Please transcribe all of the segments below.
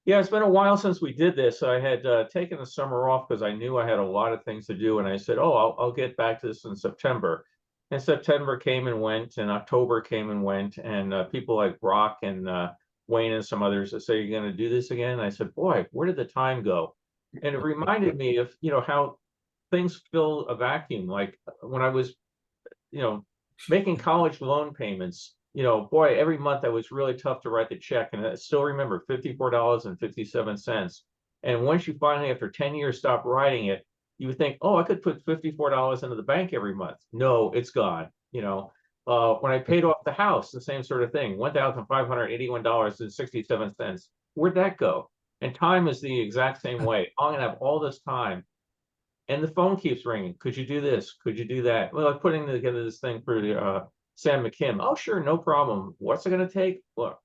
Yeah, it's been a while since we did this. I had taken the summer off because I knew I had a lot of things to do, and I said, "Oh, I'll get back to this in September." And September came and went, and October came and went, and people like Brock and Wayne and some others that say, "You're going to do this again?" And I said, "Boy, where did the time go?" And it reminded me of how things fill a vacuum. Like when I was making college loan payments, boy, every month that was really tough to write the check. And I still remember $54.57. And once you finally, after 10 years, stop writing it, you would think, oh, I could put $54 into the bank every month. No, it's gone. When I paid off the house, the same sort of thing, $1,581.67. Where'd that go? And time is the exact same way. I'm going to have all this time and the phone keeps ringing. Could you do this? Could you do that? Well, I'm putting together this thing for Sam McKim. Oh, sure, no problem. What's it going to take? Look.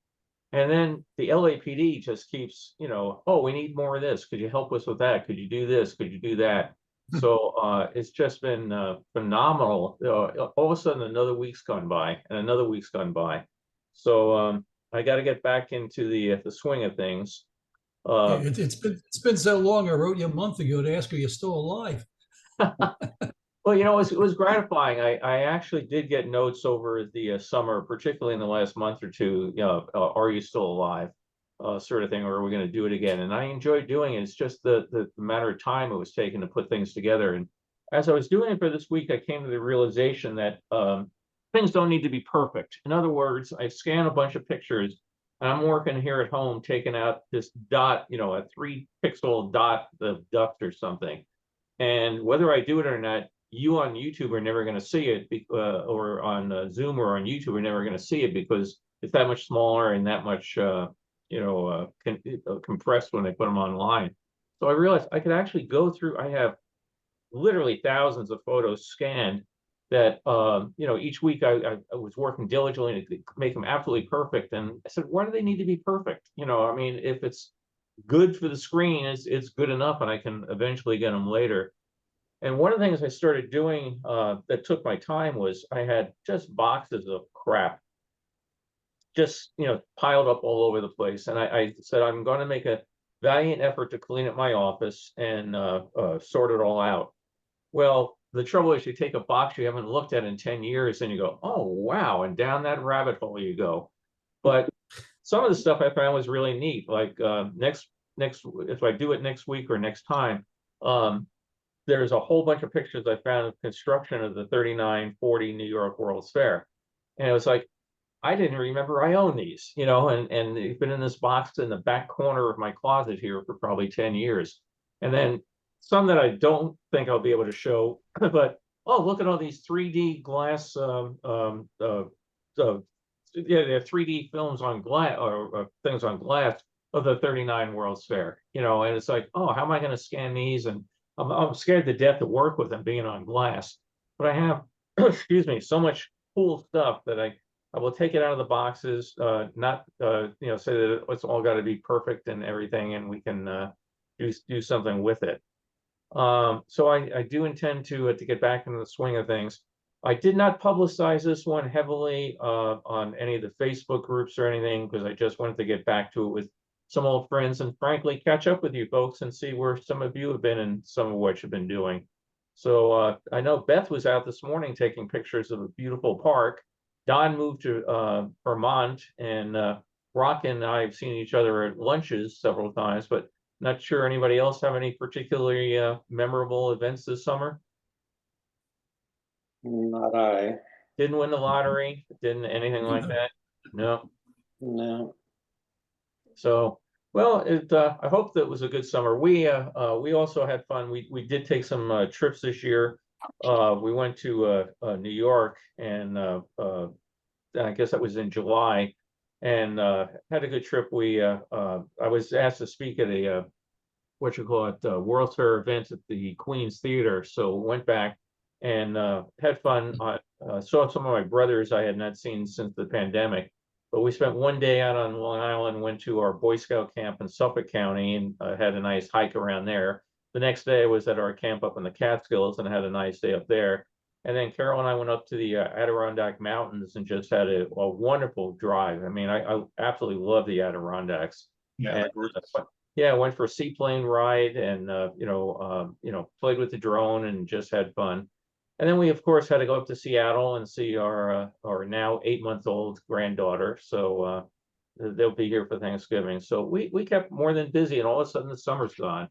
And then the LAPD just keeps, oh, we need more of this. Could you help us with that? Could you do this? Could you do that? So it's just been phenomenal. All of a sudden, another week's gone by, and another week's gone by. So I got to get back into the swing of things. Yeah, Uh, it's been so long. I wrote you a month ago to ask, are you still alive? Well, it was gratifying. I actually did get notes over the summer, particularly in the last month or two. Are you still alive? Sort of thing, or are we going to do it again? And I enjoyed doing it. It's just the matter of time it was taking to put things together. And as I was doing it for this week, I came to the realization that things don't need to be perfect. In other words, I scan a bunch of pictures, and I'm working here at home, taking out this dot, a 3 pixel dot of dust or something. And whether I do it or not, you on YouTube are never going to see it, or on Zoom or on YouTube are never going to see it because it's that much smaller and that much, compressed when they put them online. So I realized I could actually go through. I have literally thousands of photos scanned that, each week I was working diligently to make them absolutely perfect. And I said, why do they need to be perfect? I mean, if it's good for the screen, it's good enough, and I can eventually get them later. And one of the things I started doing that took my time was I had just boxes of crap, just piled up all over the place. And I said I'm going to make a valiant effort to clean up my office and sort it all out. Well, the trouble is you take a box you haven't looked at in 10 years and you go, oh wow, and down that rabbit hole you go. But some of the stuff I found was really neat. Like next if I do it next week or next time, there's a whole bunch of pictures I found of construction of the 3940 New York World's Fair. And it was like, I didn't remember I own these, and they've been in this box in the back corner of my closet here for probably 10 years. And then some that I don't think I'll be able to show, but oh, look at all these 3D glass, yeah, they have 3D films on glass or things on glass of the 39 World's Fair, and it's like, oh, how am I going to scan these? And I'm scared to death to work with them being on glass. But I have, excuse me, so much cool stuff that I will take it out of the boxes, not say that it's all got to be perfect and everything, and we can do something with it. So I do intend to get back into the swing of things. I did not publicize this one heavily on any of the Facebook groups or anything because I just wanted to get back to it with some old friends and frankly catch up with you folks and see where some of you have been and some of what you've been doing. So I know Beth was out this morning taking pictures of a beautiful park. Don moved to Vermont, and Rock and I have seen each other at lunches several times, but not sure anybody else have any particularly memorable events this summer. Not I. Didn't win the lottery, didn't anything like that. No. No. So, well, I hope that was a good summer. We also had fun. We did take some trips this year. We went to New York, and I guess that was in July, and had a good trip. I was asked to speak at a what you call it, World's Fair event at the Queen's Theater. So went back and had fun. Saw some of my brothers I had not seen since the pandemic. But we spent one day out on Long Island, went to our Boy Scout camp in Suffolk County, and had a nice hike around there. The next day I was at our camp up in the Catskills and had a nice day up there. And then Carol and I went up to the Adirondack Mountains and just had a wonderful drive. I mean, I absolutely love the Adirondacks. And, yeah, went for a seaplane ride and played with the drone and just had fun. And then we of course had to go up to Seattle and see our now 8-month-old granddaughter. So they'll be here for Thanksgiving. So we kept more than busy, and all of a sudden the summer's gone.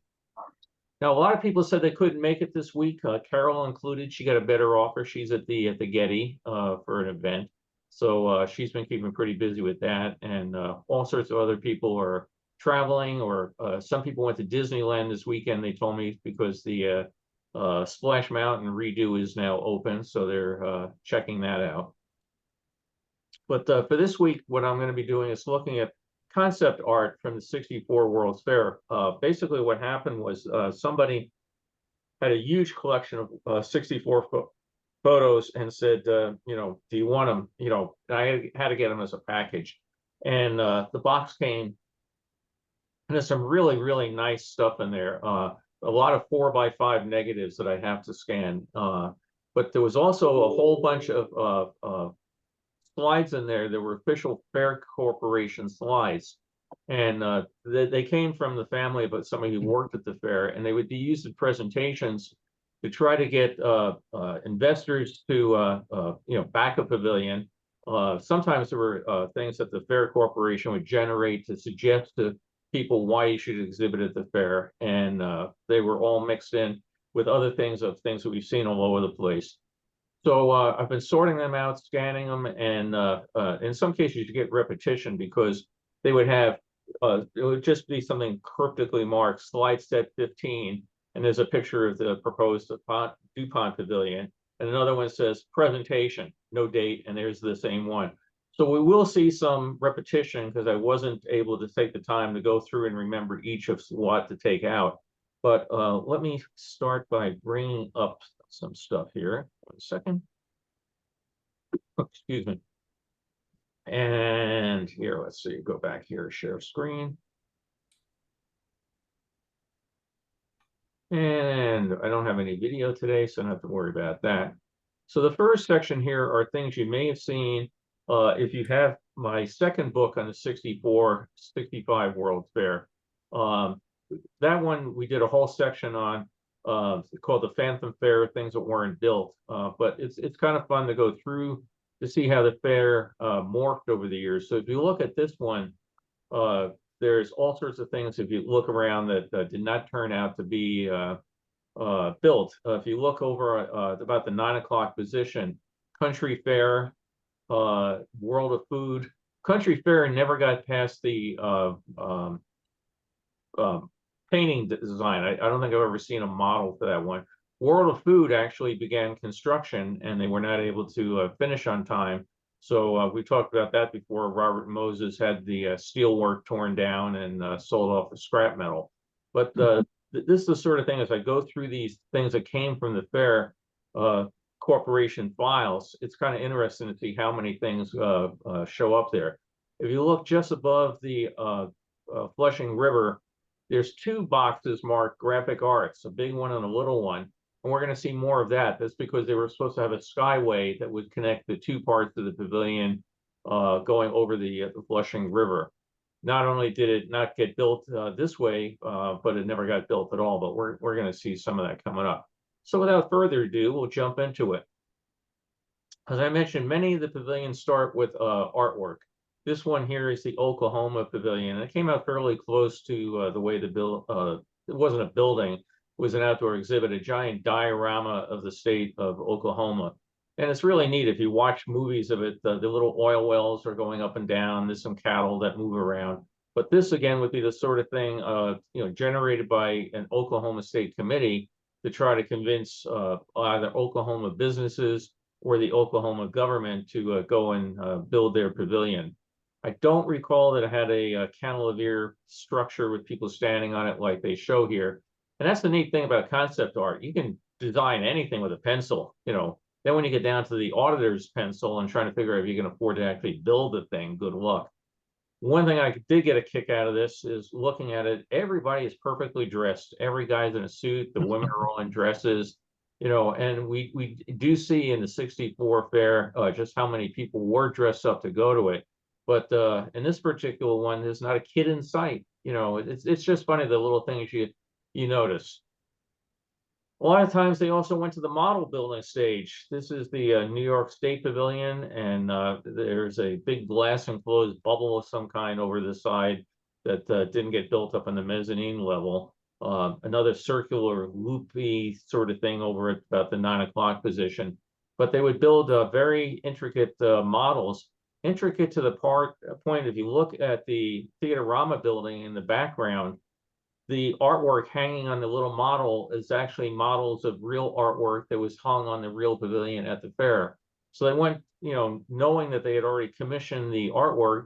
Now a lot of people said they couldn't make it this week. Carol included. She got a better offer. She's at the Getty for an event. So she's been keeping pretty busy with that, and all sorts of other people are traveling, or some people went to Disneyland this weekend. They told me because the Splash Mountain redo is now open, so they're checking that out. But for this week, what I'm going to be doing is looking at concept art from the '64 World's Fair. Basically, what happened was somebody had a huge collection of '64 photos and said, do you want them? I had to get them as a package. And the box came, and there's some really, really nice stuff in there. A lot of 4x5 negatives that I have to scan. But there was also a whole bunch of slides in there that were official Fair Corporation slides. And they came from the family of somebody who worked at the fair, and they would be used in presentations to try to get investors to back a pavilion. Sometimes there were things that the Fair Corporation would generate to suggest to people why you should exhibit at the fair, and they were all mixed in with other things that we've seen all over the place. So I've been sorting them out, scanning them, and in some cases you get repetition because they would have it would just be something cryptically marked, slide set 15, and there's a picture of the proposed DuPont Pavilion, and another one says presentation, no date, and there's the same one. So we will see some repetition because I wasn't able to take the time to go through and remember each of what to take out. But let me start by bringing up some stuff here. 1 second. Excuse me. And here, let's see, go back here, share screen. And I don't have any video today, so I don't have to worry about that. So the first section here are things you may have seen if you have my second book on the '64-'65 World Fair. That one we did a whole section on called the Phantom Fair, things that weren't built. But it's kind of fun to go through to see how the fair morphed over the years. So if you look at this one, there's all sorts of things if you look around that did not turn out to be built. If you look over about the 9 o'clock position, Country Fair, World of Food. Country Fair never got past the painting design. I don't think I've ever seen a model for that one. World of Food actually began construction, and they were not able to finish on time. So we talked about that before. Robert Moses had the steelwork torn down and sold off the scrap metal. But this is the sort of thing, as I go through these things that came from the fair corporation files, it's kind of interesting to see how many things show up there. If you look just above the Flushing River, there's 2 boxes marked graphic arts, a big one and a little one. And we're going to see more of that. That's because they were supposed to have a skyway that would connect the 2 parts of the pavilion going over the Flushing River. Not only did it not get built this way, but it never got built at all. But we're going to see some of that coming up. So without further ado, we'll jump into it. As I mentioned, many of the pavilions start with artwork. This one here is the Oklahoma Pavilion. It came out fairly close to the way the it wasn't a building, it was an outdoor exhibit, a giant diorama of the state of Oklahoma. And it's really neat. If you watch movies of it, the little oil wells are going up and down. There's some cattle that move around. But this, again, would be the sort of thing generated by an Oklahoma State committee to try to convince either Oklahoma businesses or the Oklahoma government to go and build their pavilion. I don't recall that it had a cantilever structure with people standing on it like they show here. And that's the neat thing about concept art. You can design anything with a pencil, Then when you get down to the auditor's pencil and trying to figure out if you can afford to actually build the thing, good luck. One thing I did get a kick out of this is looking at it. Everybody is perfectly dressed. Every guy's in a suit. The women are all in dresses, and we do see in the '64 fair just how many people were dressed up to go to it. But in this particular one, there's not a kid in sight. You know, it's just funny the little things you notice. A lot of times they also went to the model building stage. This is the New York State Pavilion, and there's a big glass enclosed bubble of some kind over the side that didn't get built up on the mezzanine level. Another circular loopy sort of thing over at about the 9 o'clock position. But they would build very intricate models, intricate to the point if you look at the Theaterama building in the background, the artwork hanging on the little model is actually models of real artwork that was hung on the real pavilion at the fair. So they went, you know, knowing that they had already commissioned the artwork,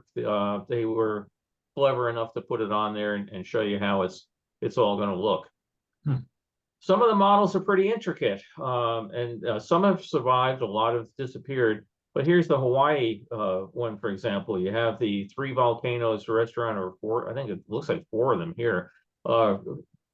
they were clever enough to put it on there and show you how it's all going to look. Some of the models are pretty intricate, and some have survived, a lot have disappeared. But here's the Hawaii one, for example. You have the Three Volcanoes restaurant, or four, I think it looks like four of them here.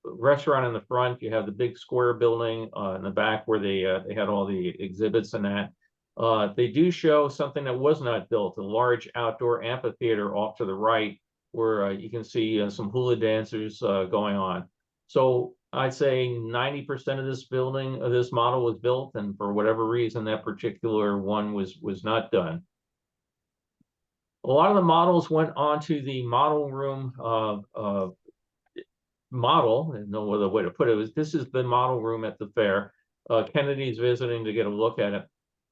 Restaurant in the front, you have the big square building in the back where they had all the exhibits and that. They do show something that was not built, a large outdoor amphitheater off to the right, where you can see some hula dancers going on. So I'd say 90% of this building, of this model was built, and for whatever reason, that particular one was not done. A lot of the models went onto the model room model, and no other way to put it was, this is the model room at the fair. Kennedy's visiting to get a look at it.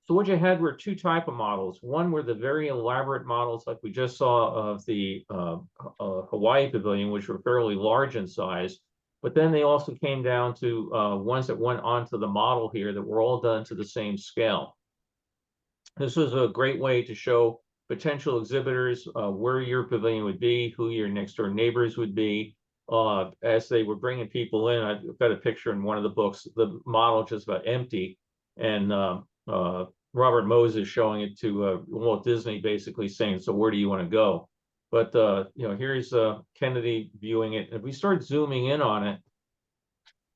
So what you had were two type of models. One were the very elaborate models like we just saw of the Hawaii Pavilion, which were fairly large in size. But then they also came down to ones that went onto the model here that were all done to the same scale. This was a great way to show potential exhibitors where your pavilion would be, who your next door neighbors would be. As they were bringing people in, I've got a picture in one of the books, the model just about empty, and Robert Moses showing it to Walt Disney, basically saying, so where do you want to go? But you know, here's Kennedy viewing it. If we start zooming in on it,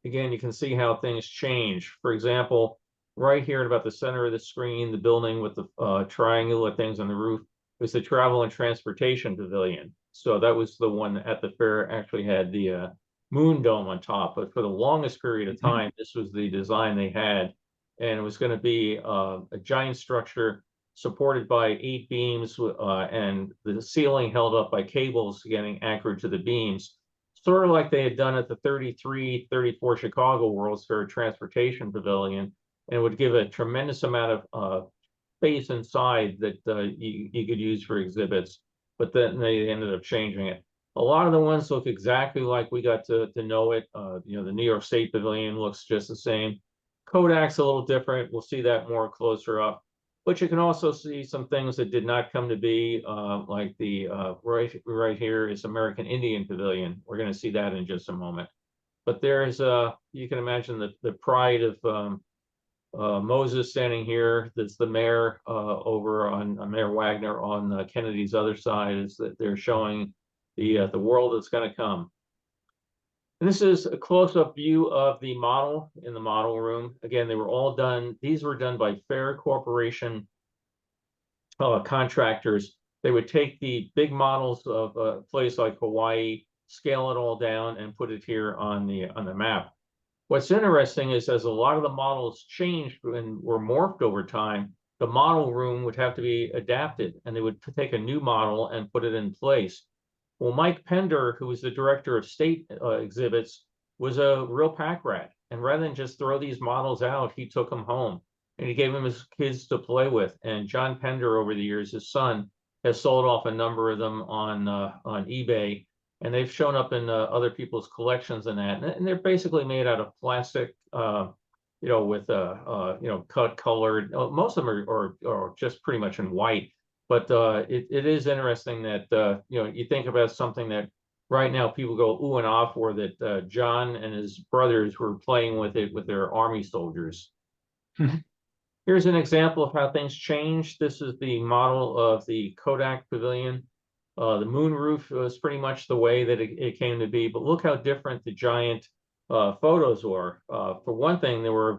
again, you can see how things change. For example, right here at about the center of the screen, the building with the triangular things on the roof was the Travel and Transportation Pavilion. So that was the one at the fair, actually had the moon dome on top. But for the longest period of time, this was the design they had. And it was going to be a giant structure supported by 8 beams, and the ceiling held up by cables getting anchored to the beams, sort of like they had done at the 34 Chicago World's Fair Transportation Pavilion, and it would give a tremendous amount of space inside that you could use for exhibits. But then they ended up changing it. A lot of the ones look exactly like we got to know it. You know, the New York State Pavilion looks just the same. Kodak's a little different. We'll see that more closer up. But you can also see some things that did not come to be, like the right here is American Indian Pavilion. We're going to see that in just a moment. But there's you can imagine the pride of Moses standing here. That's the mayor over on Mayor Wagner on Kennedy's other side. Is that they're showing the world that's going to come. And this is a close-up view of the model in the model room. Again, they were all done. These were done by Fair Corporation contractors. They would take the big models of a place like Hawaii, scale it all down, and put it here on the map. What's interesting is, as a lot of the models changed and were morphed over time, the model room would have to be adapted, and they would take a new model and put it in place. Well, Mike Pender, who was the director of state exhibits, was a real pack rat. And rather than just throw these models out, he took them home and he gave them his kids to play with. And John Pender, over the years, his son, has sold off a number of them on eBay. And they've shown up in other people's collections and that. And they're basically made out of plastic, you know, with, you know, cut colored. Most of them are just pretty much in white. But it is interesting that, you know, you think about something that right now people go ooh and ah for, that John and his brothers were playing with it with their army soldiers. Here's an example of how things change. This is the model of the Kodak Pavilion. The moon roof was pretty much the way that it came to be, but look how different the giant photos were. For one thing, they were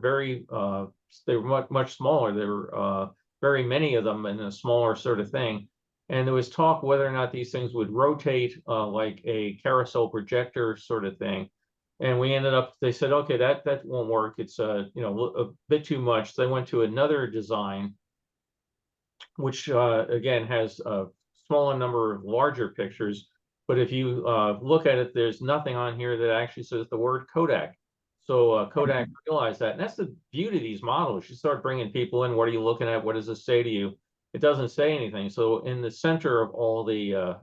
much smaller. There were very many of them in a smaller sort of thing. And there was talk whether or not these things would rotate like a carousel projector sort of thing. And we ended up, they said, okay, that won't work. It's you know, a bit too much. So they went to another design, which again has a smaller number of larger pictures. But if you look at it, there's nothing on here that actually says the word Kodak. So Kodak realized that, and that's the beauty of these models. You start bringing people in. What are you looking at? What does this say to you? It doesn't say anything. So in the center of all the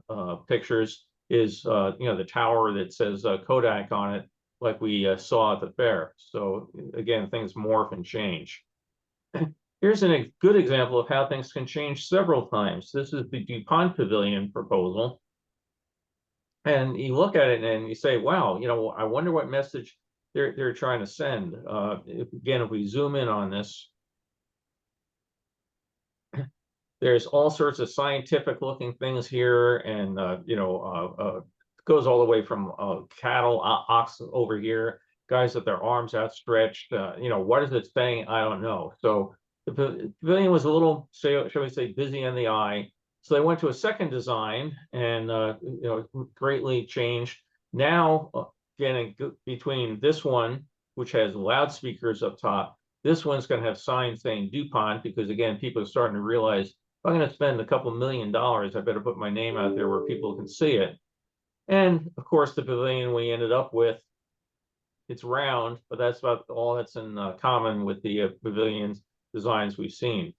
pictures is you know, the tower that says Kodak on it, like we saw at the fair. So again, things morph and change. Here's a good example of how things can change several times. This is the DuPont Pavilion proposal. And you look at it and you say, wow, you know, I wonder what message they're trying to send. Again, if we zoom in on this, there's all sorts of scientific looking things here, and you know, goes all the way from cattle, ox over here, guys with their arms outstretched. You know, what is it saying? I don't know. So the pavilion was a little, shall we say, busy in the eye. So they went to a second design, and you know, greatly changed. Now, again, between this one, which has loudspeakers up top, this one's going to have signs saying DuPont, because again, people are starting to realize, if I'm going to spend a couple $1 million, I better put my name out there where people can see it. And of course, the pavilion we ended up with, it's round, but that's about all that's in common with the pavilions designs we've seen.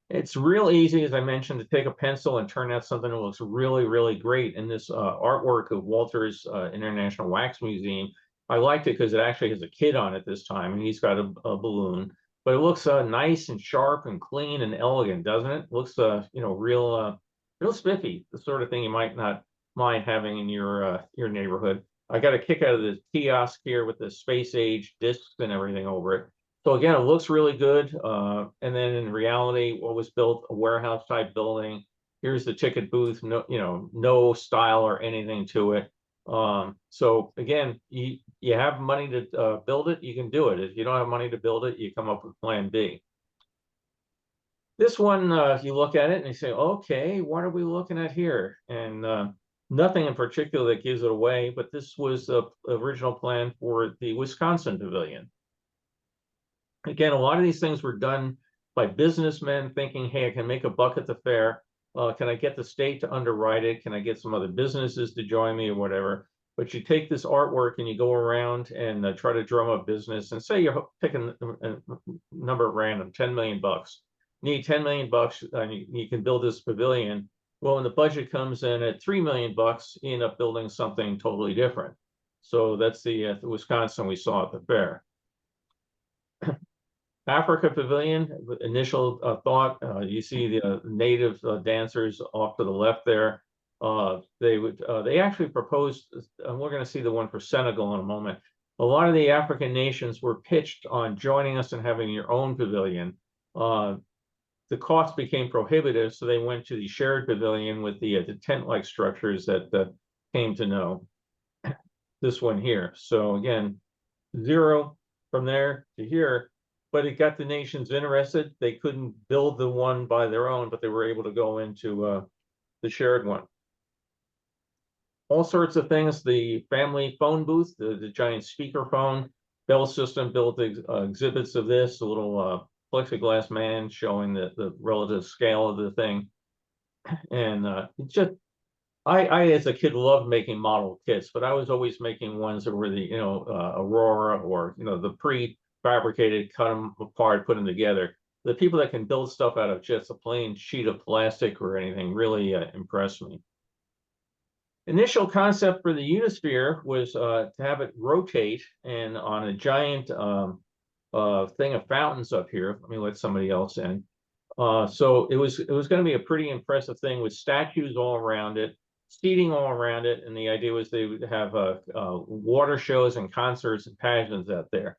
It's real easy, as I mentioned, to take a pencil and turn out something that looks really, really great. In this artwork of Walter's International Wax Museum, I liked it because it actually has a kid on it this time, and he's got a balloon. But it looks nice and sharp and clean and elegant, doesn't it? It looks, you know, real spiffy, the sort of thing you might not mind having in your neighborhood. I got a kick out of the kiosk here with the space age discs and everything over it. So again, it looks really good. And then in reality, what was built, a warehouse type building. Here's the ticket booth, no, you know, no style or anything to it. So again, you have money to build it, you can do it. If you don't have money to build it, you come up with plan B. This one, you look at it and you say, okay, what are we looking at here? And nothing in particular that gives it away, but this was the original plan for the Wisconsin Pavilion. Again, a lot of these things were done by businessmen thinking, hey, I can make a buck at the fair. Can I get the state to underwrite it? Can I get some other businesses to join me or whatever? But you take this artwork and you go around and try to drum up business, and say you're picking a number at random, 10 million bucks. You need 10 million bucks and you can build this pavilion. Well, when the budget comes in at 3 million bucks, you end up building something totally different. So that's the Wisconsin we saw at the fair. Africa Pavilion, initial thought, you see the native dancers off to the left there. They actually proposed, and we're going to see the one for Senegal in a moment. A lot of the African nations were pitched on joining us and having your own pavilion. The cost became prohibitive, so they went to the shared pavilion with the tent-like structures that came to know. This one here. So again, 0 from there to here. But it got the nations interested. They couldn't build the one by their own, but they were able to go into the shared one. All sorts of things. The family phone booth, the giant speaker phone, Bell System built exhibits of this, a little plexiglass man showing the relative scale of the thing. And it's just, I as a kid loved making model kits, but I was always making ones that were the, you know, Aurora, or, you know, the pre-fabricated, cut them apart, put them together. The people that can build stuff out of just a plain sheet of plastic or anything really impressed me. Initial concept for the Unisphere was to have it rotate, and on a giant thing of fountains up here. Let me let somebody else in. So it was going to be a pretty impressive thing with statues all around it, seating all around it, and the idea was they would have water shows and concerts and pageants out there.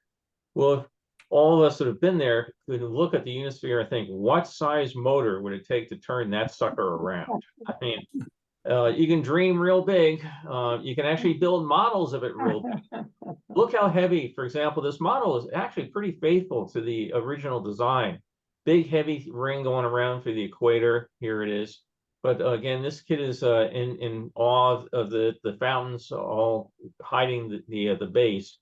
Well, all of us that have been there could look at the Unisphere and think, what size motor would it take to turn that sucker around? I mean, you can dream real big. You can actually build models of it real big. Look how heavy, for example, this model is actually pretty faithful to the original design. big heavy ring going around for the equator. Here it is. But again, this kid is in awe of the fountains all hiding the base.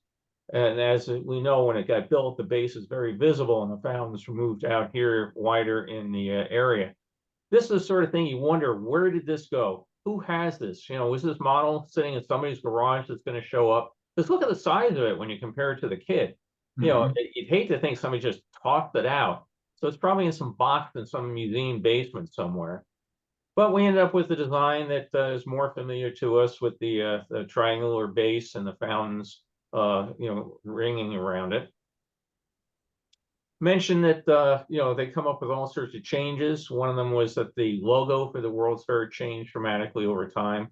And as we know, when it got built, the base is very visible, and the fountains were moved out here wider in the area. This is the sort of thing you wonder, where did this go? Who has this? You know, was this model sitting in somebody's garage that's going to show up? Just look at the size of it when you compare it to the kid. You know, you'd hate to think somebody just tossed it out. So it's probably in some box in some museum basement somewhere. But we ended up with the design that is more familiar to us, with the triangular base and the fountains, ringing around it. Mentioned that they come up with all sorts of changes. One of them was that the logo for the World's Fair changed dramatically over time.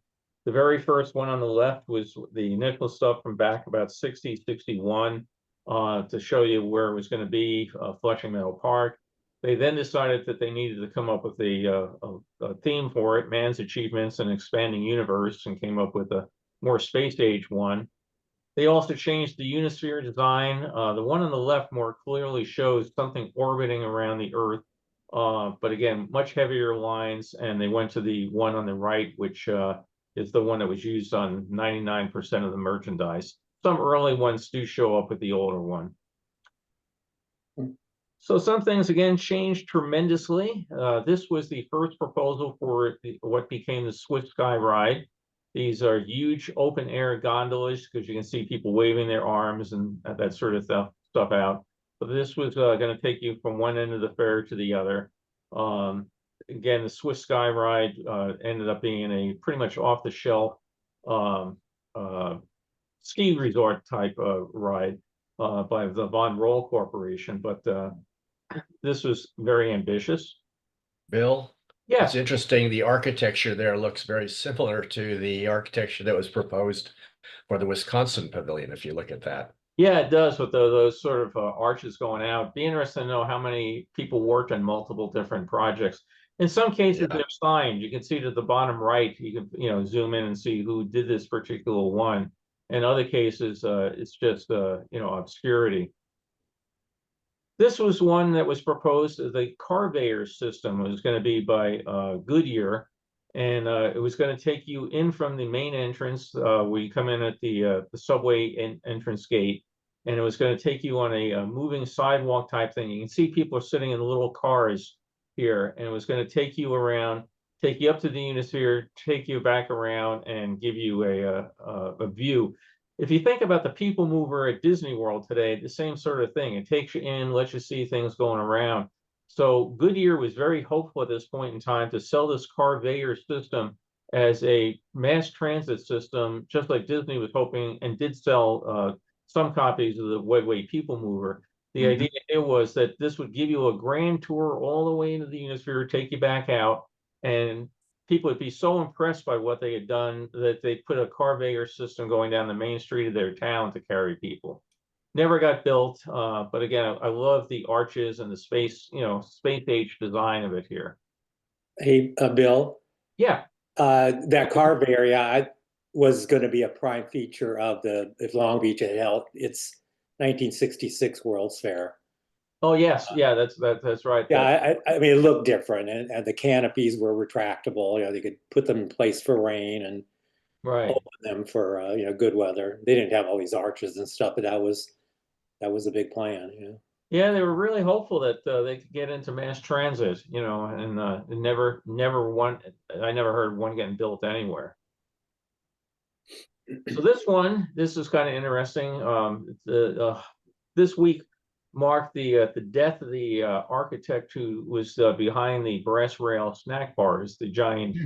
The very first one on the left was the initial stuff from back about 60, 61 to show you where it was going to be, Flushing Meadow Park. They then decided that they needed to come up with a theme for it, man's achievements and expanding universe, and came up with a more space age one. They also changed the Unisphere design. The one on the left more clearly shows something orbiting around the Earth, but again, much heavier lines. And they went to the one on the right, which is the one that was used on 99% of the merchandise. Some early ones do show up with the older one. So some things, again, changed tremendously. This was the first proposal for what became the Swiss Sky Ride. These are huge open air gondolas, because you can see people waving their arms and that sort of stuff out. But this was going to take you from one end of the fair to the other. Again, the Swiss Sky Ride ended up being a pretty much off the shelf ski resort type ride by the Von Roll Corporation. But this was very ambitious. Bill? Yes. It's interesting. The architecture there looks very similar to the architecture that was proposed for the Wisconsin Pavilion, if you look at that. Yeah, it does, with those sort of arches going out. Be interested to know how many people worked on multiple different projects. In some cases, they're signed. You can see to the bottom right, you can zoom in and see who did this particular one. In other cases, it's just obscurity. This was one that was proposed. The Carveyor system was going to be by Goodyear, and it was going to take you in from the main entrance where you come in at the subway entrance gate, and it was going to take you on a moving sidewalk type thing. You can see people are sitting in little cars here, and it was going to take you around, take you up to the Unisphere, take you back around, and give you a view. If you think about the people mover at Disney World today, the same sort of thing. It takes you in, lets you see things going around. So Goodyear was very hopeful at this point in time to sell this Carveyor system as a mass transit system, just like Disney was hoping, and did sell some copies of the Wegway People Mover. The idea was that this would give you a grand tour all the way into the Unisphere, take you back out, and people would be so impressed by what they had done that they put a Carveyor system going down the main street of their town to carry people. Never got built, but again, I love the arches and the space age design of it here. Hey, Bill. Yeah. That Carveyor was going to be a prime feature of if Long Beach had held its 1966 World's Fair. Oh yes, yeah, that's right. Yeah, I mean, it looked different, and the canopies were retractable. They could put them in place for rain and open them for good weather. They didn't have all these arches and stuff, but that was a big plan. Yeah, they were really hopeful that they could get into mass transit, and never one. I never heard one getting built anywhere. So this is kind of interesting. This week marked the death of the architect who was behind the brass rail snack bars, the giant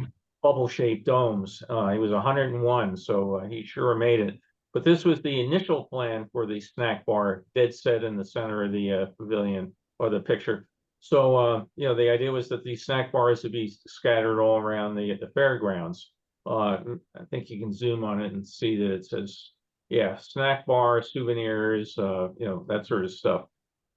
bubble-shaped domes. He was 101, so he sure made it. But this was the initial plan for the snack bar, dead set in the center of the pavilion or the picture. So the idea was that these snack bars would be scattered all around the fairgrounds. I think you can zoom on it and see that it says, snack bar, souvenirs, that sort of stuff.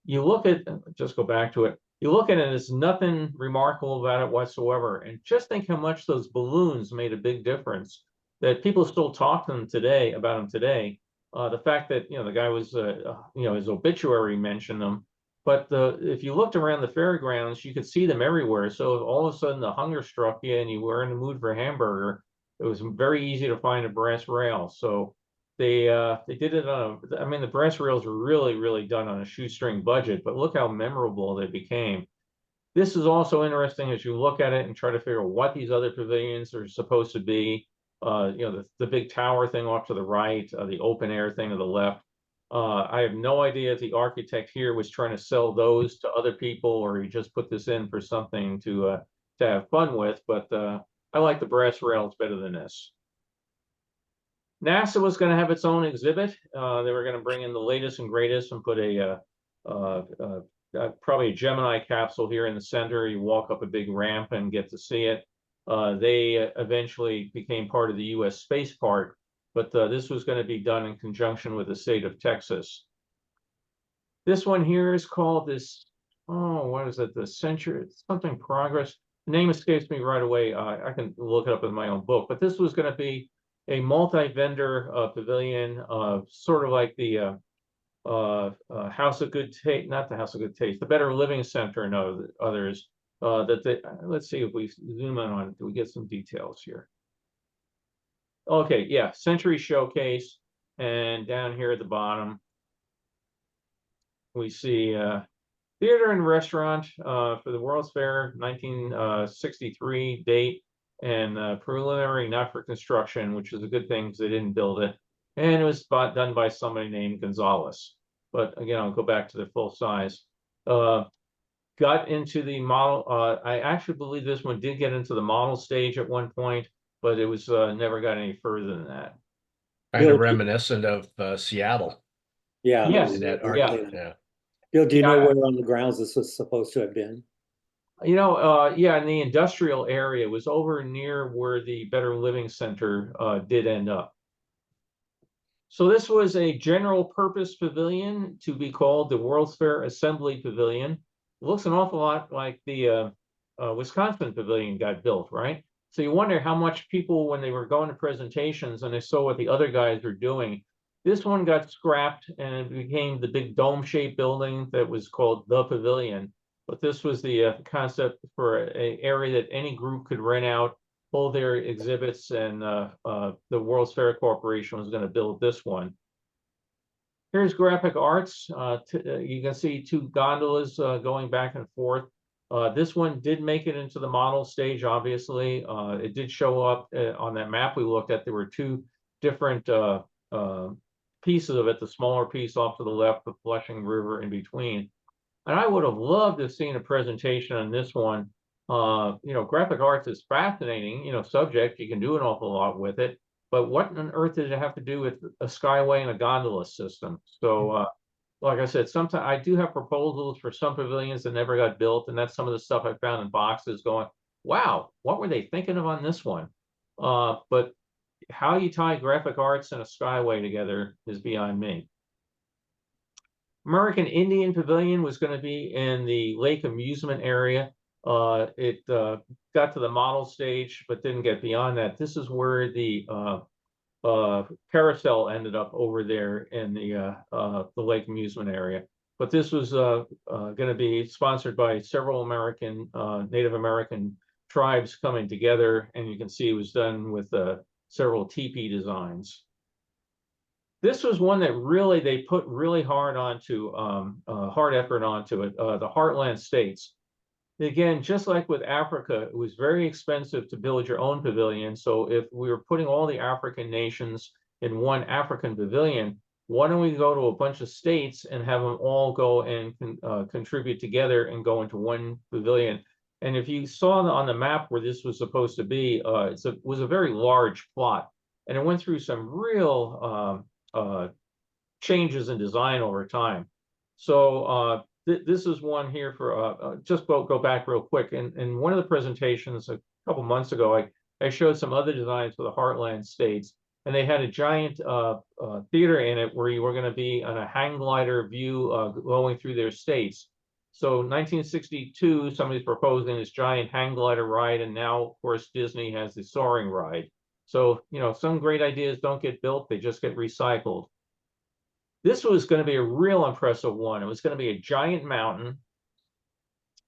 You look at, just go back to it, you look at it, there's nothing remarkable about it whatsoever. And just think how much those balloons made a big difference, that people still talk to them today, about them today. The fact that, the guy was, his obituary mentioned them. But if you looked around the fairgrounds, you could see them everywhere. So if all of a sudden the hunger struck you and you were in the mood for a hamburger, it was very easy to find a brass rail. So they did it on a, I mean, the brass rails were really done on a shoestring budget, but look how memorable they became. This is also interesting as you look at it and try to figure out what these other pavilions are supposed to be. You know, the big tower thing off to the right, the open air thing to the left. I have no idea if the architect here was trying to sell those to other people or he just put this in for something to have fun with, but I like the brass rails better than this. NASA was going to have its own exhibit. They were going to bring in the latest and greatest and put probably a Gemini capsule here in the center. You walk up a big ramp and get to see it. They eventually became part of the U.S. Space Park, but this was going to be done in conjunction with the state of Texas. This one here is called this, oh, what is it? The Century, something Progress. The name escapes me right away. I can look it up in my own book, but this was going to be a multi-vendor pavilion, sort of like the House of Good Taste, not the House of Good Taste, the Better Living Center and others. Let's see if we zoom in on it. Do we get some details here? Okay, yeah, Century Showcase, and down here at the bottom, we see theater and restaurant for the World's Fair 1963 date, and preliminary not for construction, which is a good thing because they didn't build it. And it was done by somebody named Gonzalez. But again, I'll go back to the full size. Got into the model. I actually believe this one did get into the model stage at one point, but it was never got any further than that. Kind of reminiscent of Seattle. Yeah. Yes. Yeah. Bill, do you know where on the grounds this was supposed to have been? You know, yeah, in the industrial area. It was over near where the Better Living Center did end up. So this was a general purpose pavilion to be called the World's Fair Assembly Pavilion. It looks an awful lot like the Wisconsin Pavilion got built, right? So you wonder how much people, when they were going to presentations and they saw what the other guys were doing, this one got scrapped and it became the big dome-shaped building that was called the Pavilion. But this was the concept for an area that any group could rent out, hold their exhibits, and the World's Fair Corporation was going to build this one. Here's graphic arts. You can see two gondolas going back and forth. This one did make it into the model stage, obviously. It did show up on that map we looked at. There were two different pieces of it, the smaller piece off to the left, the Flushing River in between. And I would have loved to have seen a presentation on this one. You know, graphic arts is fascinating, you know, subject. You can do an awful lot with it. But what on earth did it have to do with a skyway and a gondola system? So, like I said, sometimes I do have proposals for some pavilions that never got built. And that's some of the stuff I found in boxes going, wow, what were they thinking of on this one? But how you tie graphic arts and a skyway together is beyond me. American Indian Pavilion was going to be in the lake amusement area. It got to the model stage, but didn't get beyond that. This is where the carousel ended up over there in the lake amusement area. But this was going to be sponsored by several Native American tribes coming together, and you can see it was done with several teepee designs. This was one that really they put really hard effort onto it. The Heartland States. Again, just like with Africa, it was very expensive to build your own pavilion. So if we were putting all the African nations in one African pavilion, why don't we go to a bunch of states and have them all go and contribute together and go into one pavilion? And if you saw on the map where this was supposed to be, it was a very large plot, and it went through some real changes in design over time. So this is one here for just go back real quick. In one of the presentations a couple months ago, I showed some other designs for the Heartland States, and they had a giant theater in it where you were going to be on a hang glider view going through their states. So 1962, somebody's proposing this giant hang glider ride, and now, of course, Disney has the soaring ride. So, you know, some great ideas don't get built, they just get recycled. This was going to be a real impressive one. It was going to be a giant mountain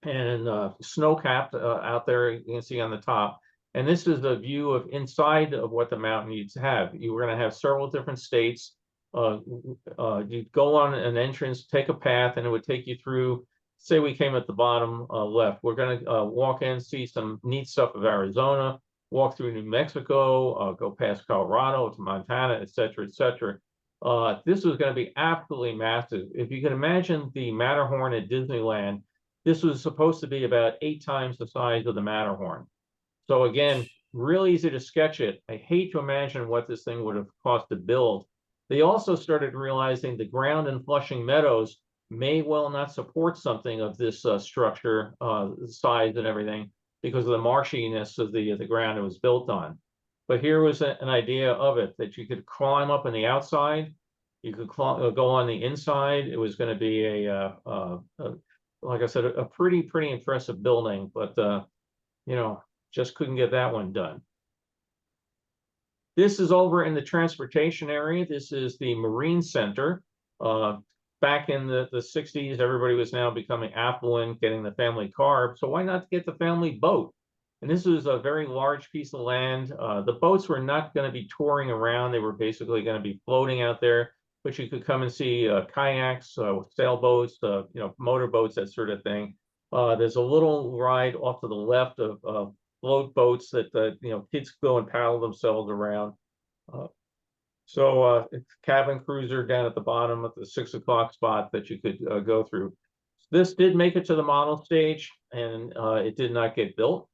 and snow-capped out there, you can see on the top. And this is the view of inside of what the mountain used to have. You were going to have several different states. You'd go on an entrance, take a path, and it would take you through. Say we came at the bottom left. We're going to walk in, see some neat stuff of Arizona, walk through New Mexico, go past Colorado to Montana, et cetera, et cetera. This was going to be absolutely massive. If you can imagine the Matterhorn at Disneyland, this was supposed to be about 8 times the size of the Matterhorn. So again, real easy to sketch it. I hate to imagine what this thing would have cost to build. They also started realizing the ground in Flushing Meadows may well not support something of this structure, size and everything, because of the marshiness of the ground it was built on. But here was an idea of it, that you could climb up on the outside, you could go on the inside. It was going to be like I said, a pretty impressive building, but you know, just couldn't get that one done. This is over in the transportation area. This is the Marine Center. Back in the 60s, everybody was now becoming affluent, getting the family car. So why not get the family boat? And this was a very large piece of land. The boats were not going to be touring around. They were basically going to be floating out there, but you could come and see kayaks, sailboats, you know, motorboats, that sort of thing. There's a little ride off to the left of float boats that you know, kids go and paddle themselves around. It's cabin cruiser down at the bottom at the 6 o'clock spot that you could go through. This did make it to the model stage, and it did not get built.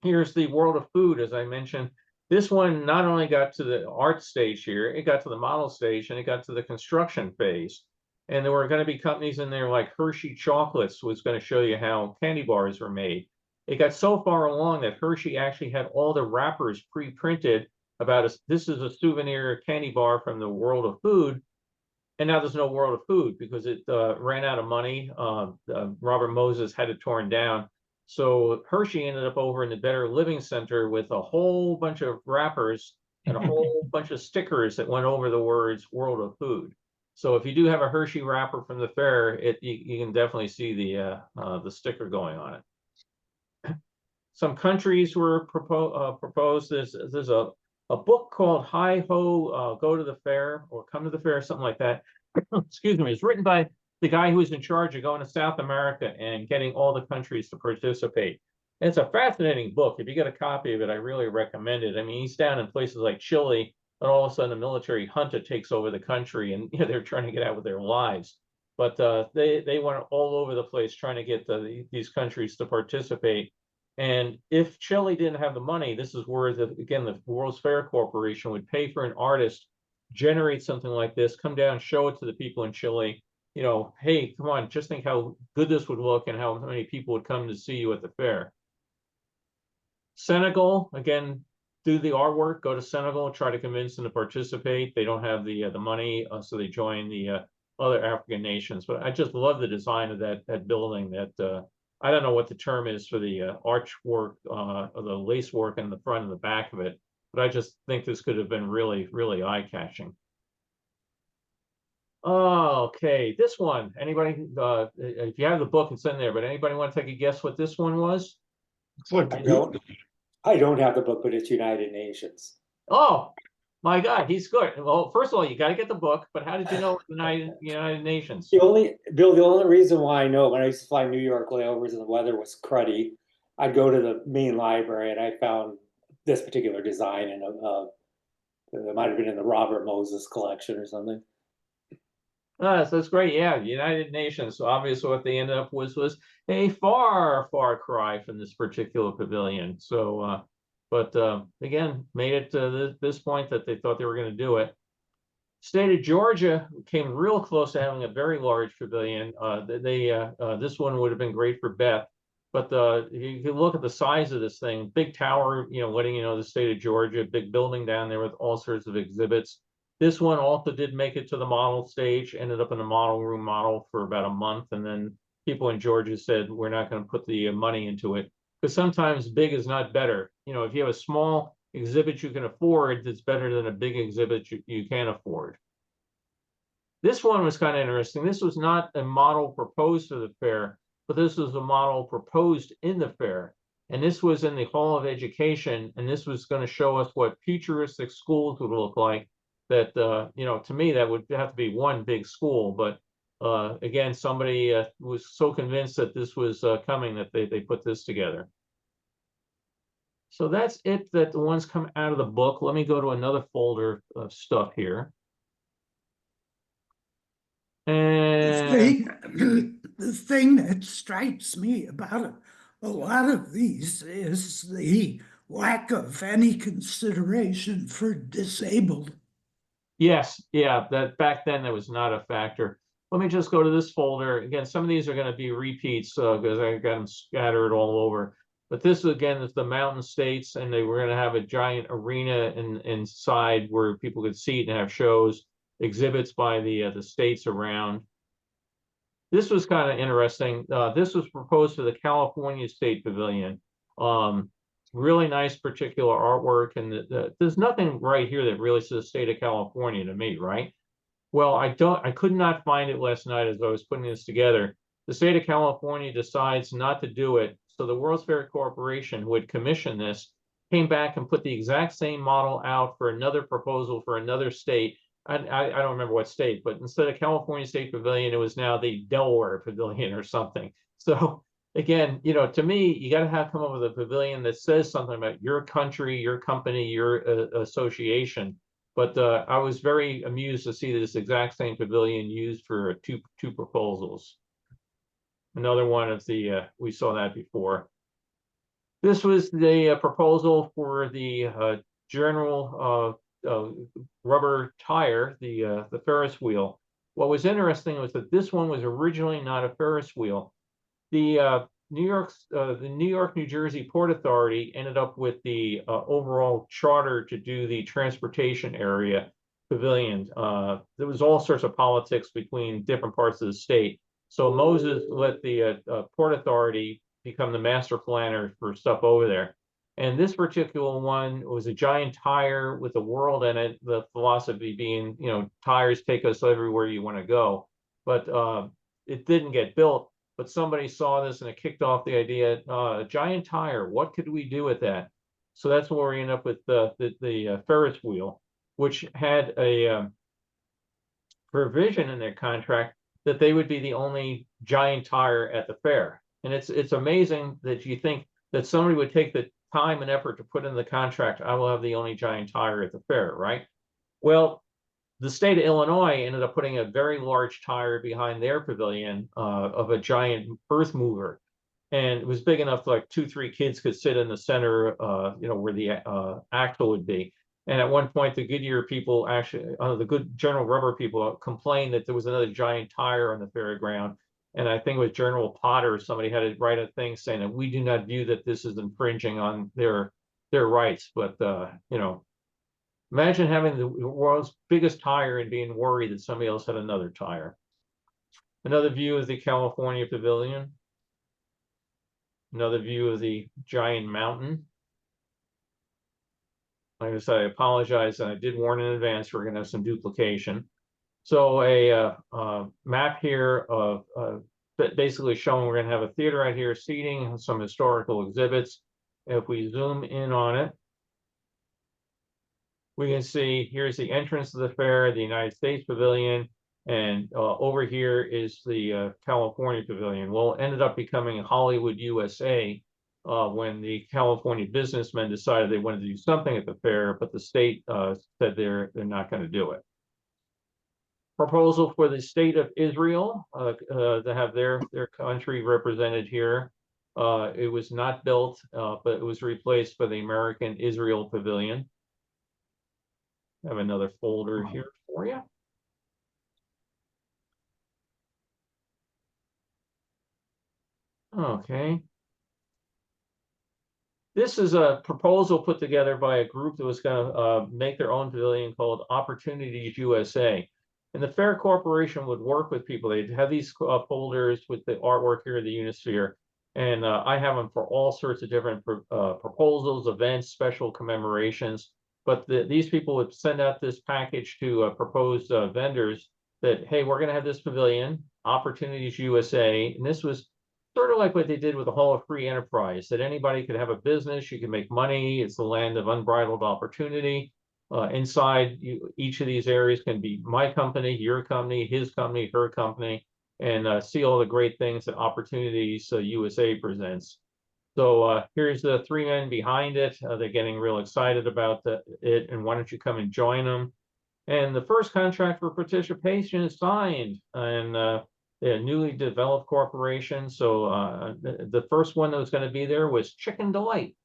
Here's the World of Food, as I mentioned. This one not only got to the art stage here, it got to the model stage, and it got to the construction phase. And there were going to be companies in there like Hershey Chocolates was going to show you how candy bars were made. It got so far along that Hershey actually had all the wrappers pre-printed about this is a souvenir candy bar from the World of Food. And now there's no World of Food because it ran out of money. Robert Moses had it torn down. So Hershey ended up over in the Better Living Center with a whole bunch of wrappers and a whole bunch of stickers that went over the words World of Food. So if you do have a Hershey wrapper from the fair, you can definitely see the sticker going on it. Some countries were proposed. There's a book called Hi Ho, Go to the Fair, or Come to the Fair, something like that. Excuse me. It's written by the guy who was in charge of going to South America and getting all the countries to participate. And it's a fascinating book. If you get a copy of it, I really recommend it. I mean, he's down in places like Chile, and all of a sudden a military junta takes over the country, and you know, they're trying to get out with their lives. But they went all over the place trying to get these countries to participate. And if Chile didn't have the money, this is where again the World's Fair Corporation would pay for an artist, generate something like this, come down, show it to the people in Chile. You know, hey, come on, just think how good this would look and how many people would come to see you at the fair. Senegal, again, do the artwork, go to Senegal, try to convince them to participate. They don't have the money, so they join the other African nations. But I just love the design of that building. That I don't know what the term is for the archwork, or the lace work in the front and the back of it, but I just think this could have been really, really eye-catching. Oh, okay, this one. Anybody? If you have the book, it's in there. But anybody want to take a guess what this one was? I don't have the book, but it's United Nations. Oh, my God, he's good. Well, first of all, you got to get the book. But how did you know United Nations? The only reason why I know, when I used to fly New York layovers and the weather was cruddy, I'd go to the main library and I found this particular design, and it might have been in the Robert Moses collection or something. So that's great. Yeah, United Nations. So obviously what they ended up was a far cry from this particular pavilion. So, but again, made it to this point that they thought they were going to do it. State of Georgia came real close to having a very large pavilion. This one would have been great for Beth. But you can look at the size of this thing, big tower, you know, letting you know the state of Georgia, big building down there with all sorts of exhibits. This one also did make it to the model stage, ended up in the model room model for about a month. And then people in Georgia said, we're not going to put the money into it. Because sometimes big is not better. You know, if you have a small exhibit you can afford, it's better than a big exhibit you can't afford. This one was kind of interesting. This was not a model proposed for the fair, but this was a model proposed in the fair. And this was in the Hall of Education, and this was going to show us what futuristic schools would look like. That, you know, to me, that would have to be one big school. But again, somebody was so convinced that this was coming that they put this together. So that's it, that the ones come out of the book. Let me go to another folder of stuff here. And The thing that strikes me about a lot of these is the lack of any consideration for disabled. yes, yeah, that back then that was not a factor. Let me just go to this folder. Again, some of these are going to be repeats because I got them scattered all over. But this again is the Mountain States, and they were going to have a giant arena inside where people could see it and have shows, exhibits by the states around. This was kind of interesting. This was proposed for the California State Pavilion. Really nice particular artwork, and there's nothing right here that really says state of California to me, right? Well, I could not find it last night as I was putting this together. The state of California decides not to do it. So the World's Fair Corporation, who had commissioned this, came back and put the exact same model out for another proposal for another state. I don't remember what state, but instead of California State Pavilion, it was now the Delaware Pavilion or something. So again, you know, to me, you got to come up with a pavilion that says something about your country, your company, your association. But I was very amused to see this exact same pavilion used for two proposals. Another one of the, we saw that before. This was the proposal for the general rubber tire, the Ferris wheel. What was interesting was that this one was originally not a Ferris wheel. The New York, New Jersey Port Authority ended up with the overall charter to do the transportation area pavilion. There was all sorts of politics between different parts of the state. So Moses let the Port Authority become the master planner for stuff over there. And this particular one was a giant tire with a world in it, the philosophy being, you know, tires take us everywhere you want to go. But it didn't get built. But somebody saw this and it kicked off the idea, a giant tire, what could we do with that? So that's where we end up with the Ferris wheel, which had a provision in their contract that they would be the only giant tire at the fair. And it's amazing that you think that somebody would take the time and effort to put in the contract, I will have the only giant tire at the fair, right? Well, the state of Illinois ended up putting a very large tire behind their pavilion of a giant earth mover. And it was big enough like 2-3 kids could sit in the center, you know, where the axle would be. And at one point, the Goodyear people actually, the good General Rubber people complained that there was another giant tire on the fairground. And I think it was General Potter, somebody had to write a thing saying that we do not view that this is infringing on their rights. But, you know, imagine having the world's biggest tire and being worried that somebody else had another tire. Another view of the California Pavilion. Another view of the giant mountain. Like I said, I apologize, and I did warn in advance we're going to have some duplication. So a map here of basically showing we're going to have a theater right here, seating, some historical exhibits. If we zoom in on it, we can see here's the entrance to the fair, the United States Pavilion, and over here is the California Pavilion. Well, it ended up becoming Hollywood, USA, when the California businessmen decided they wanted to do something at the fair, but the state said they're not going to do it. Proposal for the state of Israel to have their country represented here. It was not built, but it was replaced by the American Israel Pavilion. I have another folder here for you. Okay. This is a proposal put together by a group that was going to make their own pavilion called Opportunities USA. And the Fair Corporation would work with people. They'd have these folders with the artwork here of the Unisphere. And I have them for all sorts of different proposals, events, special commemorations. But these people would send out this package to proposed vendors that, hey, we're going to have this pavilion, Opportunities USA, and this was sort of like what they did with the Hall of Free Enterprise, that anybody could have a business, you can make money, it's the land of unbridled opportunity. Inside each of these areas can be my company, your company, his company, her company, and see all the great things that Opportunities USA presents. So here's the three men behind it. They're getting real excited about it, and why don't you come and join them? And the first contract for participation is signed, and they're a newly developed corporation. So the first one that was going to be there was Chicken Delight.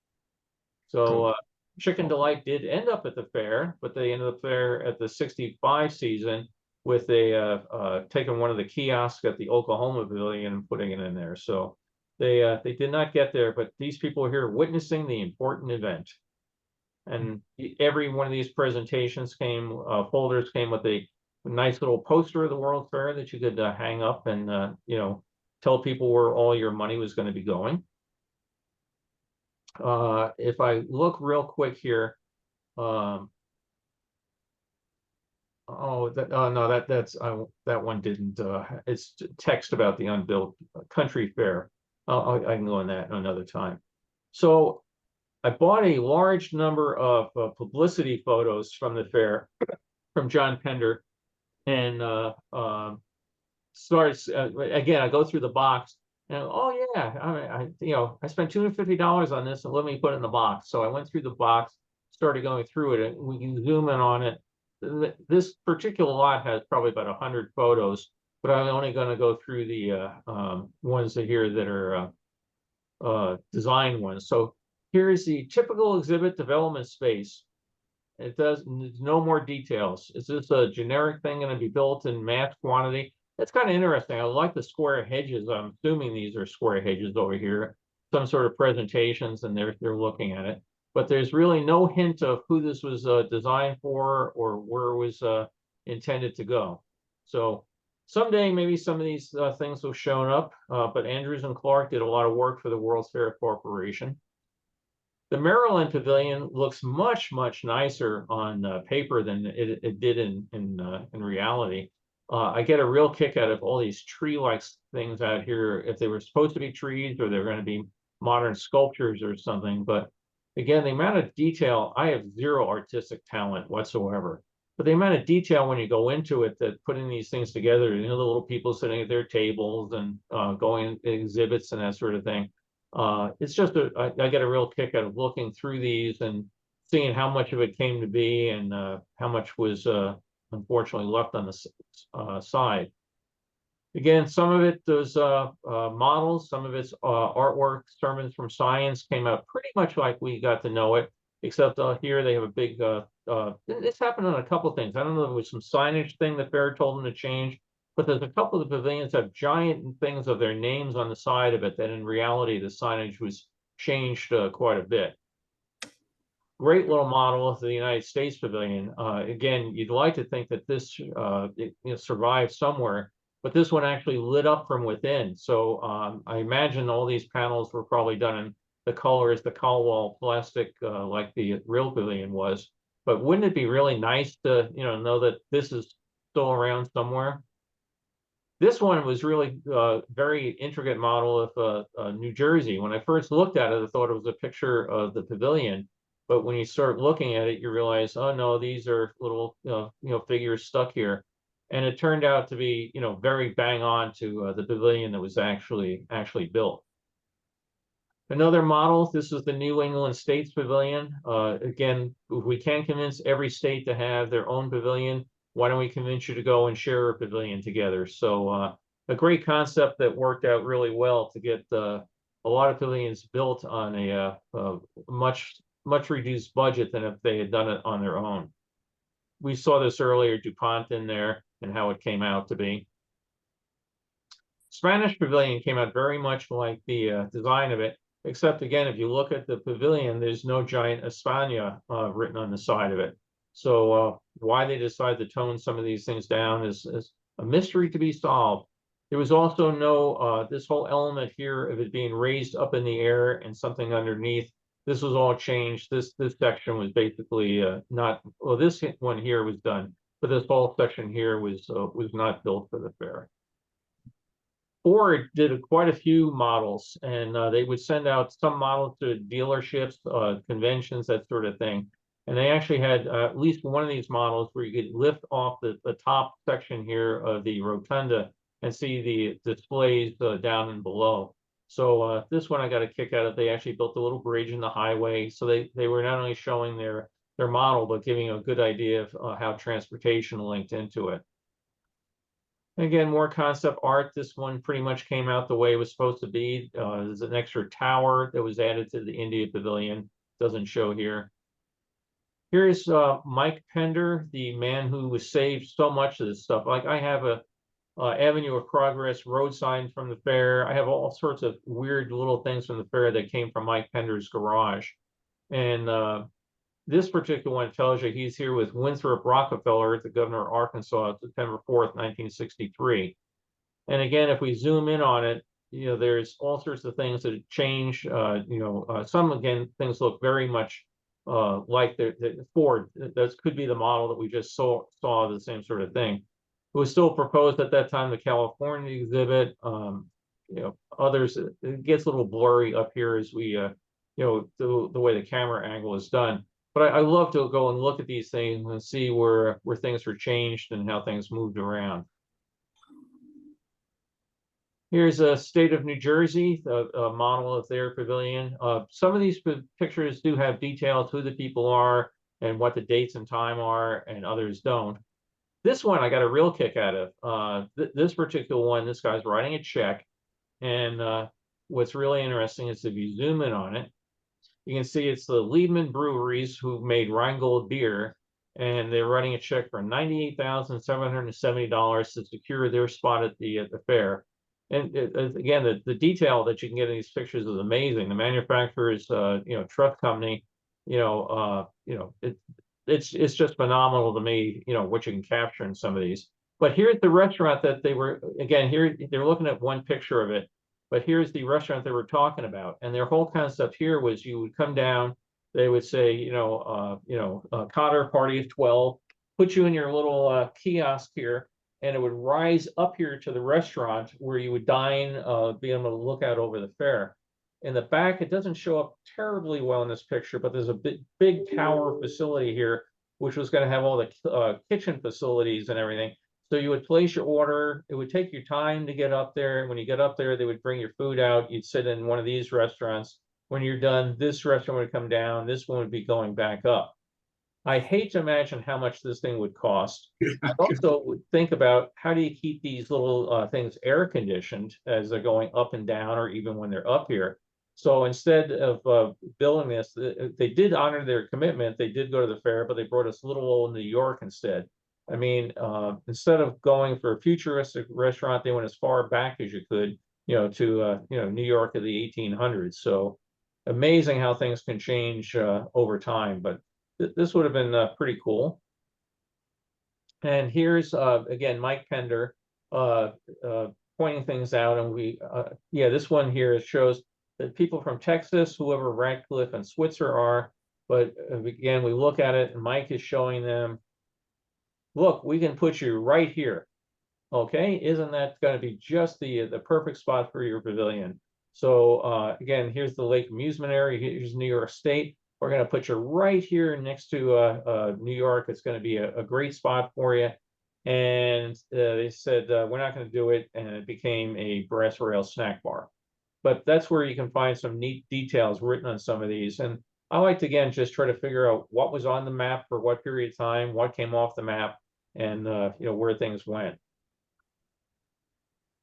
So Chicken Delight did end up at the fair, but they ended up there at the 65 season with taking one of the kiosks at the Oklahoma Pavilion and putting it in there. So they did not get there, but these people are here witnessing the important event. And every one of these presentations folders came with a nice little poster of the World Fair that you could hang up and, tell people where all your money was going to be going. If I look real quick here, no, that one didn't. It's text about the unbuilt country fair. I can go on that another time. So I bought a large number of publicity photos from the fair from John Pender, and starts again. I go through the box, and oh yeah, I spent $250 on this, and let me put it in the box. So I went through the box, started going through it, and we can zoom in on it. This particular lot has probably about 100 photos, but I'm only going to go through the ones here that are design ones. So here's the typical exhibit development space. There's no more details. Is this a generic thing going to be built in mass quantity? That's kind of interesting. I like the square hedges. I'm assuming these are square hedges over here, some sort of presentations, and they're looking at it. But there's really no hint of who this was designed for or where it was intended to go. So someday maybe some of these things will show up. But Andrews and Clark did a lot of work for the World's Fair Corporation. The Maryland Pavilion looks much, much nicer on paper than it did in reality. I get a real kick out of all these tree-like things out here, if they were supposed to be trees or they're going to be modern sculptures or something. But again, the amount of detail, I have zero artistic talent whatsoever. But the amount of detail when you go into it, that putting these things together, the little people sitting at their tables and going to exhibits and that sort of thing. It's just I get a real kick out of looking through these and seeing how much of it came to be and how much was unfortunately left on the side. Again, some of it, those models, some of it's artwork, sermons from science came out pretty much like we got to know it, except here they have a big, this happened on a couple of things. I don't know if it was some signage thing the fair told them to change, but there's a couple of the pavilions have giant things of their names on the side of it that in reality, the signage was changed quite a bit. Great little model of the United States Pavilion. Again, you'd like to think that this survived somewhere, but this one actually lit up from within. So I imagine all these panels were probably done in the colors, the Caldwell plastic, like the real pavilion was. But wouldn't it be really nice to know that this is still around somewhere? This one was really a very intricate model of New Jersey. When I first looked at it, I thought it was a picture of the pavilion. But when you start looking at it, you realize, oh no, these are little figures stuck here. And it turned out to be very bang on to the pavilion that was actually built. Another model, this is the New England States Pavilion. Again, if we can't convince every state to have their own pavilion, why don't we convince you to go and share a pavilion together? So a great concept that worked out really well to get a lot of pavilions built on a much reduced budget than if they had done it on their own. We saw this earlier, DuPont in there and how it came out to be. Spanish Pavilion came out very much like the design of it, except again, if you look at the pavilion, there's no giant España written on the side of it. So why they decided to tone some of these things down is a mystery to be solved. There was also no, this whole element here of it being raised up in the air and something underneath. This was all changed. This section was basically not, well, this one here was done but this whole section here was not built for the fair. Ford did quite a few models, and they would send out some models to dealerships, conventions, that sort of thing. And they actually had at least one of these models where you could lift off the top section here of the rotunda and see the displays down and below. So this one I got a kick out of. They actually built a little bridge in the highway, so they were not only showing their model, but giving a good idea of how transportation linked into it. Again, more concept art. This one pretty much came out the way it was supposed to be. There's an extra tower that was added to the India Pavilion. Doesn't show here. Here's Mike Pender, the man who was saved so much of this stuff. Like I have a Avenue of Progress road sign from the fair. I have all sorts of weird little things from the fair that came from Mike Pender's garage. And this particular one tells you he's here with Winthrop Rockefeller, the governor of Arkansas, September 4th, 1963. And again, if we zoom in on it, there's all sorts of things that change. Some, again, things look very much like the Ford. That could be the model that we just saw the same sort of thing. It was still proposed at that time, the California exhibit. Others, it gets a little blurry up here as we, the way the camera angle is done. But I love to go and look at these things and see where things were changed and how things moved around. Here's a state of New Jersey, a model of their pavilion. Some of these pictures do have details who the people are and what the dates and time are, and others don't. This one I got a real kick out of. This particular one, this guy's writing a check. And what's really interesting is if you zoom in on it, you can see it's the Liebman Breweries who made Rheingold beer, and they're writing a check for $98,770 to secure their spot at the fair. And again, the detail that you can get in these pictures is amazing. The manufacturer's truck company, it's just phenomenal to me, what you can capture in some of these. But here's the restaurant that they were, again, here they're looking at one picture of it. But here's the restaurant they were talking about, and their whole concept here was you would come down, they would say, Cotter party of 12, put you in your little kiosk here, and it would rise up here to the restaurant where you would dine, be able to look out over the fair. In the back, it doesn't show up terribly well in this picture, but there's a big tower facility here, which was going to have all the kitchen facilities and everything. So you would place your order. It would take you time to get up there. When you get up there, they would bring your food out. You'd sit in one of these restaurants. When you're done, this restaurant would come down. This one would be going back up. I hate to imagine how much this thing would cost. I also would think about how do you keep these little things air conditioned as they're going up and down, or even when they're up here. So instead of building this, they did honor their commitment. They did go to the fair, but they brought us little old New York instead. I mean, instead of going for a futuristic restaurant, they went as far back as you could, to New York of the 1800s. So amazing how things can change over time. But this would have been pretty cool. And here's again Mike Pender pointing things out, and this one here shows that people from Texas, whoever Radcliffe and Switzer are. But again, we look at it, and Mike is showing them, look, we can put you right here. Okay, isn't that going to be just the perfect spot for your pavilion? So again, here's the Lake Amusement area. Here's New York State. We're going to put you right here next to New York. It's going to be a great spot for you. And they said, we're not going to do it. And it became a brass rail snack bar. But that's where you can find some neat details written on some of these. And I like to, again, just try to figure out what was on the map for what period of time, what came off the map, and where things went.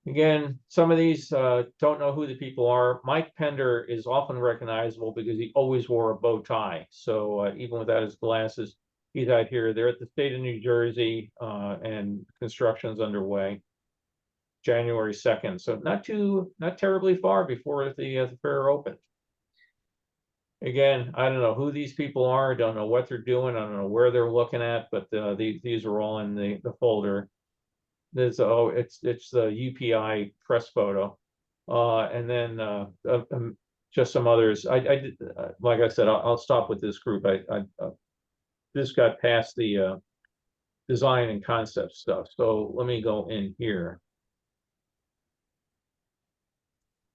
Again, some of these don't know who the people are. Mike Pender is often recognizable because he always wore a bow tie. So even without his glasses, he's out here. They're at the state of New Jersey, and construction's underway. January 2nd. So not terribly far before the fair opened. Again, I don't know who these people are. I don't know what they're doing. I don't know where they're looking at, but these are all in the folder. There's it's the UPI press photo, and then just some others. I did, like I said, I'll stop with this group. This got past the design and concept stuff. So let me go in here.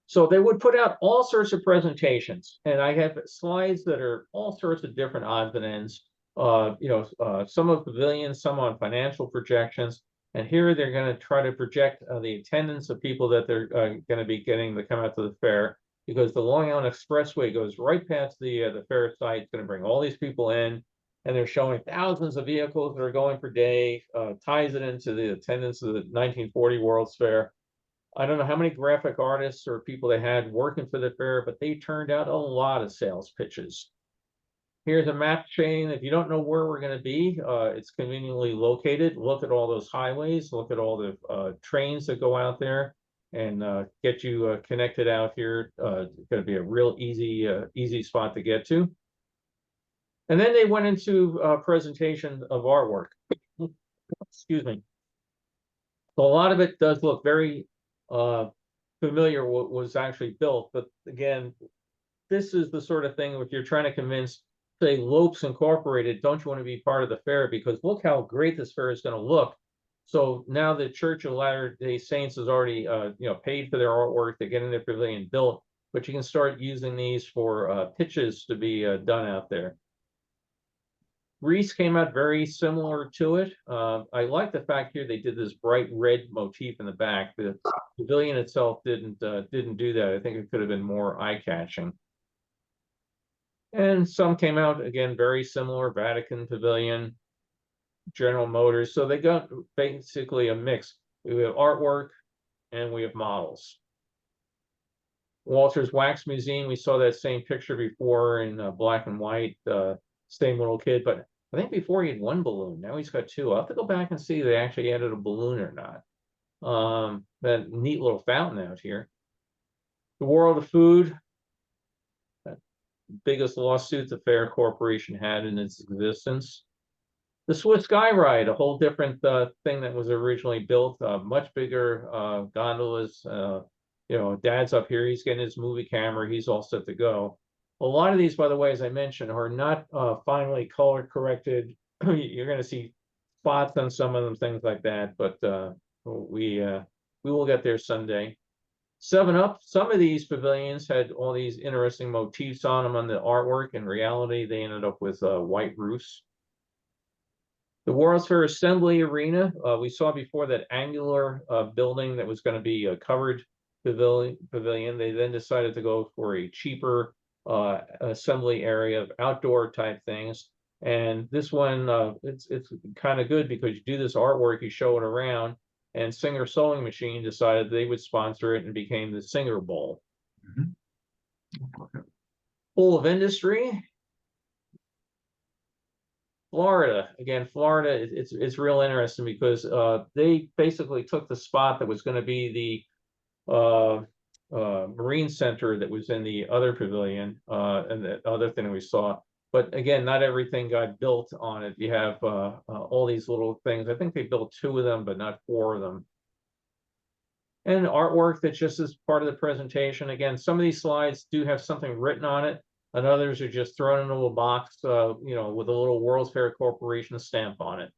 So they would put out all sorts of presentations, and I have slides that are all sorts of different odds and ends. Some of pavilions, some on financial projections, and here they're going to try to project the attendance of people that they're going to be getting to come out to the fair, because the Long Island Expressway goes right past the fair site. It's going to bring all these people in, and they're showing thousands of vehicles that are going per day. Ties it into the attendance of the 1940 World's Fair. I don't know how many graphic artists or people they had working for the fair, but they turned out a lot of sales pitches. Here's a map chain. If you don't know where we're going to be, it's conveniently located. Look at all those highways. Look at all the trains that go out there, and get you connected out here. It's going to be a real easy spot to get to. And then they went into a presentation of artwork. Excuse me. So a lot of it does look very familiar what was actually built, but again, this is the sort of thing if you're trying to convince, say, Lopes Incorporated, don't you want to be part of the fair, because look how great this fair is going to look. So now the Church of Latter-day Saints has already paid for their artwork, they're getting their pavilion built, but you can start using these for pitches to be done out there. Reese came out very similar to it. I like the fact here they did this bright red motif in the back. The pavilion itself didn't do that. I think it could have been more eye-catching. And some came out again very similar. Vatican Pavilion, General Motors. So they got basically a mix. We have artwork and we have models. Walter's Wax Museum. We saw that same picture before in black and white. Same little kid, but I think before he had one balloon, now he's got two. I'll have to go back and see if they actually added a balloon or not. That neat little fountain out here. The World of Food, that biggest lawsuit the Fair Corporation had in its existence. The Swiss Sky Ride, a whole different thing that was originally built, much bigger gondolas. Dad's up here, he's getting his movie camera, he's all set to go. A lot of these, by the way, as I mentioned, are not finally color corrected. You're going to see spots on some of them, things like that. But we will get there someday. 7-Up. Some of these pavilions had all these interesting motifs on them on the artwork. In reality, they ended up with white roofs. The World's Fair Assembly Arena. We saw before that angular building that was going to be a covered pavilion. They then decided to go for a cheaper assembly area of outdoor type things, and this one it's kind of good because you do this artwork, you show it around, and Singer Sewing Machine decided they would sponsor it and became the Singer Bowl. Full of Industry. Florida, again, Florida, it's real interesting because they basically took the spot that was going to be the Marine Center that was in the other pavilion, and the other thing we saw. But again, not everything got built on it. You have all these little things. I think they built 2 of them, but not 4 of them. And artwork that just is part of the presentation. Again, some of these slides do have something written on it, and others are just thrown into a box, with a little World's Fair Corporation stamp on it.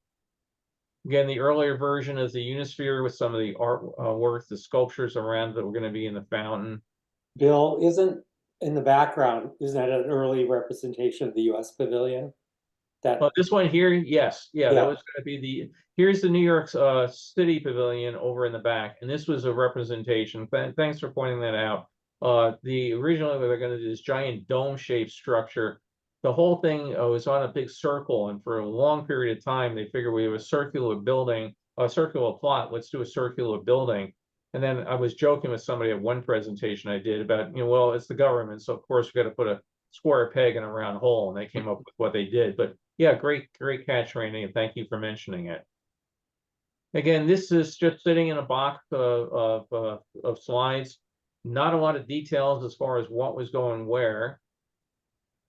Again, the earlier version is the Unisphere with some of the artwork, the sculptures around that were going to be in the fountain. Bill, isn't in the background, isn't that an early representation of the U.S. Pavilion? This one here, yes. Yeah, that was going to be here's the New York City Pavilion over in the back. And this was a representation. Thanks for pointing that out. Originally, they're going to do this giant dome-shaped structure. The whole thing was on a big circle, and for a long period of time, they figured we have a circular building, a circular plot, let's do a circular building. And then I was joking with somebody at one presentation I did about, well, it's the government, so of course we got to put a square peg in a round hole, and they came up with what they did. But yeah, great catch, Randy, and thank you for mentioning it. Again, this is just sitting in a box of slides. Not a lot of details as far as what was going where,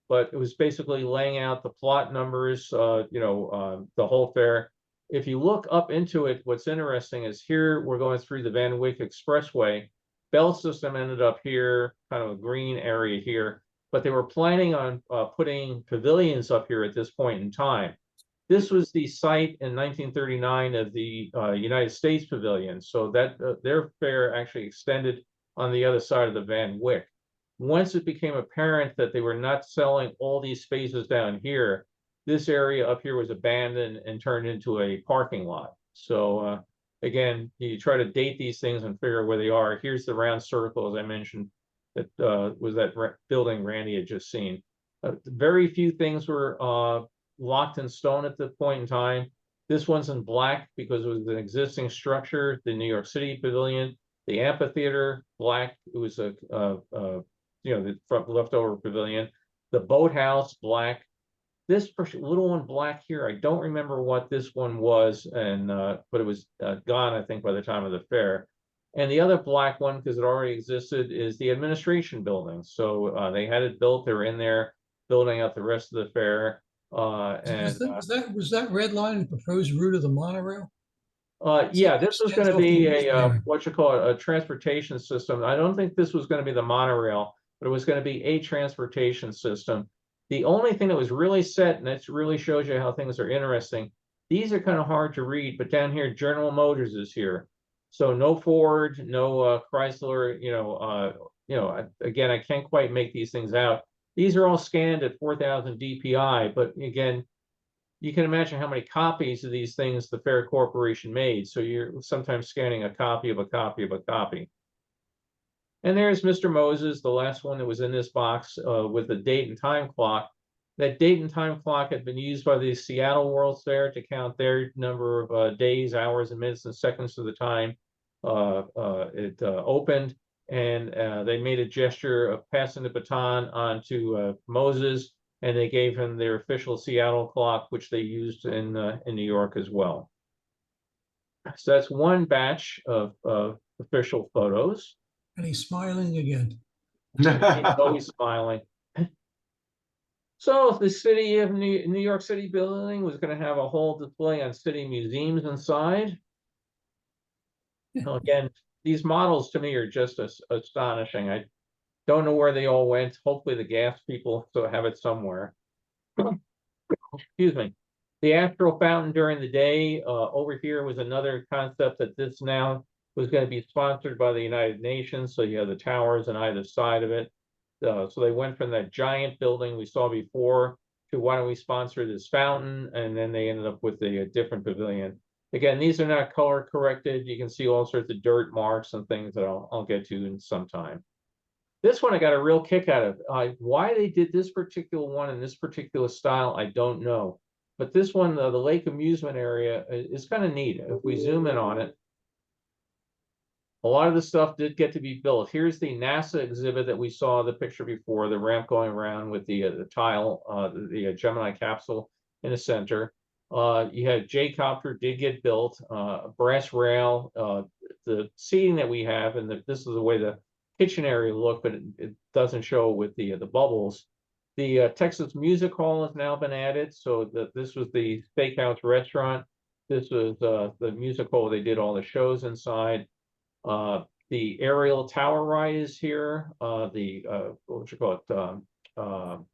but it was basically laying out the plot numbers, the whole fair. If you look up into it, what's interesting is here we're going through the Van Wyck Expressway. Bell System ended up here, kind of a green area here, but they were planning on putting pavilions up here at this point in time. This was the site in 1939 of the United States Pavilion. So that their fair actually extended on the other side of the Van Wyck. Once it became apparent that they were not selling all these spaces down here, this area up here was abandoned and turned into a parking lot. So again, you try to date these things and figure out where they are. Here's the round circle, as I mentioned, that was that building Randy had just seen. Very few things were locked in stone at the point in time. This one's in black because it was an existing structure. The New York City Pavilion, the amphitheater, black. It was a the front leftover pavilion. The boathouse, black. This little one black here, I don't remember what this one was, and but it was gone, I think, by the time of the fair. And the other black one, because it already existed, is the administration building. So they had it built. They were in there building out the rest of the fair. And was that red line the proposed route of the monorail? yeah, this was going to be a what you call it, a transportation system. I don't think this was going to be the monorail, but it was going to be a transportation system. The only thing that was really set, and that really shows you how things are interesting, these are kind of hard to read, but down here, General Motors is here. So no Ford, no Chrysler, again, I can't quite make these things out. These are all scanned at 4,000 DPI, but again, you can imagine how many copies of these things the Fair Corporation made. So you're sometimes scanning a copy of a copy of a copy. And there's Mr. Moses, the last one that was in this box with the date and time clock. That date and time clock had been used by the Seattle World's Fair to count their number of days, hours, and minutes and seconds of the time it opened. And they made a gesture of passing the baton on to Moses, and they gave him their official Seattle clock, which they used in New York as well. So that's one batch of official photos. And he's smiling again. He's always smiling. So the city of New York City building was going to have a whole display on city museums inside. Again, these models to me are just astonishing. I don't know where they all went. Hopefully the gas people still have it somewhere. Excuse me. The Astral Fountain during the day. Over here was another concept that this now was going to be sponsored by the United Nations. So you have the towers on either side of it. So they went from that giant building we saw before to why don't we sponsor this fountain? And then they ended up with a different pavilion. Again, these are not color corrected. You can see all sorts of dirt marks and things that I'll get to in some time. This one I got a real kick out of. Why they did this particular one in this particular style, I don't know. But this one, the lake amusement area, is kind of neat. If we zoom in on it, a lot of the stuff did get to be built. Here's the NASA exhibit that we saw the picture before, the ramp going around with the tile, the Gemini capsule in the center. You had J-Copter did get built, brass rail, the seating that we have, and this is the way the kitchen area looked, but it doesn't show with the bubbles. The Texas Music Hall has now been added. So this was the steakhouse restaurant. This was the music hall. They did all the shows inside. The aerial tower ride is here. What you call it?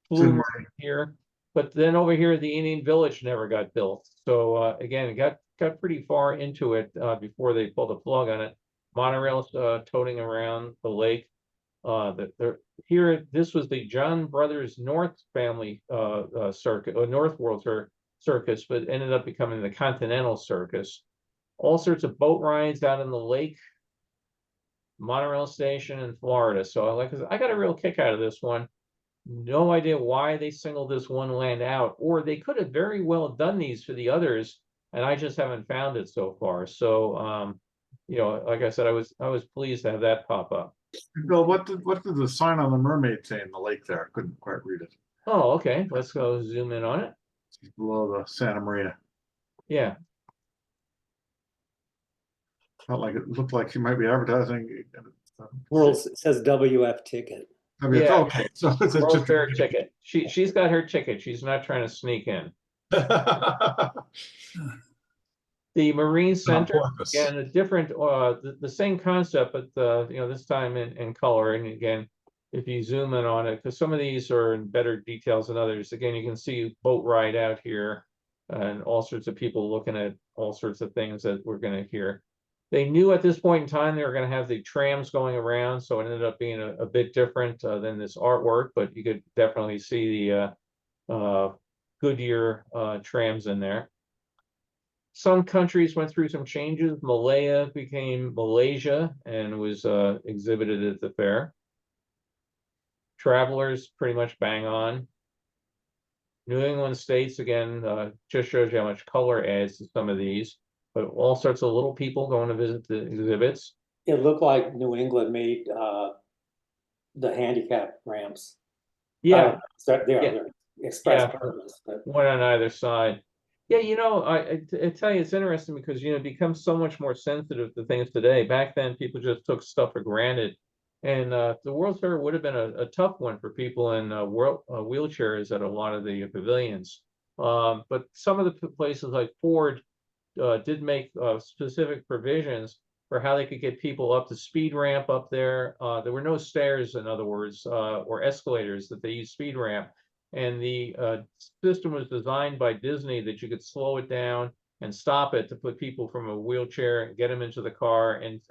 Flume here. But then over here, the Indian Village never got built. So again, it got pretty far into it before they pulled the plug on it. Monorails toting around the lake. Here, this was the John Brothers North family circuit, or North World Circus, but ended up becoming the Continental Circus. All sorts of boat rides out in the lake, monorail station in Florida. So I got a real kick out of this one. No idea why they singled this one land out, or they could have very well done these for the others, and I just haven't found it so far. So, like I said, I was pleased to have that pop up. Bill, what did the sign on the mermaid say in the lake there? I couldn't quite read it. Oh, okay. Let's go zoom in on it. It's below the Santa Maria. Yeah. Felt like it looked like she might be advertising. World says WF ticket. I mean, Yeah. okay, so it's World just Fair ticket. She's got her ticket. She's not trying to sneak in. The Marine Center, again, a different, the same concept, but this time in color. And again, if you zoom in on it, because some of these are in better details than others. Again, you can see boat ride out here. and all sorts of people looking at all sorts of things that we're going to hear. They knew at this point in time they were going to have the trams going around, so it ended up being a bit different than this artwork, but you could definitely see the Goodyear trams in there. Some countries went through some changes. Malaya became Malaysia and was exhibited at the fair. Travelers, pretty much bang on. New England states, again, just shows you how much color adds to some of these, but all sorts of little people going to visit the exhibits. It looked like New England made the handicap ramps. Yeah, They're express purpose, but one on either side. Yeah, I tell you, it's interesting because, it becomes so much more sensitive to things today. Back then, people just took stuff for granted. And the World's Fair would have been a tough one for people in wheelchairs at a lot of the pavilions. But some of the places like Ford did make specific provisions for how they could get people up the speed ramp up there. There were no stairs, in other words, or escalators that they used speed ramp. And the system was designed by Disney that you could slow it down and stop it to put people from a wheelchair and get them into the car and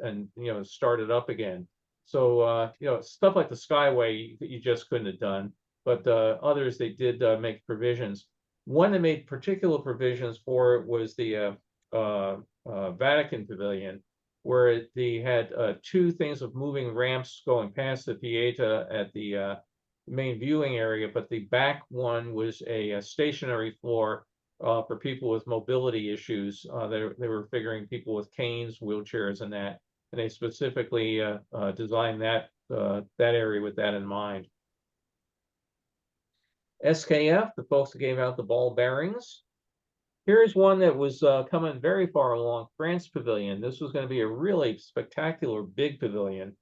start it up again. So stuff like the Skyway you just couldn't have done, but others they did make provisions. One that made particular provisions for was the Vatican Pavilion, where they had two things of moving ramps going past the Pieta at the main viewing area, but the back one was a stationary floor for people with mobility issues. They were figuring people with canes, wheelchairs, and that, and they specifically designed that area with that in mind. SKF, the folks that gave out the ball bearings. Here's one that was coming very far along, France Pavilion. This was going to be a really spectacular big pavilion.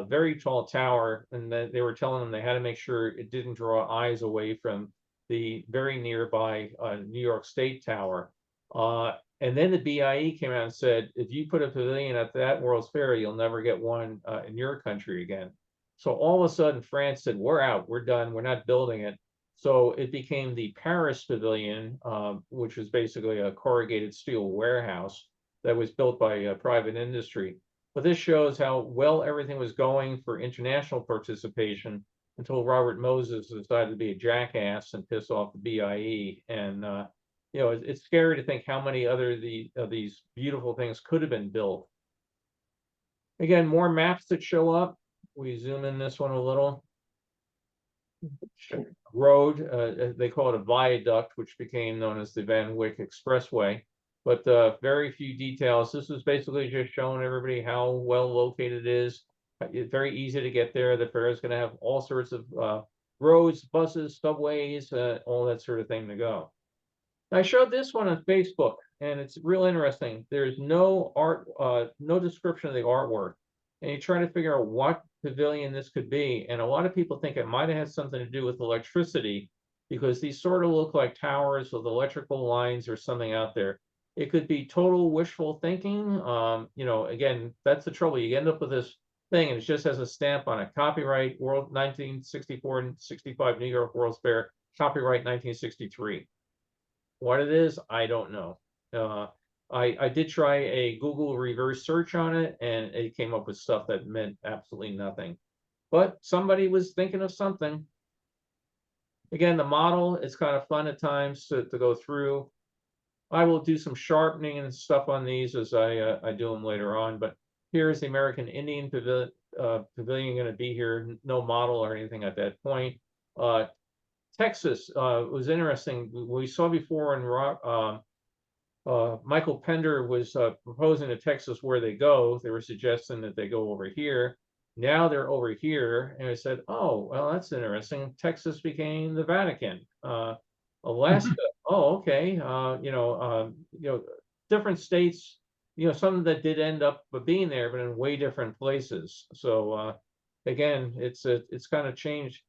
Very tall tower, and they were telling them they had to make sure it didn't draw eyes away from the very nearby New York State Tower. And then the BIE came out and said, if you put a pavilion at that World's Fair, you'll never get one in your country again. So all of a sudden, France said, we're out, we're done, we're not building it. So it became the Paris Pavilion, which was basically a corrugated steel warehouse that was built by private industry. But this shows how well everything was going for international participation until Robert Moses decided to be a jackass and piss off the BIE. And it's scary to think how many other of these beautiful things could have been built. Again, more maps that show up. We zoom in this one a little. Road, they call it a viaduct, which became known as the Van Wyck Expressway. But very few details. This is basically just showing everybody how well located it is. It's very easy to get there. The fair is going to have all sorts of roads, buses, subways, all that sort of thing to go. I showed this one on Facebook, and it's real interesting. There's no art, no description of the artwork, and you try to figure out what pavilion this could be. And a lot of people think it might have had something to do with electricity, because these sort of look like towers with electrical lines or something out there. It could be total wishful thinking. Again, that's the trouble. You end up with this thing, and it just has a stamp on it. Copyright World 1964 and 65 New York World's Fair. Copyright 1963. What it is, I don't know. I did try a Google reverse search on it, and it came up with stuff that meant absolutely nothing. But somebody was thinking of something. Again, the model is kind of fun at times to go through. I will do some sharpening and stuff on these as I do them later on. But here's the American Indian Pavilion going to be here. No model or anything at that point. Texas was interesting. We saw before in Michael Pender was proposing to Texas where they go. They were suggesting that they go over here. Now they're over here, and I said, "Oh, well, that's interesting." Texas became the Vatican. Alaska. Oh, okay. Different states. Some that did end up being there, but in way different places. So again, it's kind of changed.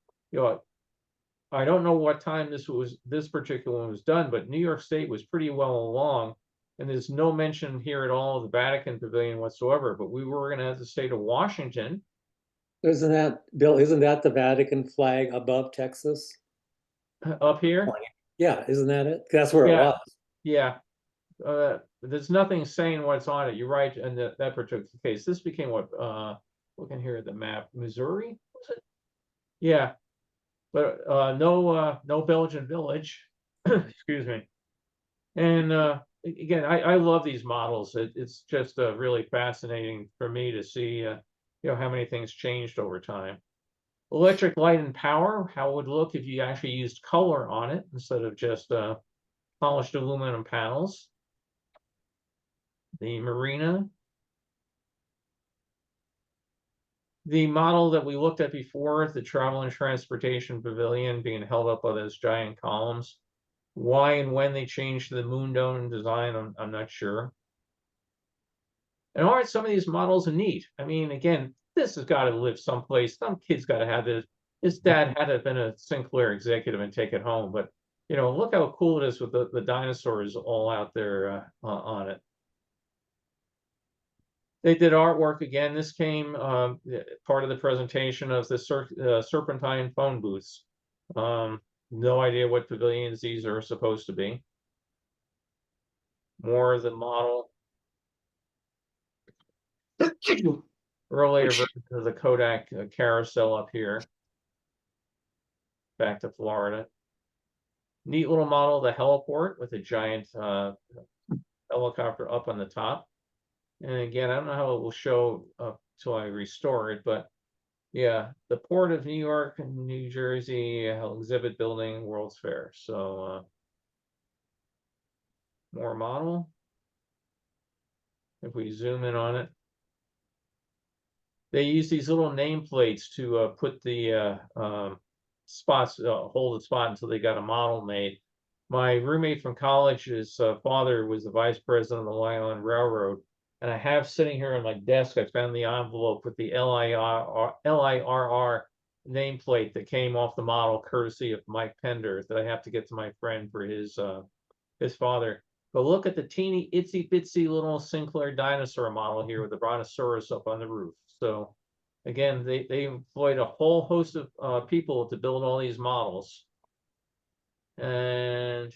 I don't know what time this particular one was done, but New York State was pretty well along, and there's no mention here at all of the Vatican Pavilion whatsoever. But we were going to have the state of Washington. isn't that, Bill, isn't that the Vatican flag above Texas? Up here? Yeah, isn't that it? That's where it was. Yeah. There's nothing saying what's on it. You're right, in that particular case. This became what, looking here at the map, Missouri, was it? Yeah, but no Belgian village. Excuse me. And again, I love these models. It's just really fascinating for me to see how many things changed over time. Electric light and power, how it would look if you actually used color on it instead of just polished aluminum panels. The marina. The model that we looked at before, the travel and transportation pavilion being held up by those giant columns. Why and when they changed to the moon dome design, I'm not sure. And aren't some of these models neat? I mean, again, this has got to live someplace. Some kid's got to have this. His dad had to have been a Sinclair executive and take it home. But, look how cool it is with the dinosaurs all out there on it. They did artwork again. This came part of the presentation of the Serpentine phone booths. No idea what pavilions these are supposed to be. More of the model. Earlier version of the Kodak carousel up here. Back to Florida. Neat little model of the heliport with a giant helicopter up on the top. And again, I don't know how it will show up till I restore it, but yeah, the Port of New York and New Jersey exhibit building, World's Fair. So more model. If we zoom in on it, they use these little nameplates to put the spots, hold the spot until they got a model made. My roommate from college, his father was the vice president of the Long Island Railroad. And I have sitting here on my desk, I found the envelope with the LIRR nameplate that came off the model, courtesy of Mike Pender, that I have to get to my friend for his father. But look at the teeny itsy bitsy little Sinclair dinosaur model here with the brontosaurus up on the roof. So again, they employed a whole host of people to build all these models. And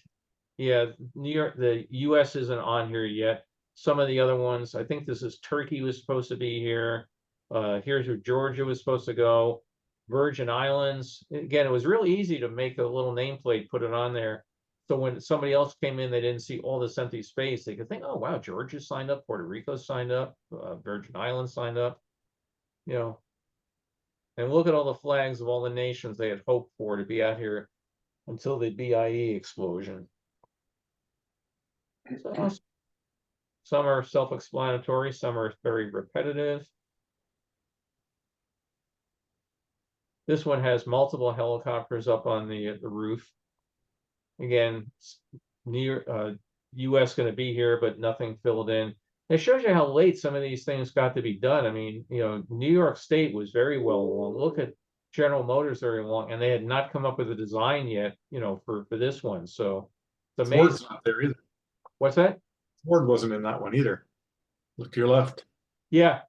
yeah, New York, the US isn't on here yet. Some of the other ones, I think this is Turkey was supposed to be here. Here's where Georgia was supposed to go. Virgin Islands. Again, it was really easy to make a little nameplate, put it on there. So when somebody else came in, they didn't see all this empty space. They could think, oh, wow, Georgia signed up, Puerto Rico signed up, Virgin Islands signed up, And look at all the flags of all the nations they had hoped for to be out here until the BIE explosion. So, some are self-explanatory, some are very repetitive. This one has multiple helicopters up on the roof. Again, US going to be here, but nothing filled in. It shows you how late some of these things got to be done. I mean, New York State was very well along. Look at General Motors very long, and they had not come up with a design yet, for this one. So it's amazing. Ford's not there either. What's that? Ford wasn't in that one either. Look to your left. Yeah,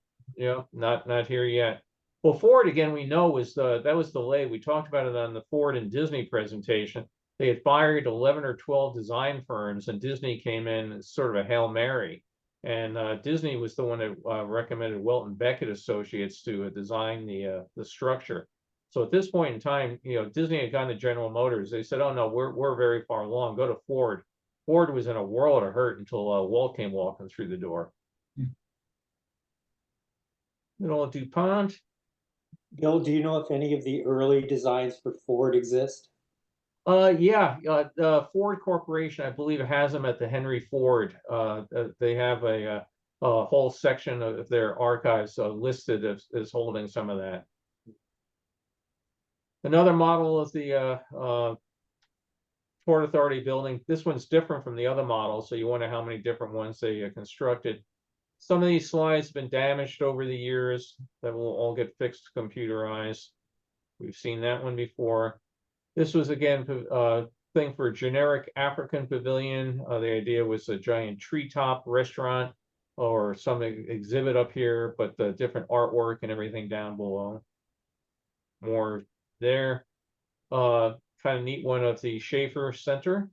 not here yet. Well, Ford again, we know that was delayed. We talked about it on the Ford and Disney presentation. They had fired 11 or 12 design firms, and Disney came in as sort of a Hail Mary. And Disney was the one that recommended Welton Beckett Associates to design the structure. So at this point in time, Disney had gone to General Motors. They said, "Oh no, we're very far along. Go to Ford." Ford was in a world of hurt until Walt came walking through the door. Little DuPont. Bill, do you know if any of the early designs for Ford exist? Yeah, Ford Corporation, I believe, has them at the Henry Ford. They have a whole section of their archives listed as holding some of that. Another model of the Port Authority building. This one's different from the other models, so you wonder how many different ones they constructed. Some of these slides have been damaged over the years. That will all get fixed computerized. We've seen that one before. This was again thing for a generic African pavilion. The idea was a giant treetop restaurant or some exhibit up here, but the different artwork and everything down below. More there. Kind of neat one of the Schaefer Center.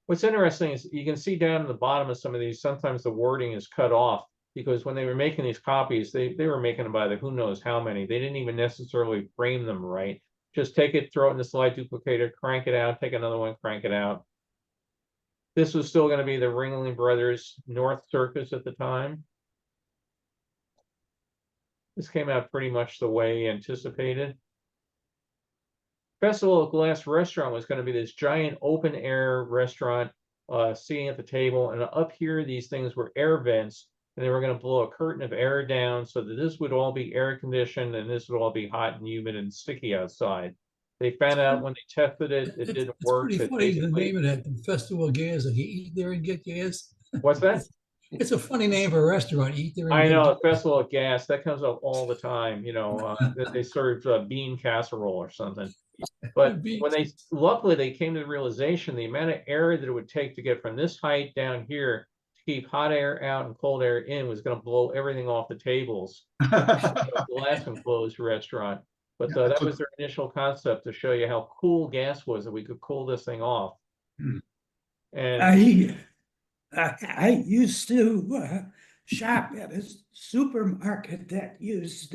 What's interesting is you can see down in the bottom of some of these, sometimes the wording is cut off because when they were making these copies, they were making them by the who knows how many. They didn't even necessarily frame them right. Just take it, throw it in the slide duplicator, crank it out, take another one, crank it out. This was still going to be the Ringling Brothers North Circus at the time. This came out pretty much the way anticipated. Festival of Glass restaurant was going to be this giant open air restaurant, sitting at the table. And up here, these things were air vents, and they were going to blow a curtain of air down so that this would all be air conditioned and this would all be hot and humid and sticky outside. They found out when they tested it, it didn't work. It's pretty It funny, the basically- name of that, the Festival of Gas, like you eat there and get gas. What's that? It's a funny name for a restaurant, eat there and I get know, gas. Festival of Gas, that comes up all the time, you know, that they served bean casserole or something. But when luckily they came to the realization, the amount of air that it would take to get from this height down here to keep hot air out and cold air in was going to blow everything off the tables. Glass enclosed restaurant. But that was their initial concept, to show you how cool gas was, that we could cool this thing off. And I used to shop at a supermarket that used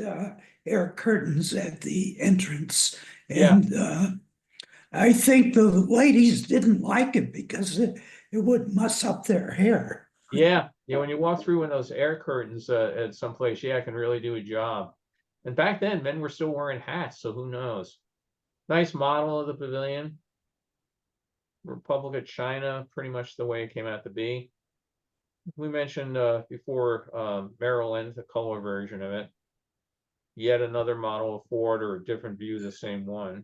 air curtains at the entrance. And I think the ladies didn't like it because it would muss up their hair. yeah, when you walk through in those air curtains at some place, it can really do a job. And back then, men were still wearing hats, so who knows? Nice model of the pavilion. Republic of China, pretty much the way it came out to be. We mentioned before Maryland, the color version of it. Yet another model of Ford, or a different view of the same one.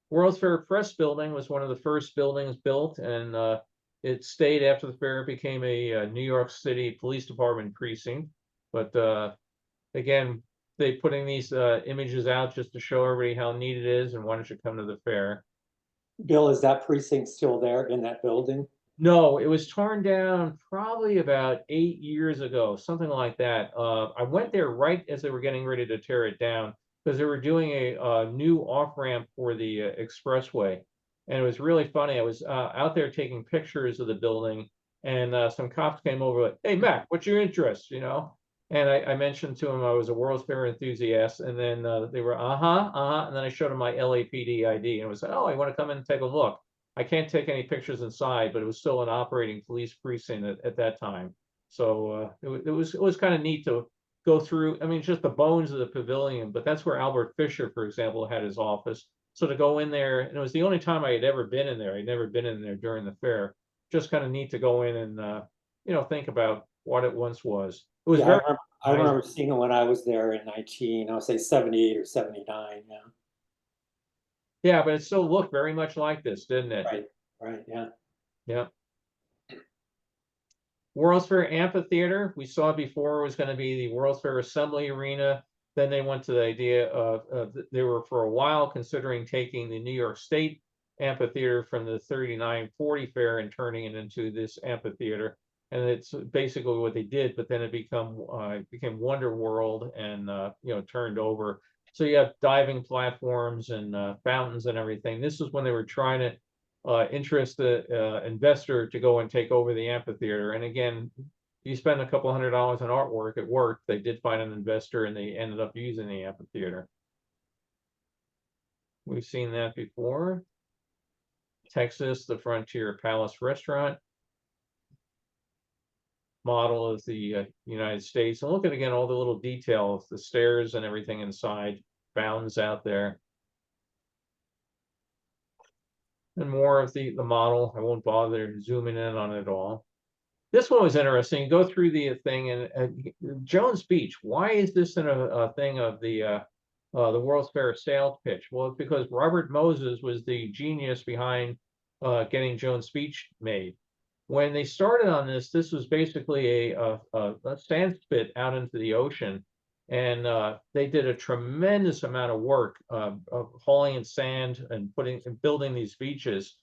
World's Fair Press Building was one of the first buildings built, and it stayed after the fair. It became a New York City Police Department precinct. But again, they putting these images out just to show everybody how neat it is and why don't you come to the fair. Bill, is that precinct still there in that building? No, it was torn down probably about 8 years ago, something like that. I went there right as they were getting ready to tear it down because they were doing a new off-ramp for the expressway. And it was really funny. I was out there taking pictures of the building, and some cops came over like, "Hey, Mac, what's your interest?" You know? And I mentioned to him I was a World's Fair enthusiast, and then they were, and then I showed them my LAPD ID, and it was, "Oh, you want to come in and take a look?" I can't take any pictures inside, but it was still an operating police precinct at that time. So it was kind of neat to go through. I mean, just the bones of the pavilion, but that's where Albert Fisher, for example, had his office. So to go in there, and it was the only time I had ever been in there. I'd never been in there during the fair. Just kind of neat to go in and think about what it once was. It was very. I remember seeing it when I was there in 78 or 79. Yeah. Yeah, but it still looked very much like this, didn't it? Right, yeah. Yeah. World's Fair Amphitheater, we saw before, was going to be the World's Fair Assembly Arena. Then they went to the idea of they were for a while considering taking the New York State Amphitheater from the 39-40 fair and turning it into this amphitheater. And it's basically what they did, but then it became Wonder World and turned over. So you have diving platforms and fountains and everything. This is when they were trying to interest the investor to go and take over the amphitheater. And again, you spend a couple $100 on artwork, it worked. They did find an investor and they ended up using the amphitheater. We've seen that before. Texas, the Frontier Palace Restaurant. Model of the United States. And look at, again, all the little details, the stairs and everything inside, fountains out there. And more of the model. I won't bother zooming in on it all. This one was interesting. Go through the thing, and Jones Beach. Why is this in a thing of the World's Fair sales pitch? Well, it's because Robert Moses was the genius behind getting Jones Beach made. When they started on this was basically a sand spit out into the ocean, and they did a tremendous amount of work of hauling in sand and building these beaches.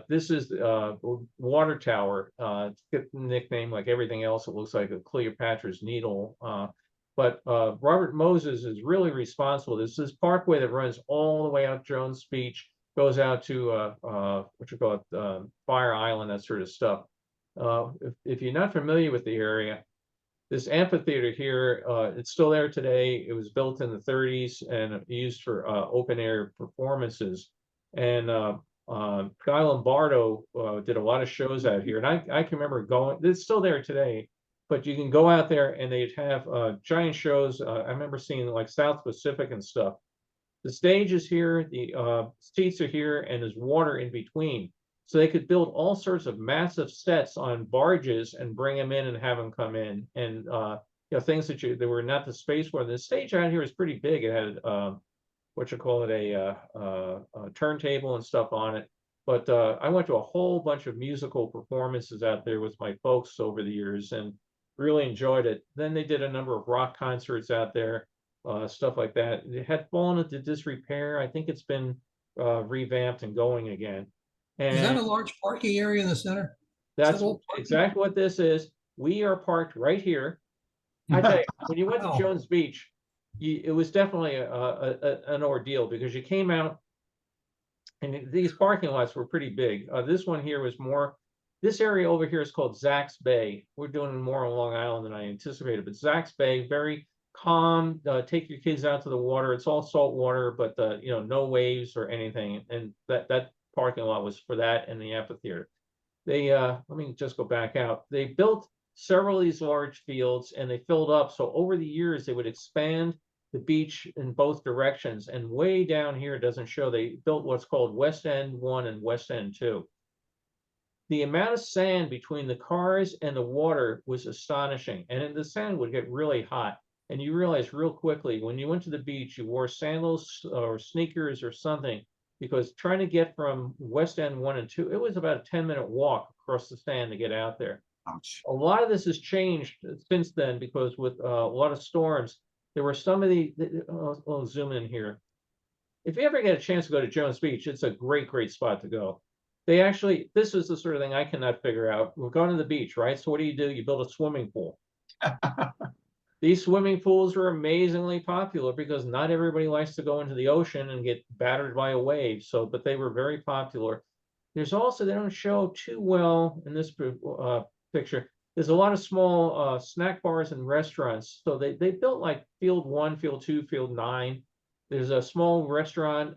This is water tower. It's got the nickname like everything else. It looks like a Cleopatra's Needle. But Robert Moses is really responsible. This is parkway that runs all the way up Jones Beach. goes out to what you call it, Fire Island, that sort of stuff. If you're not familiar with the area, this amphitheater here, it's still there today. It was built in the 30s and used for open air performances. And Guy Lombardo did a lot of shows out here, and I can remember going. It's still there today, but you can go out there and they'd have giant shows. I remember seeing like South Pacific and stuff. The stage is here, the seats are here, and there's water in between. So they could build all sorts of massive sets on barges and bring them in and have them come in. And things that they were not the space for. The stage out here is pretty big. It had what you call it, a turntable and stuff on it. But I went to a whole bunch of musical performances out there with my folks over the years and really enjoyed it. Then they did a number of rock concerts out there. Stuff like that. It had fallen into disrepair. I think it's been revamped and going again. Is that And a large parking area in the center? that's all parking? exactly what this is. We are parked right here. I tell you, when you went to Wow. Jones Beach, it was definitely an ordeal because you came out and these parking lots were pretty big. This one here was more, this area over here is called Zach's Bay. We're doing more on Long Island than I anticipated, but Zach's Bay, very calm. Take your kids out to the water. It's all salt water, but no waves or anything. And that parking lot was for that and the amphitheater. They let me just go back out. They built several of these large fields and they filled up. So over the years, they would expand the beach in both directions. And way down here, it doesn't show, they built what's called West End 1 and West End 2. The amount of sand between the cars and the water was astonishing. And the sand would get really hot. And you realize real quickly, when you went to the beach, you wore sandals or sneakers or something, because trying to get from West End 1 and 2, it was about a 10-minute walk across the sand to get out there. Ouch. A lot of this has changed since then because with a lot of storms, there were some of I'll zoom in here. If you ever get a chance to go to Jones Beach, it's a great, great spot to go. They actually, this is the sort of thing I cannot figure out. We're going to the beach, right? So what do? You build a swimming pool. These swimming pools are amazingly popular because not everybody likes to go into the ocean and get battered by a wave. So, but they were very popular. There's also, they don't show too well in this picture. There's a lot of small snack bars and restaurants. So they built like Field 1, Field 2, Field 9. There's a small restaurant,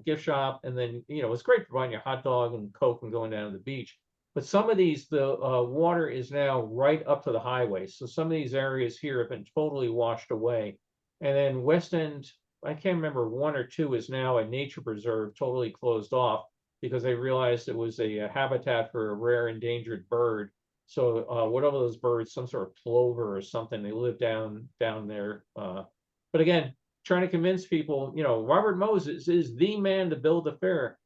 gift shop, and then, it's great for buying your hot dog and Coke and going down to the beach. But some of these, the water is now right up to the highway. So some of these areas here have been totally washed away. And then West End, I can't remember, 1 or 2 is now a nature preserve, totally closed off because they realized it was a habitat for a rare endangered bird. So whatever those birds, some sort of plover or something, they live down there. But again, trying to convince people, Robert Moses is the man to build the fair.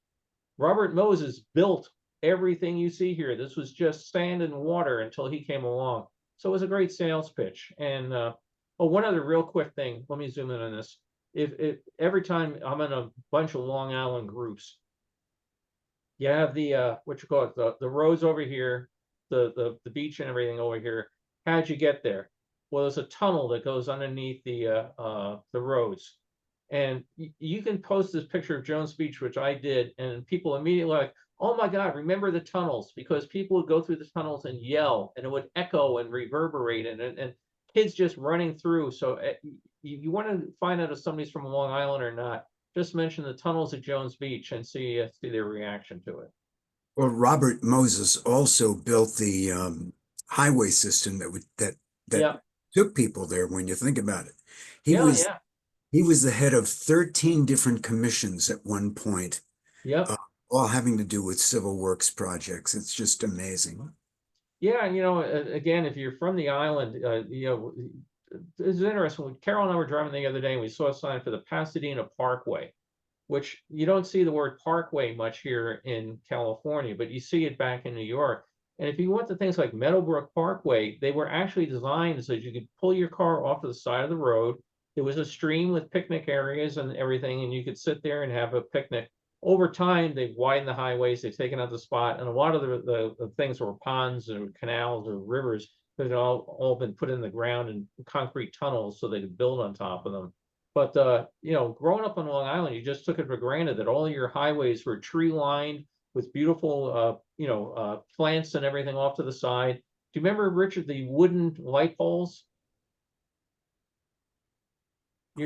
Robert Moses built everything you see here. This was just sand and water until he came along. So it was a great sales pitch. And one other real quick thing, let me zoom in on this. If every time I'm in a bunch of Long Island groups, you have the what you call it, the roads over here, the beach and everything over here. How'd you get there? Well, there's a tunnel that goes underneath the roads. And you can post this picture of Jones Beach, which I did, and people immediately like, oh my God, remember the tunnels, because people would go through the tunnels and yell and it would echo and reverberate and kids just running through. So you want to find out if somebody's from Long Island or not, just mention the tunnels at Jones Beach and see their reaction to it. Well, Robert Moses also built the highway system that Yeah. took people there. When you think about it, he Yeah, was yeah. he was the head of 13 different commissions at one point, Yep. all having to do with civil works projects. It's just amazing. Yeah, again, if you're from the island, it's interesting. Carol and I were driving the other day and we saw a sign for the Pasadena Parkway, which you don't see the word parkway much here in California, but you see it back in New York. And if you went to things like Meadowbrook Parkway, they were actually designed so that you could pull your car off to the side of the road. There was a stream with picnic areas and everything, and you could sit there and have a picnic. Over time, they've widened the highways, they've taken out the spot, and a lot of the things were ponds or canals or rivers that had all been put in the ground in concrete tunnels so they could build on top of them. But you know, growing up on Long Island, you just took it for granted that all your highways were tree lined with beautiful you know, plants and everything off to the side. Do you remember, Richard, the wooden light poles?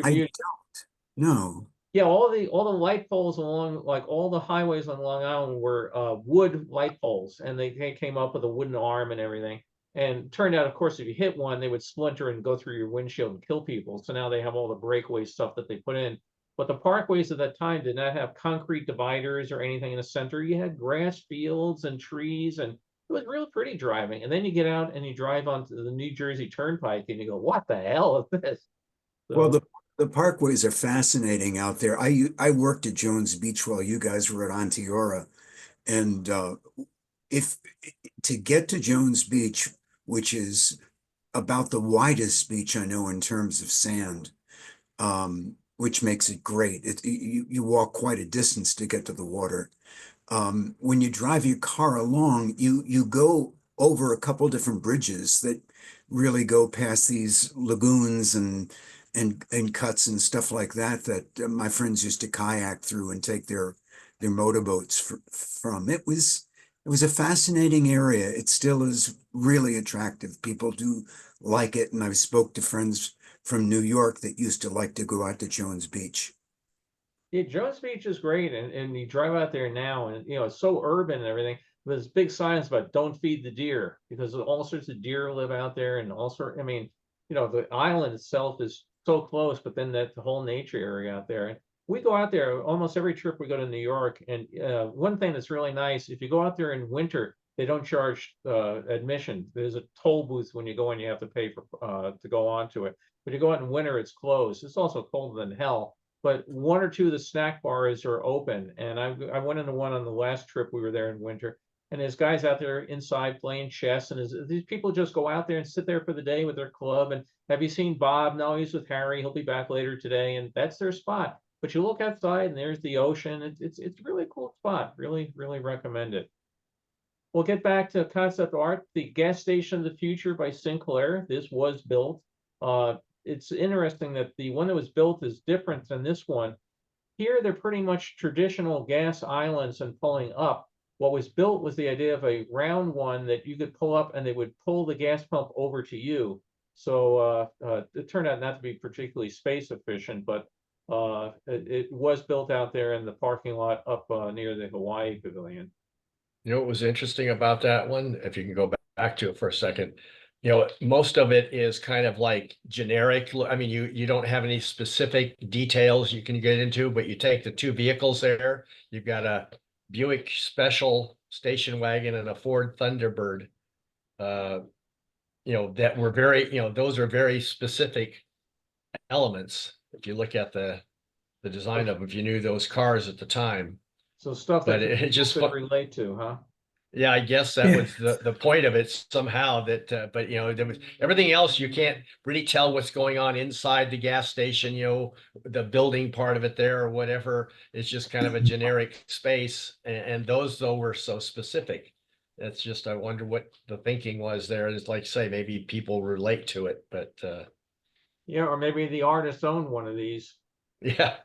I You don't know. Yeah, all the light poles along, like all the highways on Long Island were wood light poles, and they came up with a wooden arm and everything. And turned out, of course, if you hit one, they would splinter and go through your windshield and kill people. So now they have all the breakaway stuff that they put in. But the parkways at that time did not have concrete dividers or anything in the center. You had grass fields and trees, and it was real pretty driving. And then you get out and you drive onto the New Jersey Turnpike, and you go, "What the hell is this?" Well, So, the parkways are fascinating out there. I worked at Jones Beach while you guys were at Onteora, and if to get to Jones Beach, which is about the widest beach I know in terms of sand, which makes it great. You walk quite a distance to get to the water. When you drive your car along, you go over a couple different bridges that really go past these lagoons and cuts and stuff like that my friends used to kayak through and take their motorboats from. It was a fascinating area. It still is really attractive. People do like it, and I've spoke to friends from New York that used to like to go out to Jones Beach. yeah, Jones Beach is great, and you drive out there now, and you know it's so urban and everything. There's big signs about "Don't feed the deer" because all sorts of deer live out there, and all sort. I mean, you know, the island itself is so close, but then that the whole nature area out there. And we go out there almost every trip we go to New York, and one thing that's really nice, if you go out there in winter, they don't charge admission. There's a toll booth when you go in; you have to pay for to go onto it. But you go out in winter, it's closed. It's also colder than hell, but one or two of the snack bars are open. And I went into one on the last trip we were there in winter, and there's guys out there inside playing chess, and these people just go out there and sit there for the day with their club. And have you seen Bob? No, he's with Harry. He'll be back later today, and that's their spot. But you look outside, and there's the ocean. It's a really cool spot. Really recommend it. We'll get back to concept art. The gas station of the future by Sinclair. This was built. It's interesting that the one that was built is different than this one. Here, they're pretty much traditional gas islands and pulling up. What was built was the idea of a round one that you could pull up and they would pull the gas pump over to you. So it turned out not to be particularly space efficient, but it was built out there in the parking lot up near the Hawaii Pavilion. You know what was interesting about that one? If you can go back to it for a second, you know, most of it is kind of like generic. I mean, you don't have any specific details you can get into, but you take the two vehicles there. You've got a Buick Special station wagon and a Ford Thunderbird. You know, that were very, you know, those are very specific elements. If you look at the design of them, if you knew those cars at the time. So stuff But that it just could relate to, huh? Yeah, I guess that was the point of it somehow that, but you know, there was everything else. You can't really tell what's going on inside the gas station, you know, the building part of it there or whatever. It's just kind of a generic space. And those though were so specific. That's just, I wonder what the thinking was there. It's like, say, maybe people relate to it, but Yeah, or maybe the artist owned one of these. yeah.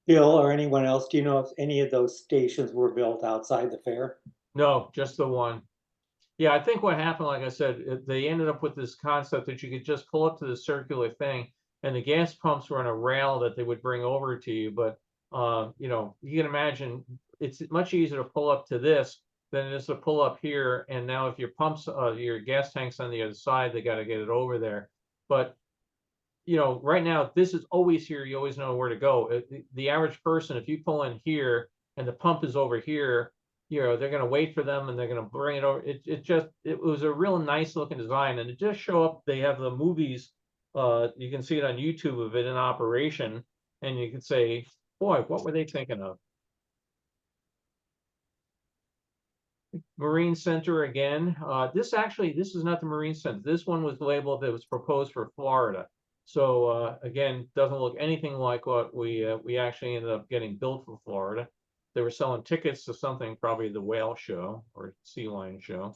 Bill or anyone else, do you know if any of those stations were built outside the fair? No, just the one. Yeah, I think what happened, like I said, they ended up with this concept that you could just pull up to the circular thing, and the gas pumps were on a rail that they would bring over to you. But you know, you can imagine it's much easier to pull up to this than it is to pull up here. And now, if your pumps, your gas tank's on the other side, they got to get it over there. But you know, right now, this is always here. You always know where to go. The average person, if you pull in here and the pump is over here, you know, they're going to wait for them and they're going to bring it over. It was a real nice looking design. And it just show up. They have the movies. You can see it on YouTube of it in operation. And you can say, boy, what were they thinking of? Marine Center again. This is not the Marine Center. This one was labeled that was proposed for Florida. So again, doesn't look anything like what we actually ended up getting built for Florida. They were selling tickets to something, probably the whale show or sea lion show.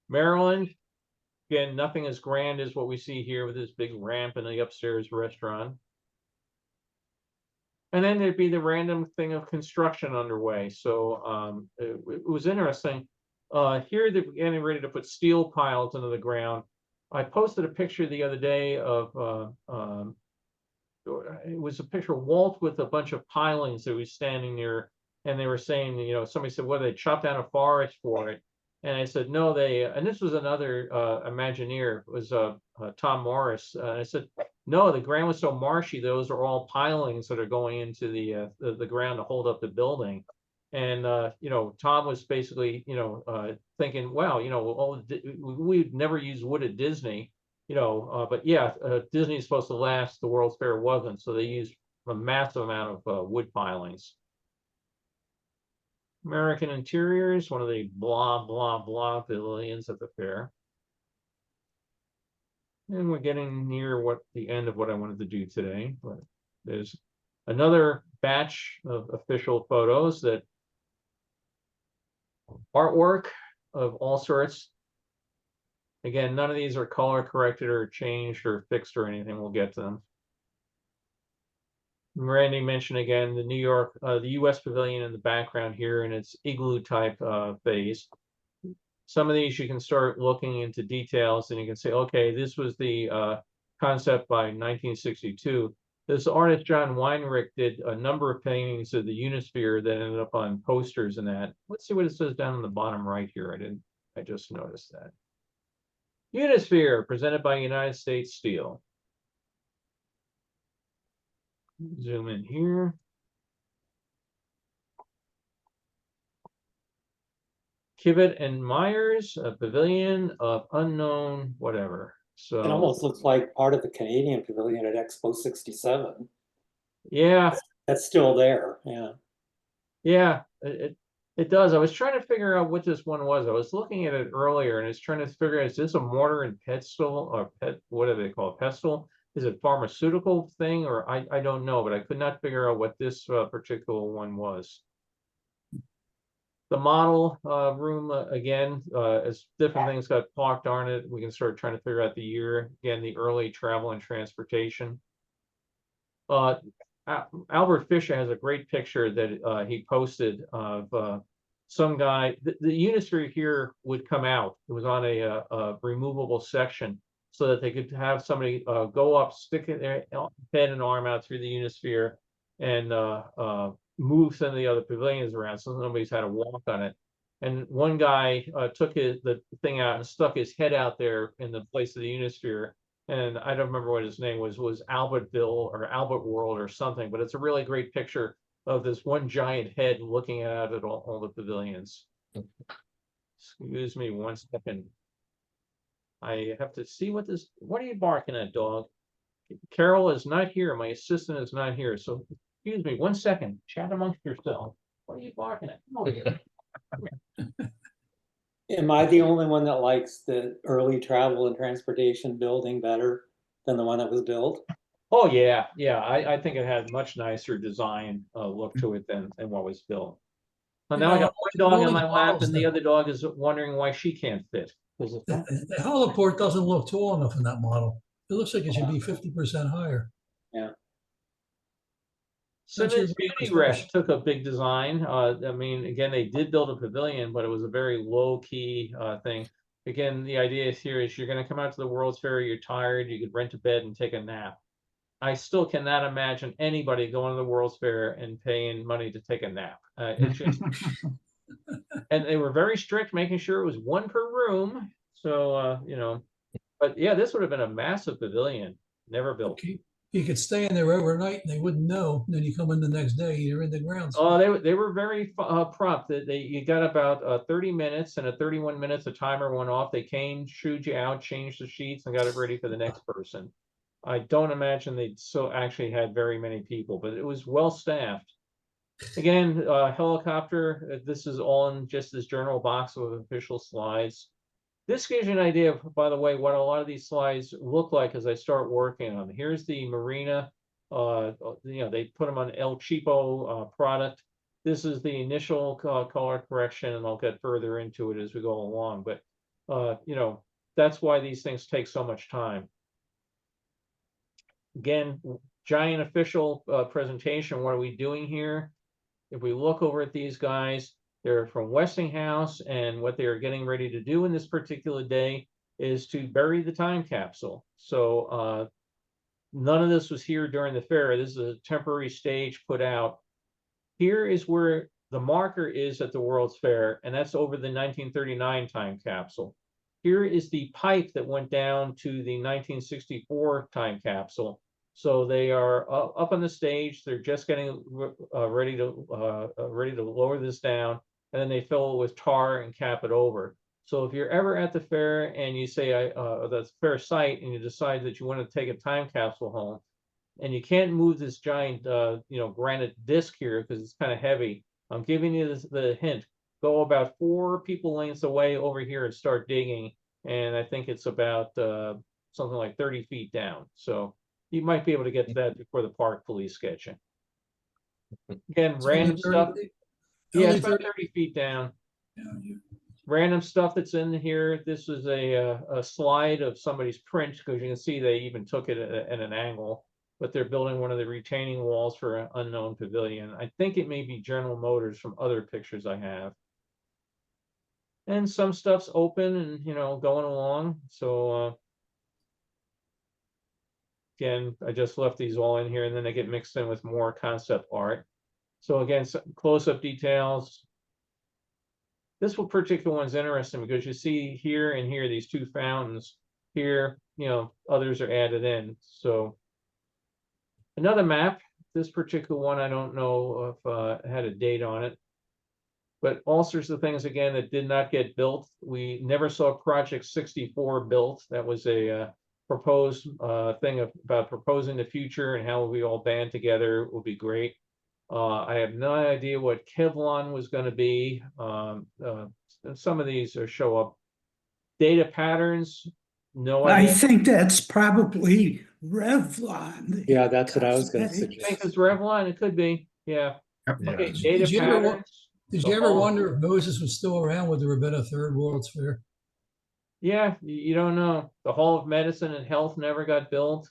Maryland, again, nothing as grand as what we see here with this big ramp in the upstairs restaurant. And then there'd be the random thing of construction underway. So it was interesting. Here they're getting ready to put steel piles into the ground. I posted a picture the other day of it was a picture of Walt with a bunch of pilings that was standing near, and they were saying, you know, somebody said, well, they chopped down a forest for it. And I said, no, they, and this was another Imagineer, it was Tom Morris. I said, no, the ground was so marshy, those are all pilings that are going into the ground to hold up the building. And, you know, Tom was basically, you know, thinking, wow, you know, we'd never use wood at Disney, you know, but yeah, Disney's supposed to last, the World's Fair wasn't, so they used a massive amount of wood pilings. American Interiors, one of the blah, blah, blah pavilions at the fair. And we're getting near the end of what I wanted to do today, but there's another batch of official photos that artwork of all sorts. Again, none of these are color corrected or changed or fixed or anything. We'll get to them. Randy mentioned again the New York, the U.S. pavilion in the background here in its igloo type phase. Some of these you can start looking into details and you can say, okay, this was the concept by 1962. This artist, John Weinrich, did a number of paintings of the Unisphere that ended up on posters and that. Let's see what it says down on the bottom right here. I just noticed that. Unisphere, presented by United States Steel. Zoom in here. Kivett and Myers, a pavilion of unknown whatever. So it almost looks like part of the Canadian pavilion at Expo 67. Yeah. That's still there, yeah. Yeah, it does. I was trying to figure out what this one was. I was looking at it earlier and I was trying to figure out, is this a mortar and pestle or what do they call it? Pestle? Is it pharmaceutical thing or I don't know, but I could not figure out what this particular one was. The model room again, as different things got parked on it, we can start trying to figure out the year. Again, the early travel and transportation. Albert Fisher has a great picture that he posted of some guy. The Unisphere here would come out. It was on a removable section so that they could have somebody go up, stick their head and arm out through the Unisphere and move some of the other pavilions around so nobody's had to walk on it. And one guy took the thing out and stuck his head out there in the place of the Unisphere. And I don't remember what his name was Albertville or Albert World or something, but it's a really great picture of this one giant head looking out at all the pavilions. Excuse me 1 second. I have to see what are you barking at, dog? Carol is not here. My assistant is not here. So excuse me 1 second. Chat amongst yourself. What are you barking at? Come over here. Am I the only one that likes the early travel and transportation building better than the one that was built? Oh yeah, yeah. I think it had much nicer design look to it than what was built. So now I got one dog in my lap and the other dog is wondering why she can't fit. The heliport doesn't look tall enough in that model. It looks like it should be 50% higher. Yeah. Simmons Beauty Rest took a big design. I mean, again, they did build a pavilion, but it was a very low-key thing. Again, the idea here is you're going to come out to the World's Fair, you're tired, you could rent a bed and take a nap. I still cannot imagine anybody going to the World's Fair and paying money to take a nap. It's just, and they were very strict, making sure it was one per room. So, you know, but yeah, this would have been a massive pavilion, never built. Okay. You could stay in there overnight and they wouldn't know. And then you come in the next day, you're in the grounds. Oh, they were very prompt. You got about 30 minutes, and at 31 minutes, the timer went off. They came, shooed you out, changed the sheets, and got it ready for the next person. I don't imagine they still actually had very many people, but it was well staffed. Again, helicopter. This is all in just this journal box with official slides. This gives you an idea of, by the way, what a lot of these slides look like as I start working on them. Here's the marina. You know, they put them on El Cheapo product. This is the initial color correction, and I'll get further into it as we go along. But, you know, that's why these things take so much time. Again, giant official presentation. What are we doing here? If we look over at these guys, they're from Westinghouse, and what they are getting ready to do in this particular day is to bury the time capsule. So none of this was here during the fair. This is a temporary stage put out. Here is where the marker is at the World's Fair, and that's over the 1939 time capsule. Here is the pipe that went down to the 1964 time capsule. So they are up on the stage. They're just getting ready to lower this down, and then they fill it with tar and cap it over. So if you're ever at the fair and you say the fair site, and you decide that you want to take a time capsule home, and you can't move this giant granite disc here because it's kind of heavy, I'm giving you the hint. Go about 4 people lengths away over here and start digging, and I think it's about something like 30 feet down. So you might be able to get to that before the park police get you. Again, It's only random 30 stuff. feet? Yeah, Only it's about 30 30 feet down. Yeah, Random stuff that's in here. This is a slide of somebody's print, because you can see they even took it at an angle, but they're building one of the retaining walls for an unknown pavilion. I think it may be General Motors from other pictures I have. And some stuff's open and, going along. So, again, I just left these all in here, and then they get mixed in with more concept art. So again, close-up details. This particular one's interesting because you see here and here, these 2 fountains. Here, others are added in. So another map. This particular one, I don't know if it had a date on it, but all sorts of things, again, that did not get built. We never saw Project 64 built. That was a proposed thing about proposing the future and how we all band together will be great. I have no idea what Kevlon was going to be. Some of these show up. Data patterns, no I idea. think that's probably Revlon. Yeah, that's what I was gonna Cosmetics. I think suggest. it's Revlon. It could be. Yeah. Yeah. Okay, Did data you ever patterns. Did the you ever whole- wonder if Moses was still around? Would there have been a third World's Fair? Yeah, you don't know. The Hall of Medicine and Health never got built.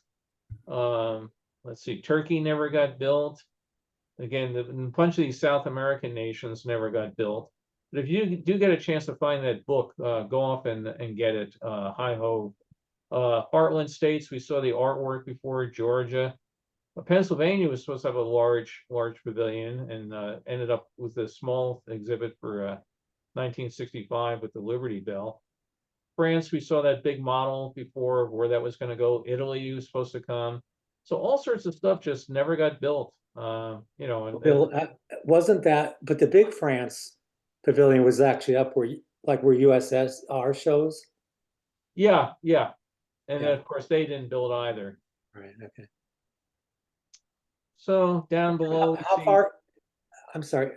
Let's see, Turkey never got built. Again, a bunch of these South American nations never got built. But if you do get a chance to find that book, go off and get it. Hi ho. Heartland States, we saw the artwork before. Georgia. Pennsylvania was supposed to have a large pavilion, and ended up with a small exhibit for 1965 with the Liberty Bell. France, we saw that big model before, where that was going to go. Italy was supposed to come. So all sorts of stuff just never got built. Bill, wasn't that, but the big France pavilion was actually up where, where USSR shows? Yeah. And Yeah. of course they didn't build either. Right, okay. So down below, we How see- far, I'm sorry,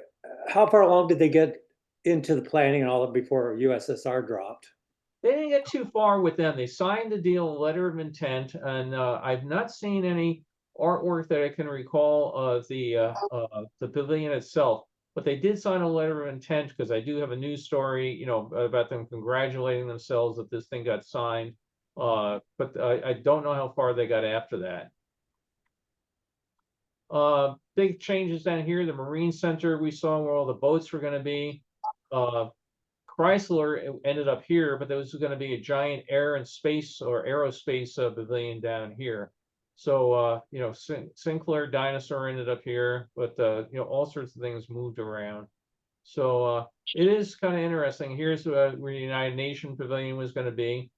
how far along did they get into the planning and all that before USSR dropped? they didn't get too far with them. They signed the deal, letter of intent, and I've not seen any artwork that I can recall of the pavilion itself. But they did sign a letter of intent, because I do have a news story, about them congratulating themselves that this thing got signed. But I don't know how far they got after that. Big changes down here. The Marine Center, we saw where all the boats were going to be. Chrysler ended up here, but there was going to be a giant air and space or aerospace pavilion down here. So, Sinclair Dinosaur ended up here, but, all sorts of things moved around. So it is kind of interesting. Here's where the United Nations Pavilion was going to be.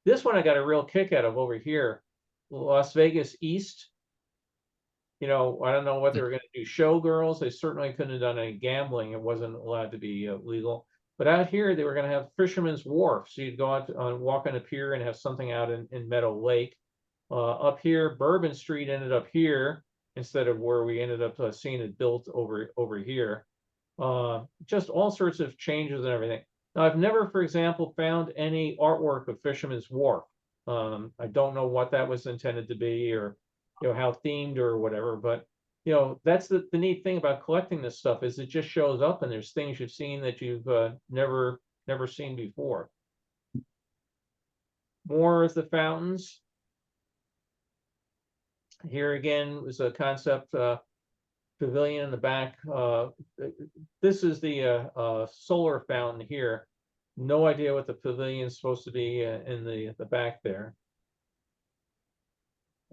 This one I got a real kick out of over here. Las Vegas East. I don't know what they were going to do. Showgirls, they certainly couldn't have done any gambling. It wasn't allowed to be legal. But out here, they were going to have Fisherman's Wharf. So you'd go out walk on a pier and have something out in Meadow Lake. Up here, Bourbon Street ended up here instead of where we ended up seeing it built over here. Just all sorts of changes and everything. Now, I've never, for example, found any artwork of Fisherman's Wharf. I don't know what that was intended to be, or how themed or whatever, but that's the neat thing about collecting this stuff, is it just shows up, and there's things you've seen that you've never seen before. More of the fountains. Here again was a concept pavilion in the back. This is the solar fountain here. No idea what the pavilion is supposed to be in the back there.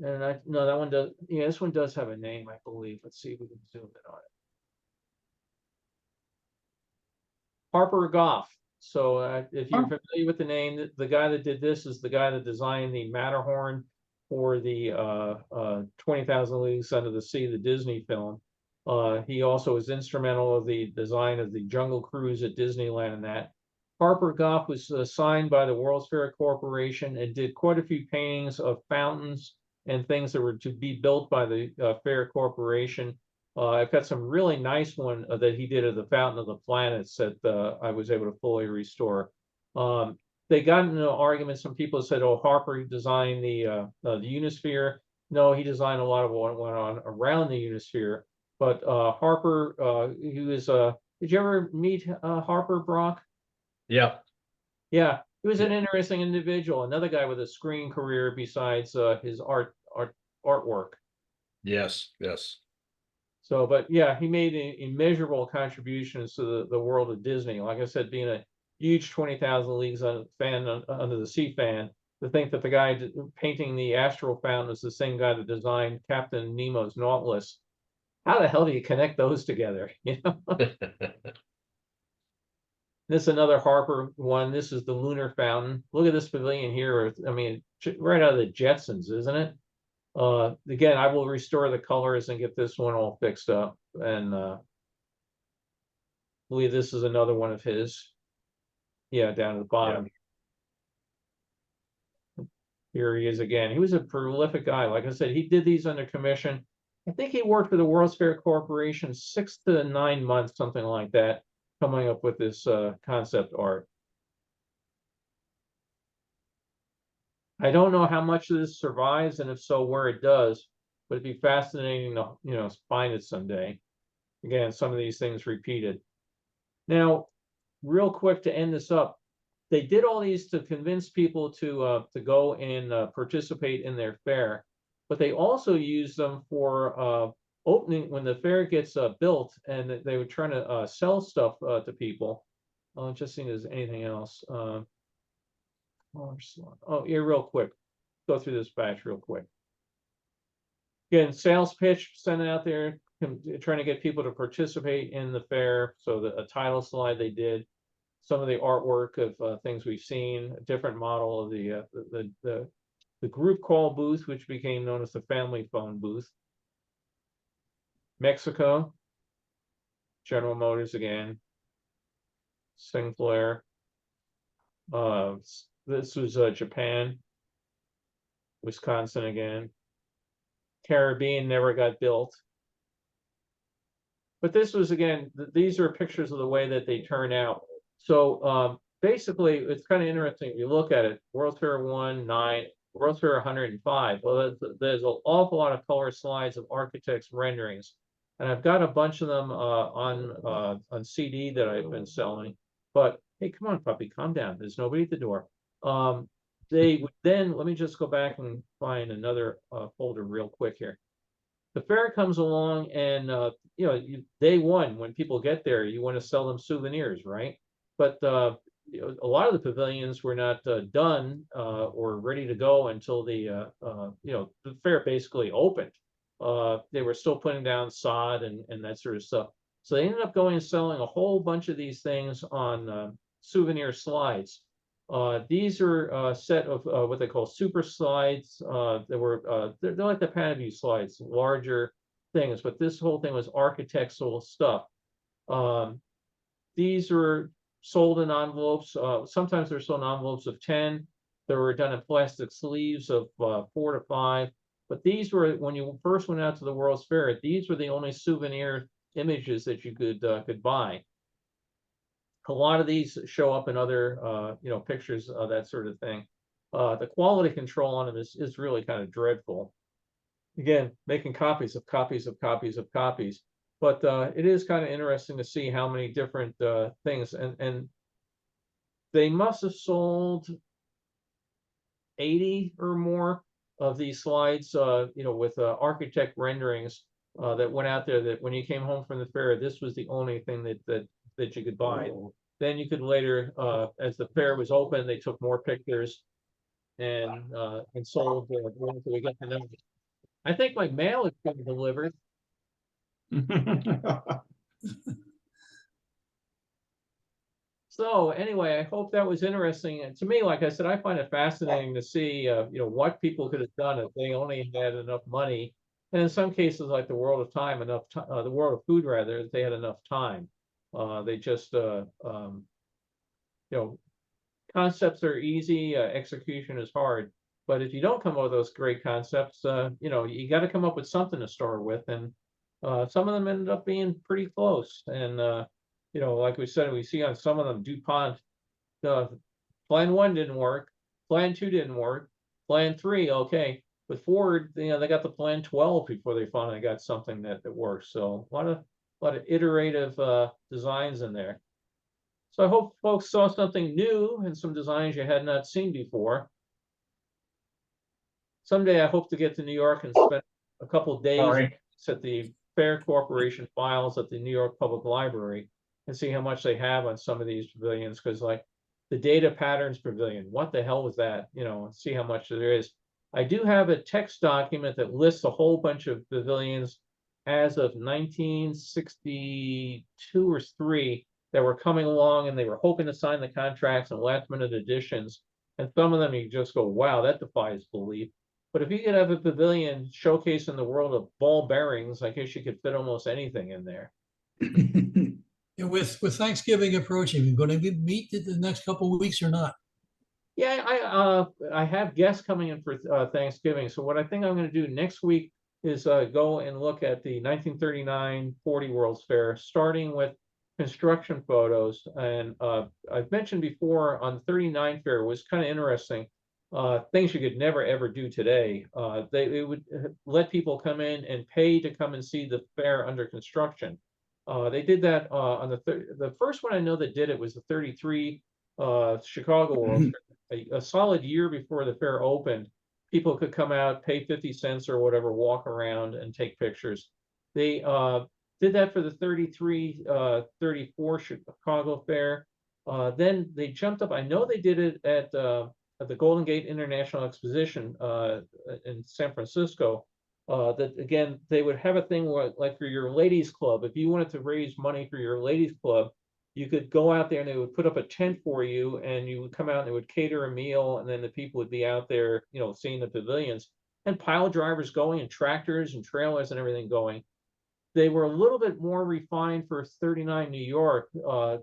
And no, that one does. Yeah, this one does have a name, I believe. Let's see if we can zoom in on it. Harper Goff. So if you're familiar with the name, the guy that did this is the guy that designed the Matterhorn for the 20,000 Leagues Under the Sea, the Disney film. He also was instrumental of the design of the Jungle Cruise at Disneyland and that. Harper Goff was signed by the World's Fair Corporation and did quite a few paintings of fountains and things that were to be built by the Fair Corporation. I've got some really nice one that he did of the Fountain of the Planets that I was able to fully restore. They got into an argument. Some people said, "Oh, Harper designed the Unisphere." No, he designed a lot of what went on around the Unisphere. But Harper, he was. Did you ever meet Harper, Brock? Yeah. Yeah, he was an interesting individual. Another guy with a screen career besides his artwork. Yes. Yes. So, but yeah, he made immeasurable contributions to the world of Disney. Like I said, being a huge 20,000 Leagues fan, Under the Sea fan, to think that the guy painting the Astral Fountain is the same guy that designed Captain Nemo's Nautilus. How the hell do you connect those together? You know. This is another Harper one. This is the Lunar Fountain. Look at this pavilion here. I mean, right out of the Jetsons, isn't it? Again, I will restore the colors and get this one all fixed up. And I believe this is another one of his. Yeah, down at the bottom. Here he is again. He was a prolific guy. Like I said, he did these under commission. I think he worked for the World's Fair Corporation 6 to 9 months, something like that, coming up with this concept art. I don't know how much of this survives, and if so, where it does, but it'd be fascinating to find it someday. Again, some of these things repeated. Now, real quick to end this up, they did all these to convince people to go and participate in their fair, but they also used them for opening when the fair gets built, and they were trying to sell stuff to people. Just seeing if there's anything else. Oh, yeah, real quick. Go through this batch real quick. Again, sales pitch, send it out there, trying to get people to participate in the fair. So a title slide they did, some of the artwork of things we've seen, a different model of the group call booth, which became known as the family phone booth. Mexico, General Motors again, Sinclair. This was Japan, Wisconsin again. Caribbean never got built. But this was, again, these are pictures of the way that they turn out. So basically, it's kind of interesting if you look at it. World Fair 1, 9, World Fair 105. Well, there's an awful lot of color slides of architects' renderings. And I've got a bunch of them on CD that I've been selling. But hey, come on, puppy, calm down. There's nobody at the door. They would then, let me just go back and find another folder real quick here. The fair comes along and, day one, when people get there, you want to sell them souvenirs, right? But a lot of the pavilions were not done or ready to go until the fair basically opened. They were still putting down sod and that sort of stuff. So they ended up going and selling a whole bunch of these things on souvenir slides. These are a set of what they call super slides. They're like the Panaview slides, larger things, but this whole thing was architectural stuff. These were sold in envelopes. Sometimes they're sold in envelopes of 10. They were done in plastic sleeves of 4 to 5. But these were, when you first went out to the World's Fair, these were the only souvenir images that you could buy. A lot of these show up in other, pictures, that sort of thing. The quality control on them is really kind of dreadful. Again, making copies of copies of copies of copies. But it is kind of interesting to see how many different things. And they must have sold 80 or more of these slides, with architect renderings that went out there that when you came home from the fair, this was the only thing that you could buy. Then you could later, as the fair was open, they took more pictures and sold the ones that we got to know. I think my mail is being delivered. So anyway, I hope that was interesting. And to me, like I said, I find it fascinating to see, what people could have done if they only had enough money. And in some cases, like the world of time, the world of food, rather, if they had enough time. They just, concepts are easy, execution is hard. But if you don't come up with those great concepts, you got to come up with something to start with. And some of them ended up being pretty close. And, like we said, we see on some of them, DuPont, plan 1 didn't work, plan 2 didn't work, plan 3, okay. With Ford, they got the plan 12 before they finally got something that works. So a lot of iterative designs in there. So I hope folks saw something new and some designs you had not seen before. Someday I hope to get to New York and spend a couple of days at the Fair Corporation files at the New York Public Library and see how much they have on some of these pavilions. Because like the data patterns pavilion, what the hell was that? See how much there is. I do have a text document that lists a whole bunch of pavilions as of 1962 or 3 that were coming along, and they were hoping to sign the contracts and last minute additions. And some of them you just go, wow, that defies belief. But if you could have a pavilion showcasing the world of ball bearings, I guess you could fit almost anything in there. And with Thanksgiving approaching, we're going to meet in the next couple of weeks or not? Yeah, I have guests coming in for Thanksgiving. So what I think I'm going to do next week is go and look at the 1939 40 World's Fair, starting with construction photos. And I've mentioned before on the 39 fair was kind of interesting. Things you could never ever do today. They would let people come in and pay to come and see the fair under construction. They did that on the first one I know that did it was the 33 Chicago World's Fair. A solid year before the fair opened, people could come out, pay 50 cents or whatever, walk around and take pictures. They did that for the 33, 34 Chicago Fair. Then they jumped up. I know they did it at the Golden Gate International Exposition in San Francisco. That again, they would have a thing where, like for your ladies club, if you wanted to raise money for your ladies club, you could go out there and they would put up a tent for you, and you would come out and they would cater a meal, and then the people would be out there, seeing the pavilions, and pile drivers going and tractors and trailers and everything going. They were a little bit more refined for 39 New York.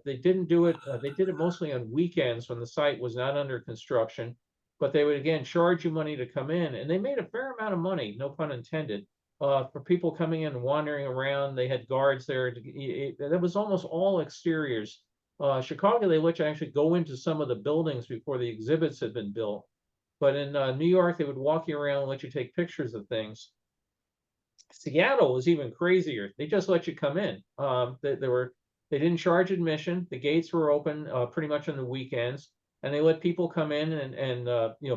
They didn't do it. They did it mostly on weekends when the site was not under construction, but they would again charge you money to come in, and they made a fair amount of money, no pun intended, for people coming in and wandering around. They had guards there. That was almost all exteriors. Chicago, they let you actually go into some of the buildings before the exhibits had been built. But in New York, they would walk you around and let you take pictures of things. Seattle was even crazier. They just let you come in. They didn't charge admission. The gates were open pretty much on the weekends, and they let people come in. And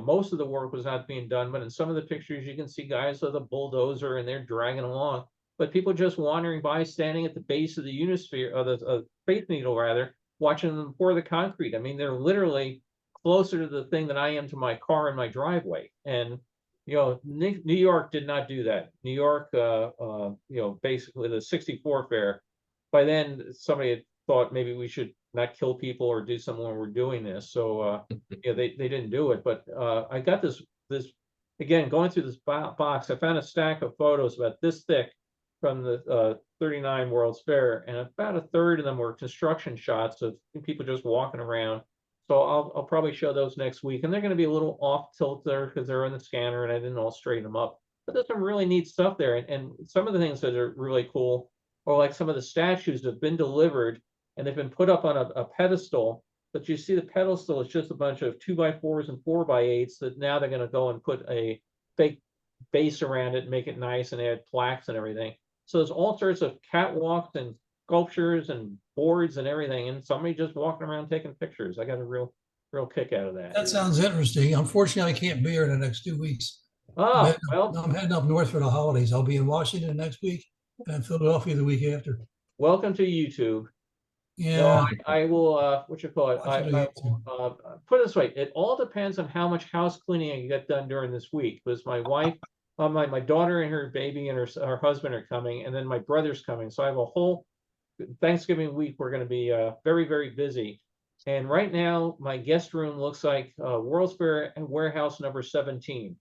most of the work was not being done, but in some of the pictures you can see guys with a bulldozer and they're dragging along. But people just wandering by, standing at the base of the Unisphere, or the Space Needle rather, watching them pour the concrete. I mean, they're literally closer to the thing than I am to my car in my driveway. And New York did not do that. New York, basically the 64 fair, by then somebody had thought maybe we should not kill people or do something when we're doing this. So, they didn't do it. But I got this, again, going through this box, I found a stack of photos about this thick from the 39 World's Fair, and about a third of them were construction shots of people just walking around. So I'll probably show those next week, and they're going to be a little off tilt there because they're in the scanner and I didn't all straighten them up. But there's some really neat stuff there, and some of the things that are really cool are like some of the statues that have been delivered and they've been put up on a pedestal. But you see the pedestal is just a bunch of 2x4s and 4x8s that now they're going to go and put a fake base around it and make it nice and add plaques and everything. So there's all sorts of catwalks and sculptures and boards and everything, and somebody just walking around taking pictures. I got a real real kick out of That that. sounds interesting. Unfortunately, I can't be here in the next 2 weeks. Oh, well, I'm heading up north for the holidays. I'll be in Washington next week and Philadelphia the week after. welcome to YouTube. Yeah. I will, what you call it? Watch it on YouTube. Put it this way, it all depends on how much house cleaning I can get done during this week, because my wife, my daughter and her baby and her husband are coming, and then my brother's coming. So I have a whole Thanksgiving week. We're going to be very, very busy. And right now, my guest room looks like World's Fair and Warehouse number 17.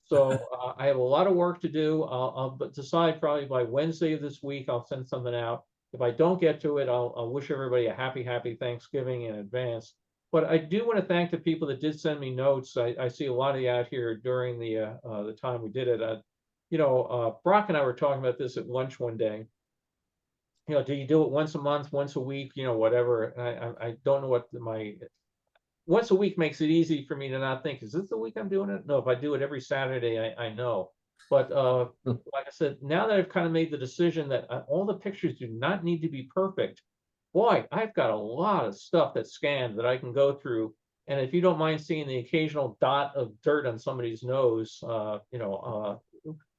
So I have a lot of work to do. I'll decide probably by Wednesday of this week. I'll send something out. If I don't get to it, I'll wish everybody a happy Thanksgiving in advance. But I do want to thank the people that did send me notes. I see a lot of you out here during the time we did it. Brock and I were talking about this at lunch one day. Do you do it once a month, once a week, whatever? And I don't know what once a week makes it easy for me to not think, is this the week I'm doing it? No, if I do it every Saturday, I know. But like I said, now that I've kind of made the decision that all the pictures do not need to be perfect, boy, I've got a lot of stuff that's scanned that I can go through. And if you don't mind seeing the occasional dot of dirt on somebody's nose,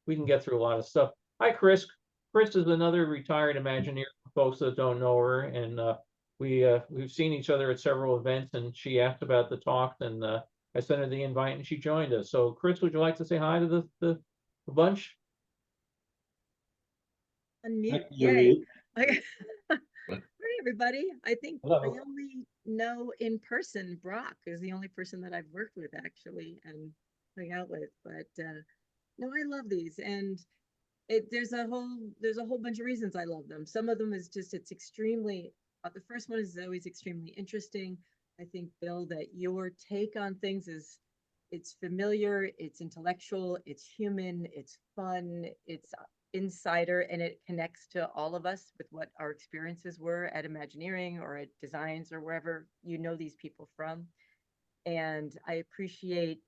we can get through a lot of stuff. Hi, Chris. Chris is another retired Imagineer, for folks that don't know her, and we've seen each other at several events, and she asked about the talk, and I sent her the invite, and she joined us. So, Chris, would you like to say hi to the bunch? Unmute. Yay. Okay. Hi, everybody. I think I Hello. only know in person Brock is the only person that I've worked with actually and hung out with. But no, I love these, and there's a whole bunch of reasons I love them. Some of them is just it's extremely. The first one is always extremely interesting. I think, Bill, that your take on things is it's familiar, it's intellectual, it's human, it's fun, it's insider, and it connects to all of us with what our experiences were at Imagineering or at Designs or wherever these people from. And I appreciate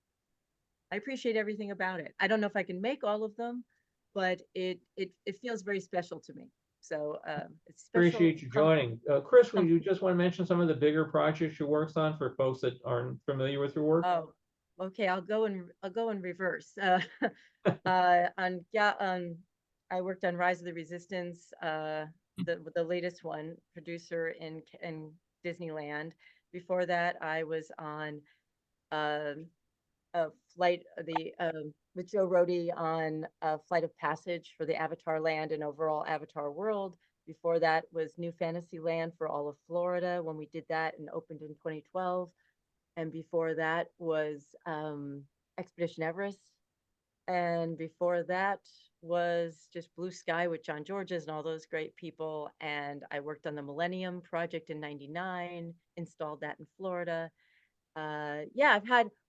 everything about it. I don't know if I can make all of them, but it feels very special to me. So it's special. Appreciate you joining. Chris, would you just want to mention some of the bigger projects you worked on for folks that aren't familiar with your work? Oh, okay. I'll go in reverse. I worked on Rise of the Resistance, the latest one, producer in Disneyland. Before that, I was on a flight with Joe Rohde on a Flight of Passage for the Avatar Land and overall Avatar World. Before that was New Fantasyland for all of Florida when we did that and opened in 2012. And before that was Expedition Everest. And before that was just Blue Sky with John Georges and all those great people. And I worked on the Millennium Project in '99, installed that in Florida.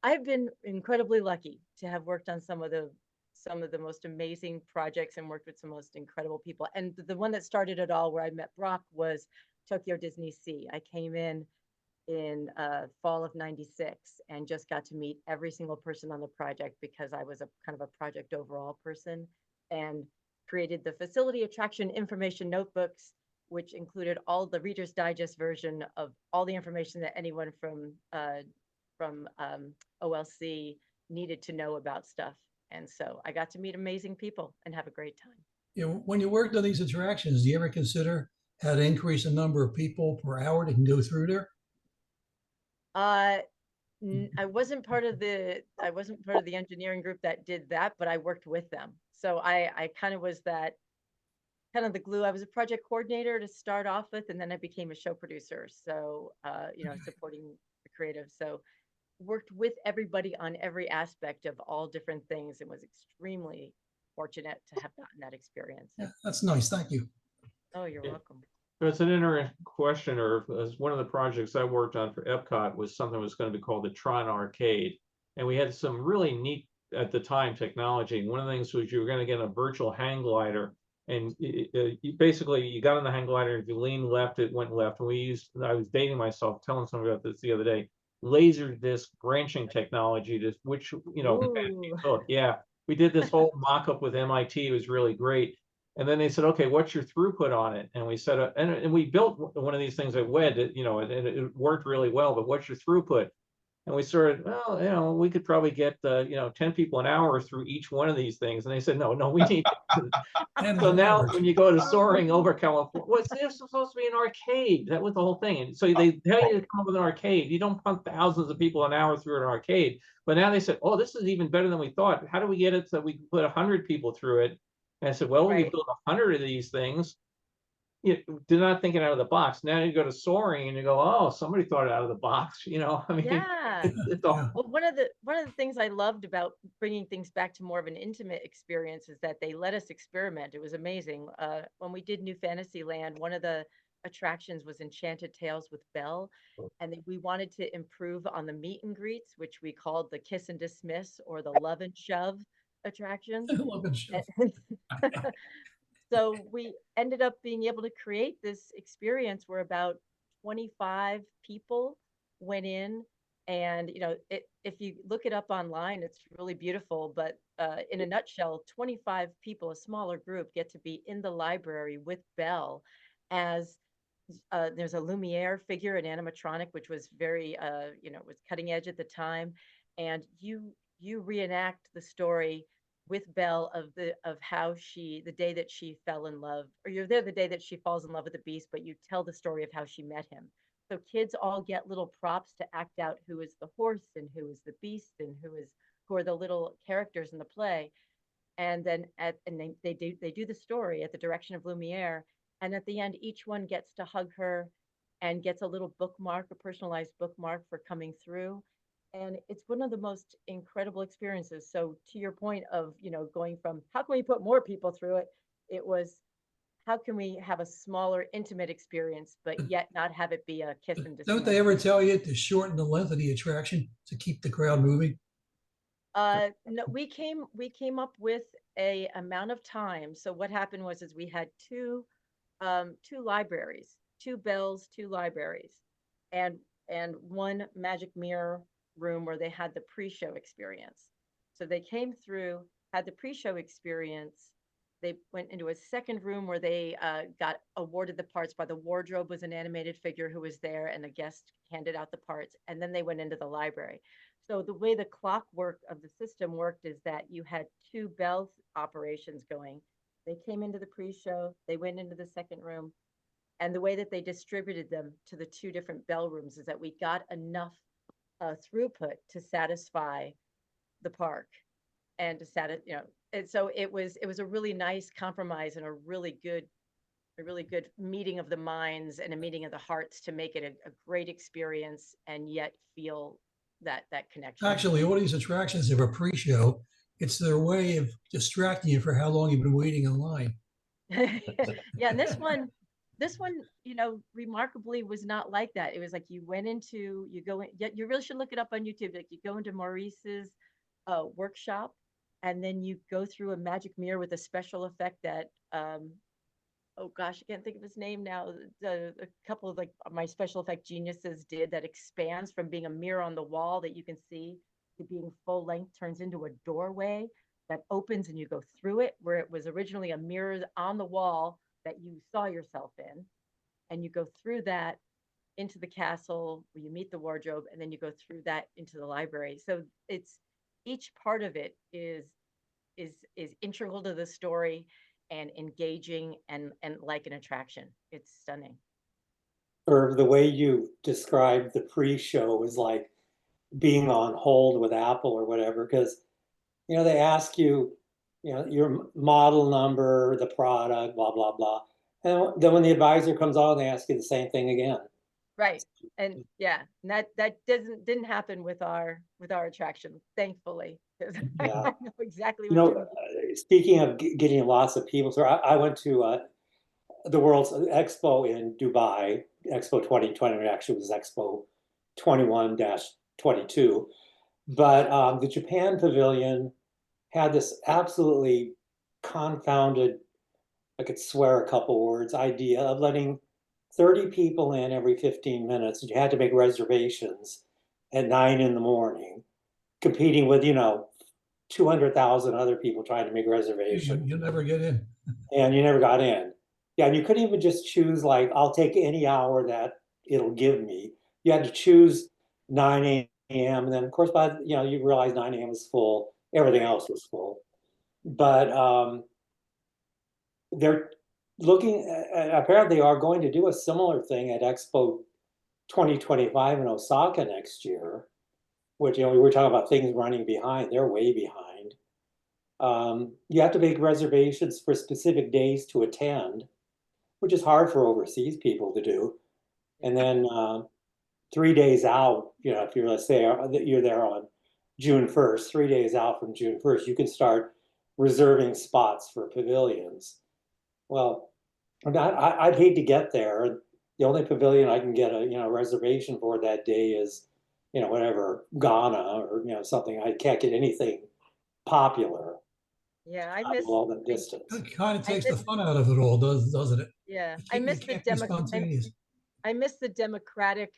I've been incredibly lucky to have worked on some of the most amazing projects and worked with some most incredible people. And the one that started it all, where I met Brock, was Tokyo Disney Sea. I came in fall of '96 and just got to meet every single person on the project because I was a kind of a project overall person, and created the facility attraction information notebooks, which included all the Reader's Digest version of all the information that anyone from OLC needed to know about stuff. And so I got to meet amazing people and have a great time. When you worked on these attractions, do you ever consider how to increase the number of people per hour that can go through there? I wasn't part of the engineering group that did that, but I worked with them. So I kind of was that kind of the glue. I was a project coordinator to start off with, and then I became a show producer. So supporting the creative. So worked with everybody on every aspect of all different things, and was extremely fortunate to have gotten that experience. Yeah, that's nice. Thank you. Oh, you're welcome. It's an interesting question, or as one of the projects I worked on for Epcot was something that was going to be called the Tron Arcade. And we had some really neat, at the time, technology. One of the things was you were going to get a virtual hang glider. And you got on the hang glider, if you lean left, it went left. And I was dating myself, telling somebody about this the other day, laser disc branching technology, which, yeah, we did this whole mock-up with MIT. It was really great. And then they said, okay, what's your throughput on it? And we said, and we built one of these things at WED, and it worked really well, but what's your throughput? And we started, well, you know, we could probably get, 10 people an hour through each one of these things. And they said, no, we need to. And So on now average. when you go to Soaring over California, what's this supposed to be an arcade? That was the whole thing. And so they tell you to come up with an arcade. You don't pump thousands of people an hour through an arcade. But now they said, oh, this is even better than we thought. How do we get it so we can put 100 people through it? And I said, well, we Right. built 100 of these things. You did not thinking out of the box. Now you go to Soaring and you go, oh, somebody thought it out of the box. I mean, Yeah. it's Yeah. a Well, one of the things I loved about bringing things back to more of an intimate experience is that they let us experiment. It was amazing. When we did New Fantasyland, one of the attractions was Enchanted Tales with Belle, and we wanted to improve on the meet and greets, which we called the Kiss and Dismiss or the Love and Shove attractions. Love and shove. So we ended up being able to create this experience where about 25 people went in. And, if you look it up online, it's really beautiful. But in a nutshell, 25 people, a smaller group, get to be in the library with Belle as there's a Lumiere figure, an animatronic, which was very, was cutting edge at the time. And you reenact the story with Belle of how the day that she fell in love, or you're there the day that she falls in love with the beast, but you tell the story of how she met him. So kids all get little props to act out who is the horse and who is the beast and who are the little characters in the play. And then they do the story at the direction of Lumiere. And at the end, each one gets to hug her and gets a little bookmark, a personalized bookmark for coming through. And it's one of the most incredible experiences. So to your point of, going from how can we put more people through it? It was how can we have a smaller, intimate experience, but yet not have it be a kiss and dismiss? Don't they ever tell you to shorten the length of the attraction to keep the crowd moving? No, we came up with a amount of time. So what happened was we had two libraries, two Bells, two libraries, and one magic mirror room where they had the pre-show experience. So they came through, had the pre-show experience. They went into a second room where they got awarded the parts by the wardrobe was an animated figure who was there, and the guest handed out the parts, and then they went into the library. So the way the clockwork of the system worked is that you had two Bell operations going. They came into the pre-show, they went into the second room, and the way that they distributed them to the two different Bell rooms is that we got enough throughput to satisfy the park and to satisfy, and so it was a really nice compromise and a really good meeting of the minds and a meeting of the hearts to make it a great experience and yet feel that connection. Actually, all these attractions have a pre-show. It's their way of distracting you for how long you've been waiting in line. Yeah, and this one, remarkably was not like that. It was like you go in, you really should look it up on YouTube. Like you go into Maurice's workshop, and then you go through a magic mirror with a special effect that oh gosh, I can't think of his name now. A couple of like my special effect geniuses did that expands from being a mirror on the wall that you can see to being full length, turns into a doorway that opens and you go through it, where it was originally a mirror on the wall that you saw yourself in. And you go through that into the castle where you meet the wardrobe, and then you go through that into the library. So it's each part of it is integral to the story and engaging and like an attraction. It's stunning. Or the way you described the pre-show is like being on hold with Apple or whatever, because they ask you, your model number, the product, blah blah blah, and then when the advisor comes on, they ask you the same thing again. Right, and yeah, and that didn't happen with our attraction, thankfully, because I know exactly what you mean. Speaking of getting lots of people, so I went to the World's Expo in Dubai, Expo 2020, it actually was Expo 21-22. But the Japan Pavilion had this absolutely confounded, I could swear a couple words, idea of letting 30 people in every 15 minutes. You had to make reservations at 9 in the morning, competing with, 200,000 other people trying to make reservations. You'll never get in. And you never got in. Yeah, and you couldn't even just choose like, I'll take any hour that it'll give me. You had to choose 9 a.m. And then of course, you realize 9 a.m. is full, everything else was full. But they're looking, apparently are going to do a similar thing at Expo 2025 in Osaka next year, which, we were talking about things running behind, they're way behind. You have to make reservations for specific days to attend, which is hard for overseas people to do. And then 3 days out, if you're, let's say you're there on June 1st, 3 days out from June 1st, you can start reserving spots for pavilions. Well, I'd hate to get there. The only pavilion I can get a reservation for that day is, whatever, Ghana or something. I can't get anything popular. Yeah, All the distance. It kind of I takes the miss- fun out of it all, doesn't it? Yeah, You I can't- you miss the can't be spontaneous. I miss the democratic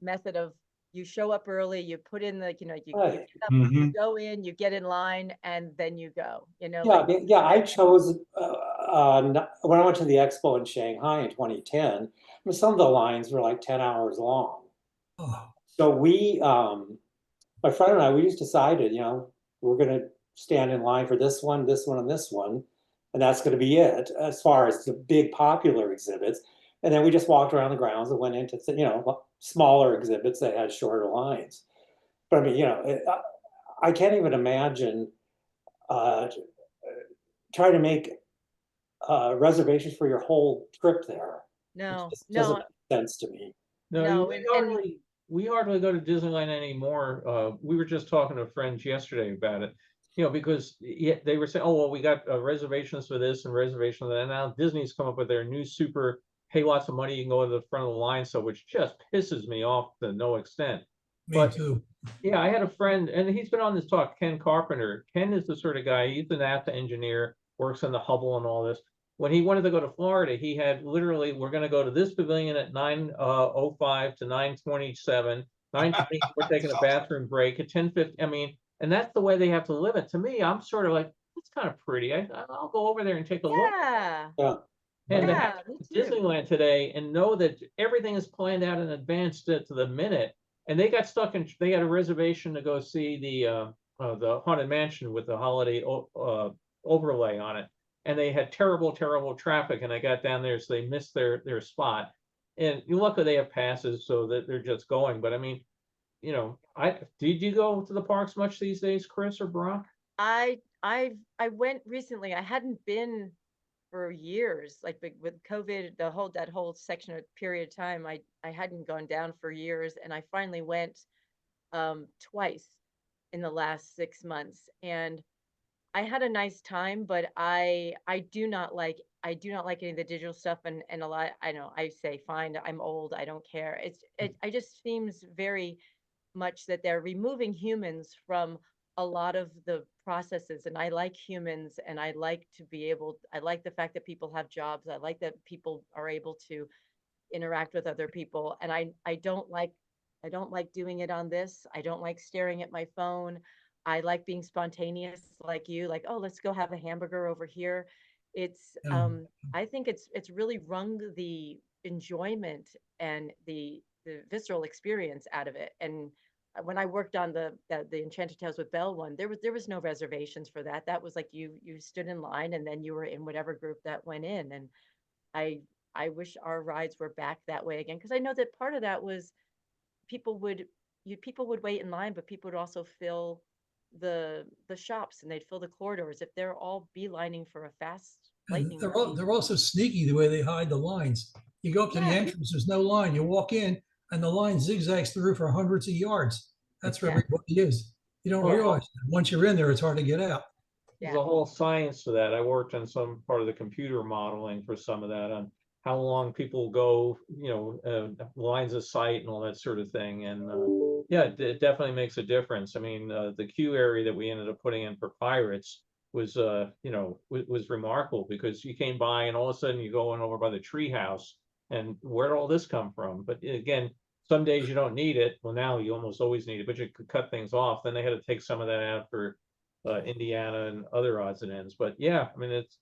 method of you show up early, you put in the, you Right. get up, Mhm. you go in, you get in line, and then you go, Yeah, I chose when I went to the expo in Shanghai in 2010. Some of the lines were like 10 hours long. Oh, So my friend and I, we just decided, we're going to stand in line for this one, this one, and this one, and that's going to be it as far as the big popular exhibits. And then we just walked around the grounds and went into smaller exhibits that had shorter lines. But I mean, I can't even imagine trying to make reservations for your whole trip there. No, It just no, doesn't make sense to me. No, No, we hardly go to Disneyland anymore. We were just talking to friends yesterday about it, because they were saying, oh, well, we got reservations for this and reservations for that. And now Disney's come up with their new super, pay lots of money, you can go to the front of the line. So, which just pisses me off to no extent. me too. Yeah, I had a friend, and he's been on this talk, Ken Carpenter. Ken is the sort of guy, he's an NASA engineer, works on the Hubble and all this. When he wanted to go to Florida, he had literally, we're going to go to this pavilion at 9:05 to 9:27. 9:20, we're taking a bathroom break at 10:50. I mean, and that's the way they have to live it. To me, I'm sort of like, it's kind of pretty. I'll go over there and take a look. yeah, Yeah. And to yeah, have me too. Disneyland today and know that everything is planned out in advance to the minute. And they got stuck in, they had a reservation to go see the Haunted Mansion with the holiday overlay on it. And they had terrible, terrible traffic. And I got down there, so they missed their spot. And luckily they have passes, so that they're just going. But I mean, did you go to the parks much these days, Chris or Brock? I went recently. I hadn't been for years, like with COVID, that whole section of period of time, I hadn't gone down for years, and I finally went twice in the last 6 months, and I had a nice time, but I do not like any of the digital stuff, and a lot. I know I say fine, I'm old, I don't care. I just seems very much that they're removing humans from a lot of the processes, and I like humans, and I like I like the fact that people have jobs, I like that people are able to interact with other people, and I don't like doing it on this. I don't like staring at my phone. I like being spontaneous like you, like, oh, let's go have a hamburger over here. It's Yeah. I think it's really wrung the enjoyment and the visceral experience out of it. And when I worked on the Enchanted Tales with Belle one, there was no reservations for that. That was like you stood in line and then you were in whatever group that went in. And I I wish our rides were back that way again, because I know that part of that was people would people would wait in line, but people would also fill the shops, and they'd fill the corridors if they're all beelining for a fast And lightning lane. they're also sneaky the way they hide the lines. You go up to the Yeah. entrance, there's no line. You walk in, and the line zigzags through for hundreds of yards. That's where Yeah. everybody is. You don't Well, realize that. Once you're in there, it's hard to get out. There's Yeah. a whole science to that. I worked on some part of the computer modeling for some of that on how long people go, lines of sight and all that sort of thing. And yeah, it definitely makes a difference. I mean, the queue area that we ended up putting in for Pirates was, was remarkable, because you came by and all of a sudden you're going over by the treehouse, and where'd all this come from? But again, some days you don't need it. Well, now you almost always need it, but you could cut things off. Then they had to take some of that out for Indiana and other odds and ends. But yeah, I mean, it's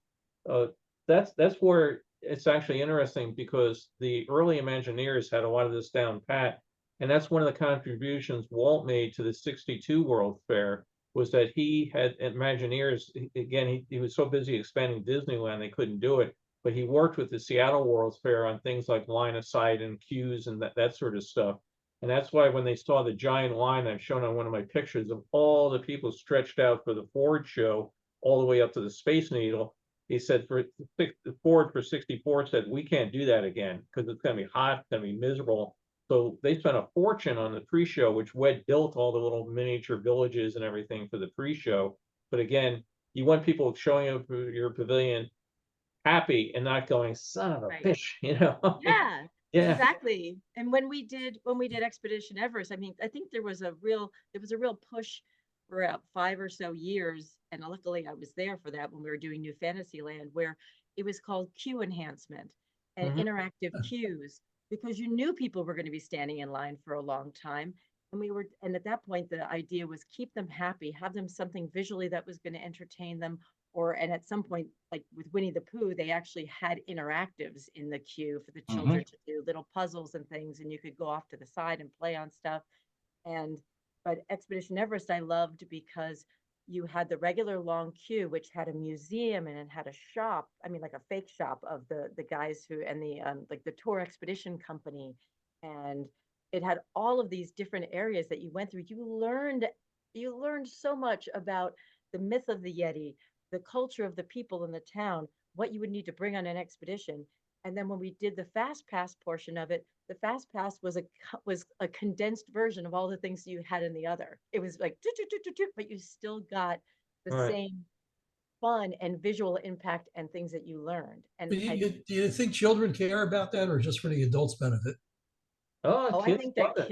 that's where it's actually interesting, because the early Imagineers had a lot of this down pat, And that's one of the contributions Walt made to the 62 World Fair, was that he had Imagineers, again, he was so busy expanding Disneyland, they couldn't do it. But he worked with the Seattle World's Fair on things like line of sight and cues and that sort of stuff. And that's why when they saw the giant line I've shown on one of my pictures of all the people stretched out for the Ford show, all the way up to the Space Needle, he said Ford for 64 said, we can't do that again because it's going to be hot, it's going to be miserable. So they spent a fortune on the pre-show, which Wed built all the little miniature villages and everything for the pre-show. But again, you want people showing up your pavilion happy and not going, son of a Right. bitch, you know? Yeah, Yeah. exactly. And when we did Expedition Everest, I mean, I think there was a real push for about 5 or so years, and luckily I was there for that when we were doing New Fantasyland, where it was called queue enhancement and interactive queues, because you knew people were going to be standing in line for a long time. And at that point, the idea was keep them happy, have them something visually that was going to entertain them. And at some point, like with Winnie the Pooh, they actually had interactives in the queue for the children to do little puzzles and things, and you could go off to the side and play on stuff. But Expedition Everest I loved because you had the regular long queue, which had a museum and it had a shop. I mean, like a fake shop of the guys who, and the like the tour expedition company, and it had all of these different areas that you went through. You learned so much about the myth of the Yeti, the culture of the people in the town, what you would need to bring on an expedition. And then when we did the fast pass portion of it, the fast pass was a condensed version of all the things you had in the other. It was like, but you still got the same fun and visual impact and things that you learned. And Do you think children care about that, or just for the adults' benefit? Oh, I think that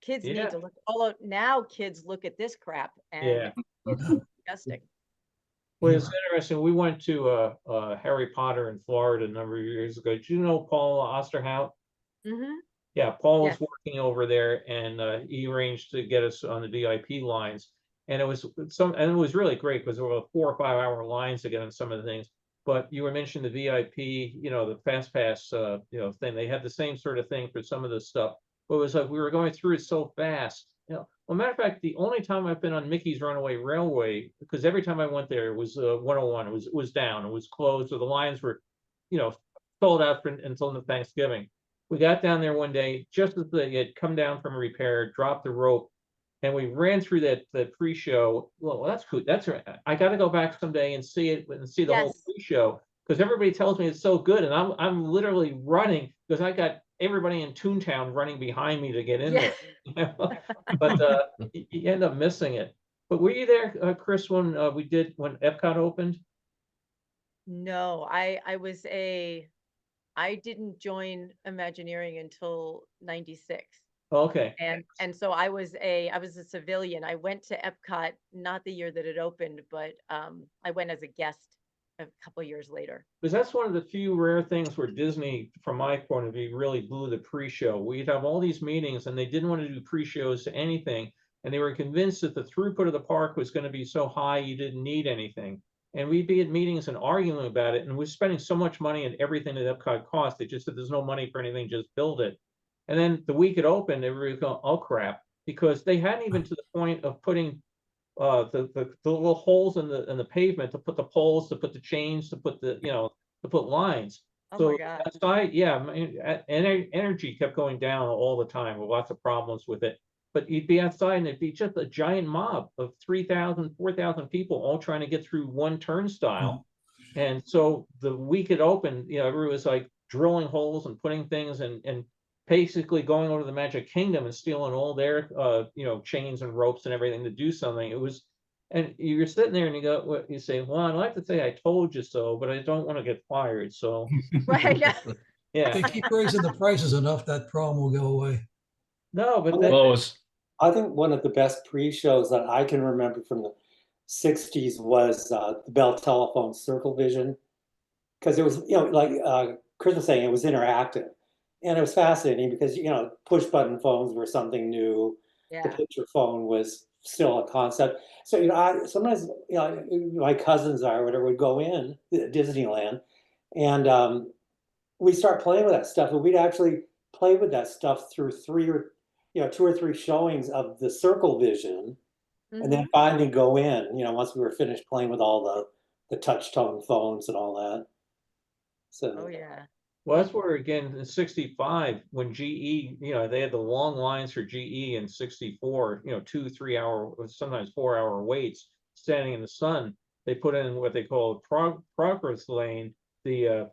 kids need to look. Although now kids look at this crap and it's disgusting. Well, it's interesting. We went to Harry Potter in Florida a number of years ago. Did you know Paul Osterhout? Yeah, Paul was working over there, and he arranged to get us on the VIP lines. And it was really great because there were 4 or 5 hour lines to get on some of the things. But you were mentioning the VIP, the fast pass, thing. They had the same sort of thing for some of the stuff. But it was like we were going through it so fast. Well, matter of fact, the only time I've been on Mickey's Runaway Railway, because every time I went there, it was 101. It was down. It was closed, so the lines were, sold out until the Thanksgiving. We got down there one day, just as they had come down from repair, dropped the rope, and we ran through that pre-show. Well, that's cool. That's right. I got to go back someday and see it and see the whole pre-show, because everybody tells me it's so good, and I'm literally running because I got everybody in Toontown running behind me to get in there. But you end up missing it. But were you there, Chris, when when Epcot opened? No, I didn't join Imagineering until 96. Okay. And so I was a civilian. I went to Epcot not the year that it opened, but I went as a guest a couple years later. Because that's one of the few rare things where Disney, from my point of view, really blew the pre-show. We'd have all these meetings and they didn't want to do pre-shows to anything. And they were convinced that the throughput of the park was going to be so high you didn't need anything. And we'd be at meetings and arguing about it. And we're spending so much money on everything that Epcot cost. They just said there's no money for anything, just build it. And then the week it opened, everybody was going, oh crap, because they hadn't even to the point of putting the little holes in the pavement to put the poles, to put the chains, to put to put lines. Oh my God. Outside, energy kept going down all the time with lots of problems with it. But you'd be outside and it'd be just a giant mob of 3,000, 4,000 people all trying to get through one turnstile. And so the week it opened, everyone was like drilling holes and putting things and basically going over to the Magic Kingdom and stealing all their chains and ropes and everything to do something. It was, and you're sitting there and you say, well, I'd like to say I told you so, but I don't want to get fired. So right. Yeah. They keep raising the prices enough, that problem will go away. No, but I think one of the best pre-shows that I can remember from the 60s was the Bell Telephone Circle Vision, because it was, like Chris was saying, it was interactive. And it was fascinating because, push button phones were something new. Yeah. The picture phone was still a concept. So, I sometimes, my cousins or whatever would go in Disneyland and we'd start playing with that stuff. And we'd actually play with that stuff through 3 2 or 3 showings of the circle vision, and then Mhm. finally go in, once we were finished playing with all the touch tone phones and all that. Oh, So yeah. Well, that's where again in '65 when GE, they had the long lines for GE in '64, 2, 3 hour, sometimes 4 hour waits standing in the sun. They put in what they call a progress lane, the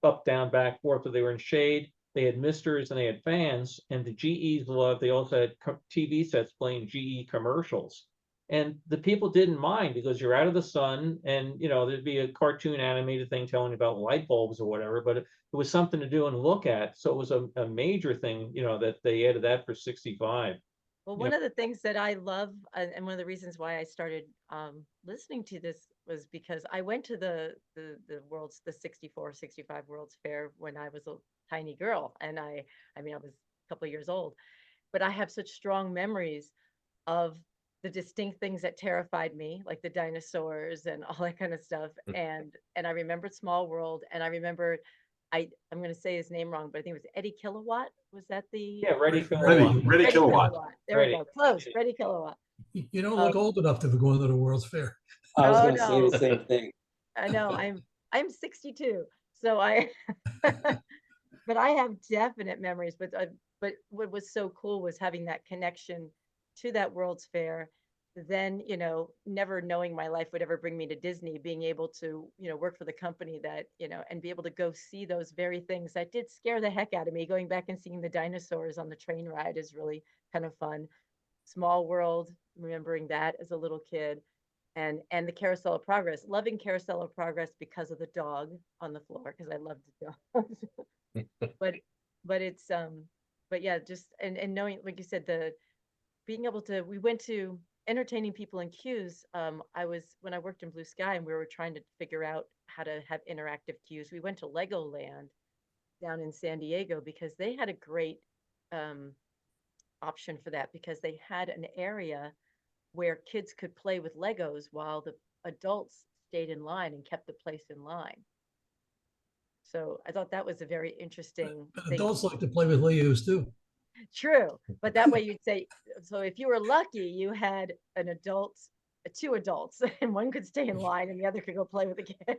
up, down, back, forth, but they were in shade. They had misters and they had fans, and the GEs loved. They also had TV sets playing GE commercials. And the people didn't mind because you're out of the sun, and there'd be a cartoon animated thing telling you about light bulbs or whatever, but it was something to do and look at. So it was a major thing, that they added that for '65. Well, Yeah, one of the things that I love, and one of the reasons why I started listening to this was because I went to the 64, 65 World's Fair when I was a tiny girl, and I mean, I was a couple of years old, but I have such strong memories of the distinct things that terrified me, like the dinosaurs and all that kind of stuff. And I remembered Small World, and I remember I'm going to say his name wrong, but I think it was Eddie Kilowatt. Was that the yeah, Ready Ready, Kilowatt. ready Ready kilowatt. Kilowatt? There we Ready. go. Close. Ready Kilowatt. You don't look Um, old enough to be going to the World's Fair. I was oh going to say no, the same thing. I know. I'm 62, so I but I have definite memories. But what was so cool was having that connection to that World's Fair. Then, never knowing my life would ever bring me to Disney, being able to, work for the company that, and be able to go see those very things that did scare the heck out of me. Going back and seeing the dinosaurs on the train ride is really kind of fun. Small World, remembering that as a little kid, and the Carousel of Progress, loving Carousel of Progress because of the dog on the floor, because I loved the dogs. but but it's but yeah, just and knowing, like you said, the being able to, we went to entertaining people in queues. I was, when I worked in Blue Sky and we were trying to figure out how to have interactive queues, we went to Legoland down in San Diego because they had a great um option for that, because they had an area where kids could play with Legos while the adults stayed in line and kept the place in line. So I thought that was a very interesting And thing. adults like to play with Legos too. True, but that way you'd say, so if you were lucky, you had an adult, two adults, and one could stay in line and the other could go play with the kid,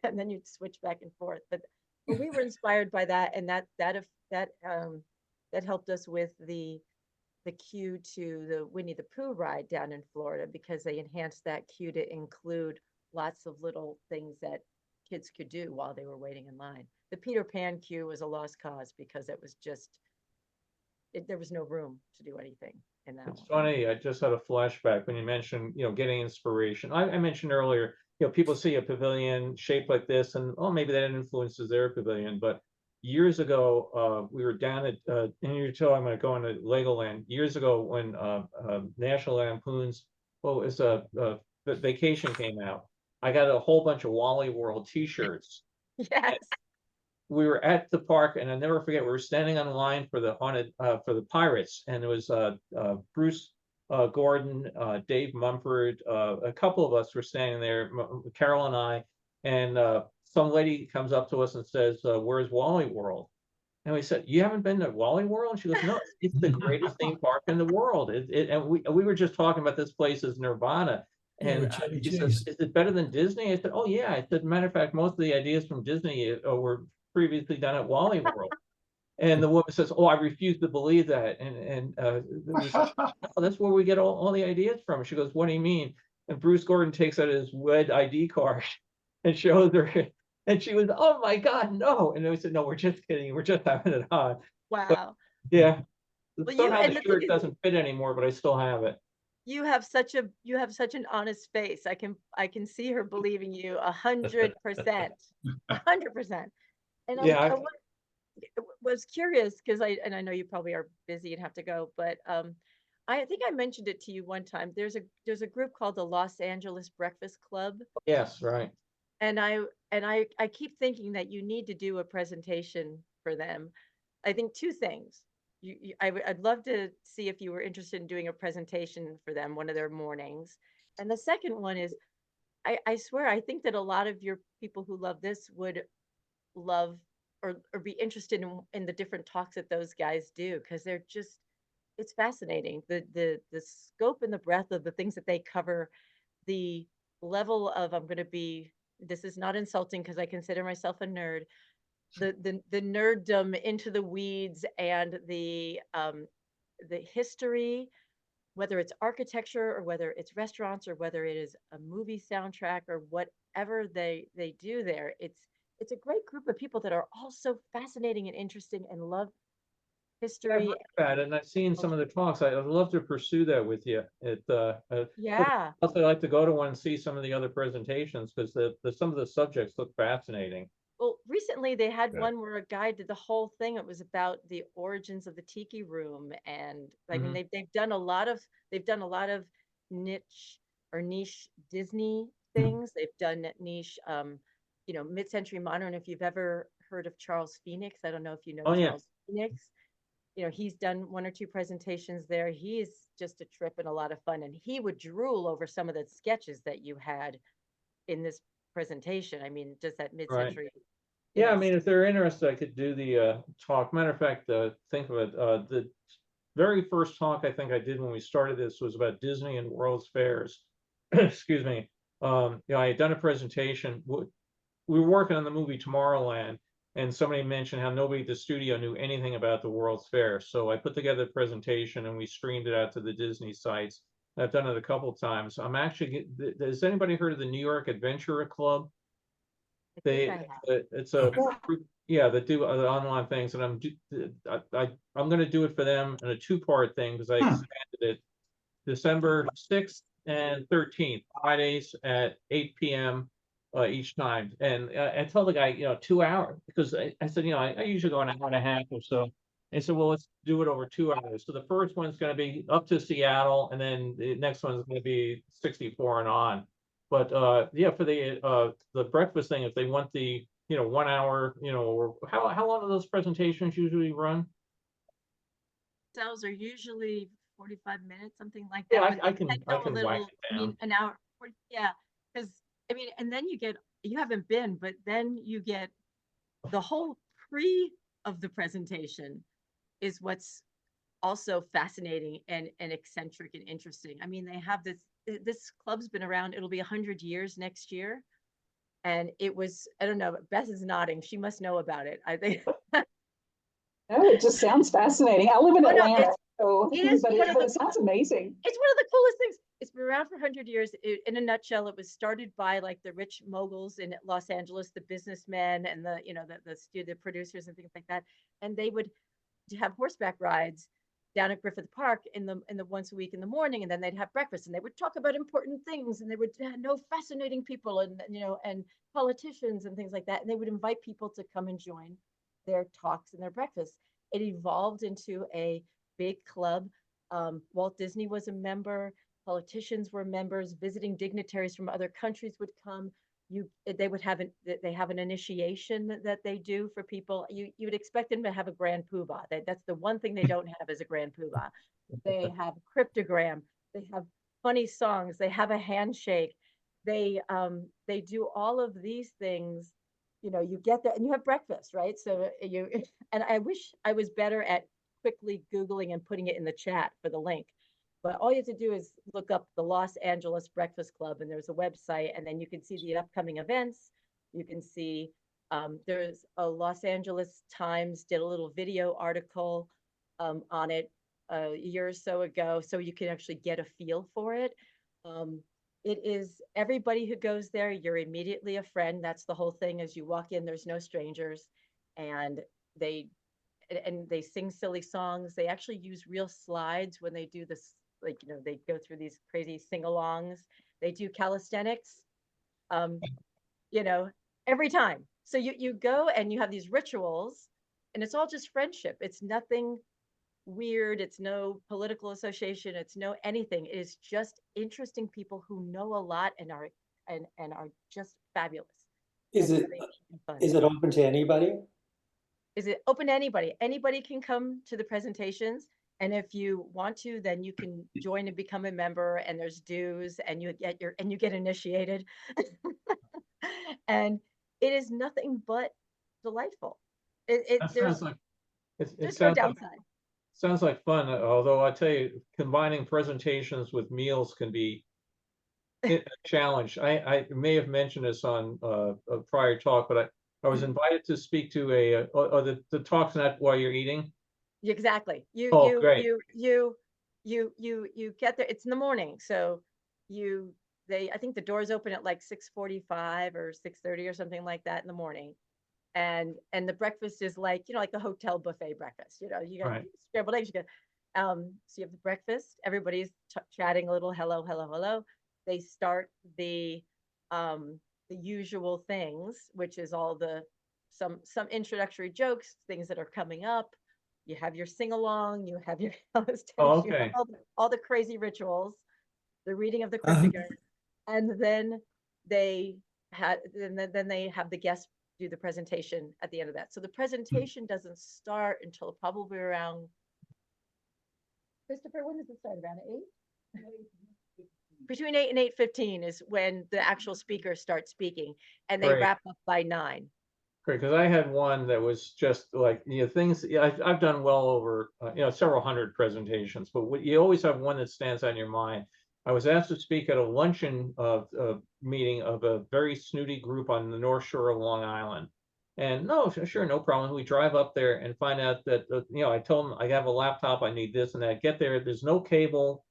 and then you'd switch back and forth. But we were inspired by that, and that helped us with the queue to the Winnie the Pooh ride down in Florida, because they enhanced that queue to include lots of little things that kids could do while they were waiting in line. The Peter Pan queue was a lost cause because it was just there was no room to do anything in that It's one. funny. I just had a flashback when you mentioned, getting inspiration. I mentioned earlier, people see a pavilion shaped like this, and oh, maybe that influences their pavilion. But years ago, we were down at, and you're talking about going to Legoland. Years ago, when National Lampoon's, well, it's a vacation came out, I got a whole bunch of Wally World T-shirts. Yes. We were at the park, and I never forget. We were standing on line for the haunted for the pirates, and it was Bruce Gordon, Dave Mumford, a couple of us were standing there, Carol and I, and some lady comes up to us and says, "Where's Wally World?" And we said, "You haven't been to Wally World?" And she goes, "No, it's the greatest theme park in the world." And we were just talking about this place as Nirvana. Yeah, And with Chevy she says, Chase. "Is it better than Disney?" I said, "Oh yeah." I said, "Matter of fact, most of the ideas from Disney were previously done at Wally World." And the woman says, "Oh, I refuse to believe that." And we said, "No, that's where we get all the ideas from." She goes, "What do you mean?" And Bruce Gordon takes out his WED ID card and shows her. And she was, "Oh my God, no." And we said, "No, we're just kidding. We're just having it on." But Wow. yeah, Well, somehow and the the thing shirt is, doesn't fit anymore, but I still have it. you have such an honest face. I can see her believing you 100%, 100%. And Yeah, was curious because I know you probably are busy and have to go, but I think I mentioned it to you one time. There's a group called the Los Angeles Breakfast Club, yes, right. and I keep thinking that you need to do a presentation for them. I think two things. I'd love to see if you were interested in doing a presentation for them one of their mornings. And the second one is, I swear I think that a lot of your people who love this would love or be interested in the different talks that those guys do, because they're just, it's fascinating. The scope and the breadth of the things that they cover, the level of, I'm going to be, this is not insulting because I consider myself a nerd, the nerddom into the weeds, and the history, whether it's architecture or whether it's restaurants or whether it is a movie soundtrack or whatever they do there. It's a great group of people that are all so fascinating and interesting and love I've history. heard about it, and I've seen some of the talks. I'd love to pursue that with you. Yeah. Also, I'd like to go to one and see some of the other presentations, because some of the subjects look fascinating. Well, recently they had Yeah. one where a guy did the whole thing. It was about the origins of the tiki room, and I mean they've done a lot of niche Disney things. They've done niche, mid-century modern. If you've ever heard of Charles Phoenix, I don't know if you know Oh, yeah. Charles Phoenix. He's done one or two presentations there. He's just a trip and a lot of fun, and he would drool over some of the sketches that you had in this presentation. I mean, just that mid-century. Yeah, I mean, if they're interested, I could do the talk. Matter of fact, think of it. The very first talk I think I did when we started this was about Disney and World's Fairs. Excuse me. I had done a presentation. We were working on the movie Tomorrowland, and somebody mentioned how nobody at the studio knew anything about the World's Fair. So I put together a presentation and we streamed it out to the Disney sites. I've done it a couple of times. I'm actually, has anybody heard of the New York Adventurer Club? It's a group, yeah, that do the online things, and I'm going to do it for them in a two-part thing, because I expanded it. December 6th and 13th, Fridays at 8 p.m. Each time. And I told the guy, 2 hours, because I said, I usually go an hour and a half or so. And so, well, let's do it over 2 hours. So the first one's going to be up to Seattle, and then the next one's going to be 64 and on. But yeah, for the breakfast thing, if they want the 1 hour, or how long do those presentations usually run? Those are usually 45 minutes, something like Yeah, that. I can go a whack little, it I mean, down. an hour, yeah, because I mean, and then you haven't been, but then you get the whole pre of the presentation is what's also fascinating and eccentric and interesting. I mean, they have this club's been around, it'll be 100 years next year. And it was, I don't know, Beth is nodding. She must know about it. I think. No, it just sounds fascinating. I live in Atlanta, but it sounds amazing. It's one of the coolest things. It's been around for 100 years. In a nutshell, it was started by like the rich moguls in Los Angeles, the businessmen and the producers and things like that. And they would have horseback rides down at Griffith Park in the once a week in the morning, and then they'd have breakfast and they would talk about important things, and they would know fascinating people and politicians and things like that. And they would invite people to come and join their talks and their breakfasts. It evolved into a big club. Walt Disney was a member, politicians were members, visiting dignitaries from other countries would come. They have an initiation that they do for people. You would expect them to have a grand poobah. That's the one thing they don't have is a grand poobah. They have cryptogram. They have funny songs. They have a handshake. They do all of these things. You get that, and you have breakfast, right? So and I wish I was better at quickly Googling and putting it in the chat for the link. But all you have to do is look up the Los Angeles Breakfast Club, and there's a website, and then you can see the upcoming events. You can see there's a Los Angeles Times did a little video article on it a year or so ago, so you can actually get a feel for it. It is everybody who goes there, you're immediately a friend. That's the whole thing. As you walk in, there's no strangers, and they sing silly songs. They actually use real slides when they do this. Like, they go through these crazy sing-alongs. They do calisthenics, every time. So you go and you have these rituals, and it's all just friendship. It's nothing weird. It's no political association. It's no anything. It is just interesting people who know a lot and are just fabulous. Is it open to anybody? Is it open to anybody? Anybody can come to the presentations. And if you want to, then you can join and become a member, and there's dues, and you get initiated. And it is nothing but delightful. That there's sounds like, it there's no sounds like, downside. sounds like fun, although I tell you, combining presentations with meals can be a challenge. I may have mentioned this on a prior talk, but I was invited to speak to or the talk's not while you're eating. Exactly. Oh, great. You get there. It's in the morning, so I think the doors open at like 6:45 or 6:30 or something like that in the morning, and the breakfast is like, like a hotel buffet breakfast. You got Right. scrambled eggs. You got so you have the breakfast. Everybody's chatting a little. Hello, hello, hello. They start the usual things, which is all the some introductory jokes, things that are coming up. You have your sing along, you have your Oh, you have okay. all the crazy rituals, the reading of the Uh-huh. cryptic, and then then they have the guests do the presentation at the end of that. So the presentation doesn't start until probably around, Christopher, when does it start? Around 8? Between 8 and 8:15 is when the actual speakers start speaking, and they Great. wrap up by 9. Great, because I had one that was just like, things, I've done well over, several hundred presentations, but you always have one that stands out in your mind. I was asked to speak at a luncheon meeting of a very snooty group on the North Shore of Long Island. And no, sure, no problem. We drive up there and find out that, I told them I have a laptop, I need this and that. Get there, there's no cable.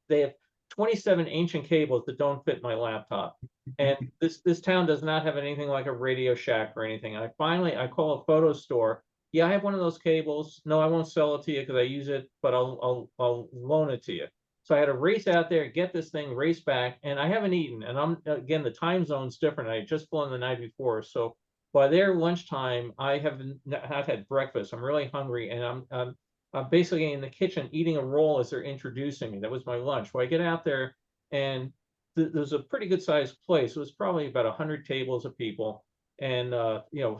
They have 27 ancient cables that don't fit my laptop. And this town does not have anything like a Radio Shack or anything. I call a photo store. Yeah, I have one of those cables. No, I won't sell it to you because I use it, but I'll loan it to you. So I had to race out there, get this thing, race back, and I haven't eaten. And again, the time zone's different. I had just flown the night before, so by their lunchtime, I have not had breakfast. I'm really hungry, and I'm basically in the kitchen eating a roll as they're introducing me. That was my lunch. Well, I get out there, and there's a pretty good sized place. It was probably about 100 tables of people, and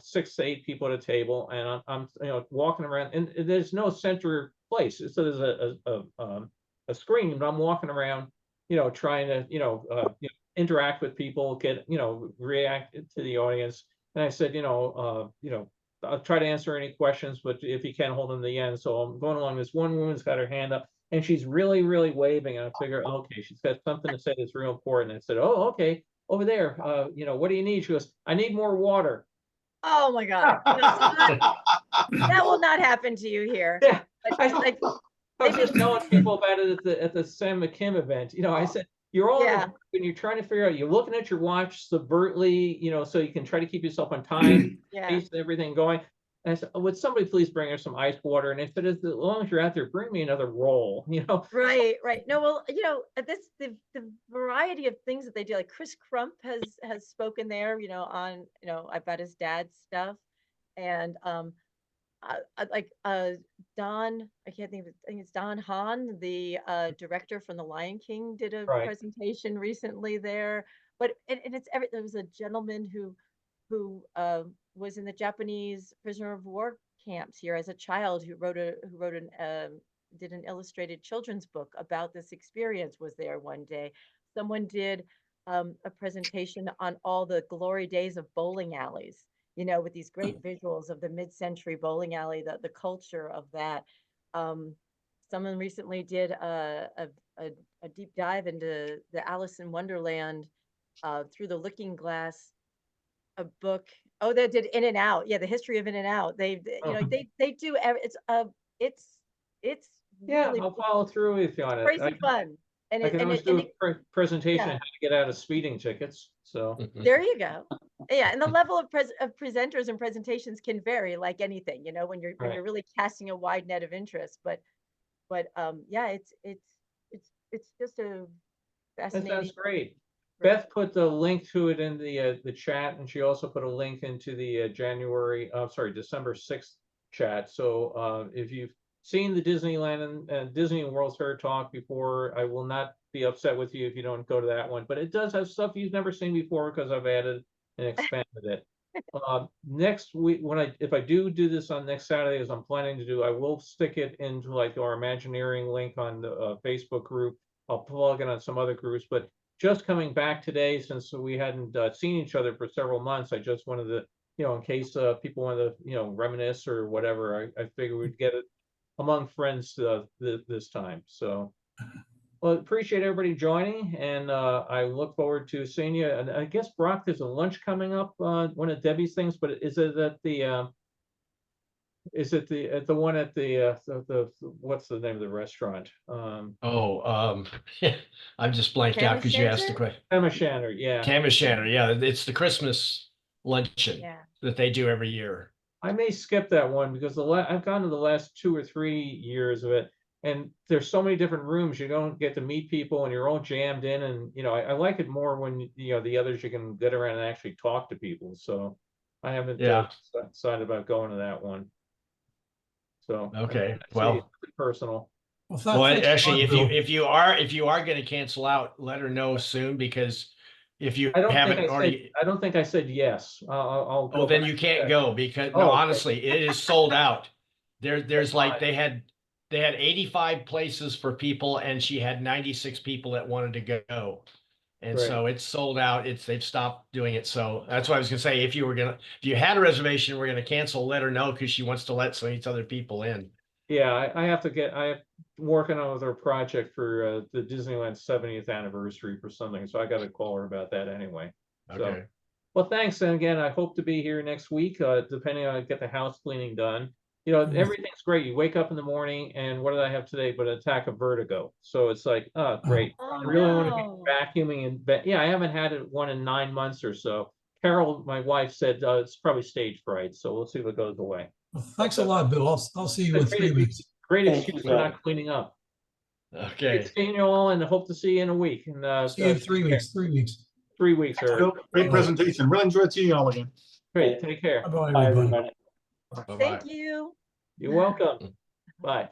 6 to 8 people at a table. And I'm walking around, and there's no center place. So there's a screen, but I'm walking around, trying to interact with people, get react to the audience. And I said, I'll try to answer any questions, but if you can, hold them to the end. So I'm going along. This one woman's got her hand up, and she's really, really waving. And I figure, okay, she's got something to say that's real important. I said, oh, okay, over there. What do you need? She goes, I need more water. Oh my God. No, so that will not happen to you here. Yeah. But, I was just telling people about it at the Sam McKim event. I said, you're all Yeah. and you're trying to figure out, you're looking at your watch subvertly, so you can try to keep yourself on time, Yeah. pace and everything going. And I said, would somebody please bring her some ice water? And I said, as long as you're out there, bring me another roll, Right. No, well, the variety of things that they do, like Chris Crump has spoken there, on, about his dad's stuff. And like Don, I can't think of it, I think it's Don Hahn, the director from The Lion King, did a Right. presentation recently there. But and there was a gentleman who was in the Japanese prisoner of war camps here as a child, who did an illustrated children's book about this experience, was there one day. Someone did a presentation on all the glory days of bowling alleys, with these great visuals of the mid-century bowling alley, the culture of that. Someone recently did a deep dive into the Alice in Wonderland through the looking glass, a book. Oh, they did In and Out. Yeah, the history of In and Out. They do. It's Yeah, really I'll follow through with you on it. crazy fun. And I can always do a presentation on yeah. how to get out of speeding tickets. So There you go. Yeah, and the level of presenters and presentations can vary, like anything, when you're Right. really casting a wide net of interest. But yeah, it's just a that fascinating. sounds great. Beth put the link to it in the chat, and she also put a link into the December 6th chat. So if you've seen the Disneyland and Disney World Fair talk before, I will not be upset with you if you don't go to that one. But it does have stuff you've never seen before because I've added and expanded it. Next week, if I do this on next Saturday, as I'm planning to do, I will stick it into like our Imagineering link on the Facebook group. I'll plug it on some other groups, but just coming back today, since we hadn't seen each other for several months, I just wanted to you know, in case people want to, you know, reminisce or whatever. I figured we'd get it among friends this time. So, well, appreciate everybody joining, and I look forward to seeing you. And I guess, Brock, there's a lunch coming up, one of Debbie's things, but is it at the at the one at the what's the name of the restaurant? Oh, I'm just blanked out because you asked the question. Emma Shanner, yeah. Camishanner, yeah, it's the Christmas luncheon Yeah. that they do every year. I may skip that one because I've gone to the last 2 or 3 years of it, and there's so many different rooms. You don't get to meet people, and you're all jammed in. And you know, I like it more when you know the others you can get around and actually talk to people. So I haven't decided about going to that one. So Okay, I see well, it's personal. Well, well, thanks a actually, lot, Bill. if you are going to cancel out, let her know soon, because if you I don't haven't think I already, said. I don't think I said yes. I'll go oh, then back you to can't that. go, because Oh, no, okay. honestly, it is sold out. There's like fine. they had 85 places for people, and she had 96 people that wanted to go. And Great. so it's sold out. They've stopped doing it. So that's what I was gonna say. If you had a reservation, we're gonna cancel, let her know, because she wants to let some of these other people in. Yeah, I have to get. I'm working on with her project for the Disneyland 70th anniversary for something, so I got to call her about that anyway. So, Okay. well, thanks. And again, I hope to be here next week, depending on get the house cleaning done. You know, everything's great. You wake up in the morning, and what did I have today? But an attack of vertigo. So it's like, oh, great. Oh, I really want to be no. vacuuming and yeah, I haven't had one in 9 months or so. Carol, my wife, said it's probably stage fright. So we'll see if it goes away. Well, thanks a lot, Bill. I'll see you in It's a 3 weeks. great Thank excuse you, for Bill. not cleaning up. Okay. Great seeing you all, and hope to see you in a week. And See you in 3 weeks. 3 weeks. 3 weeks, Eric. Bill, great presentation. Really enjoyed seeing you all again. Great. Take care. Bye-bye, Bye, everybody. everybody. Bye-bye. Thank you. You're welcome. Bye.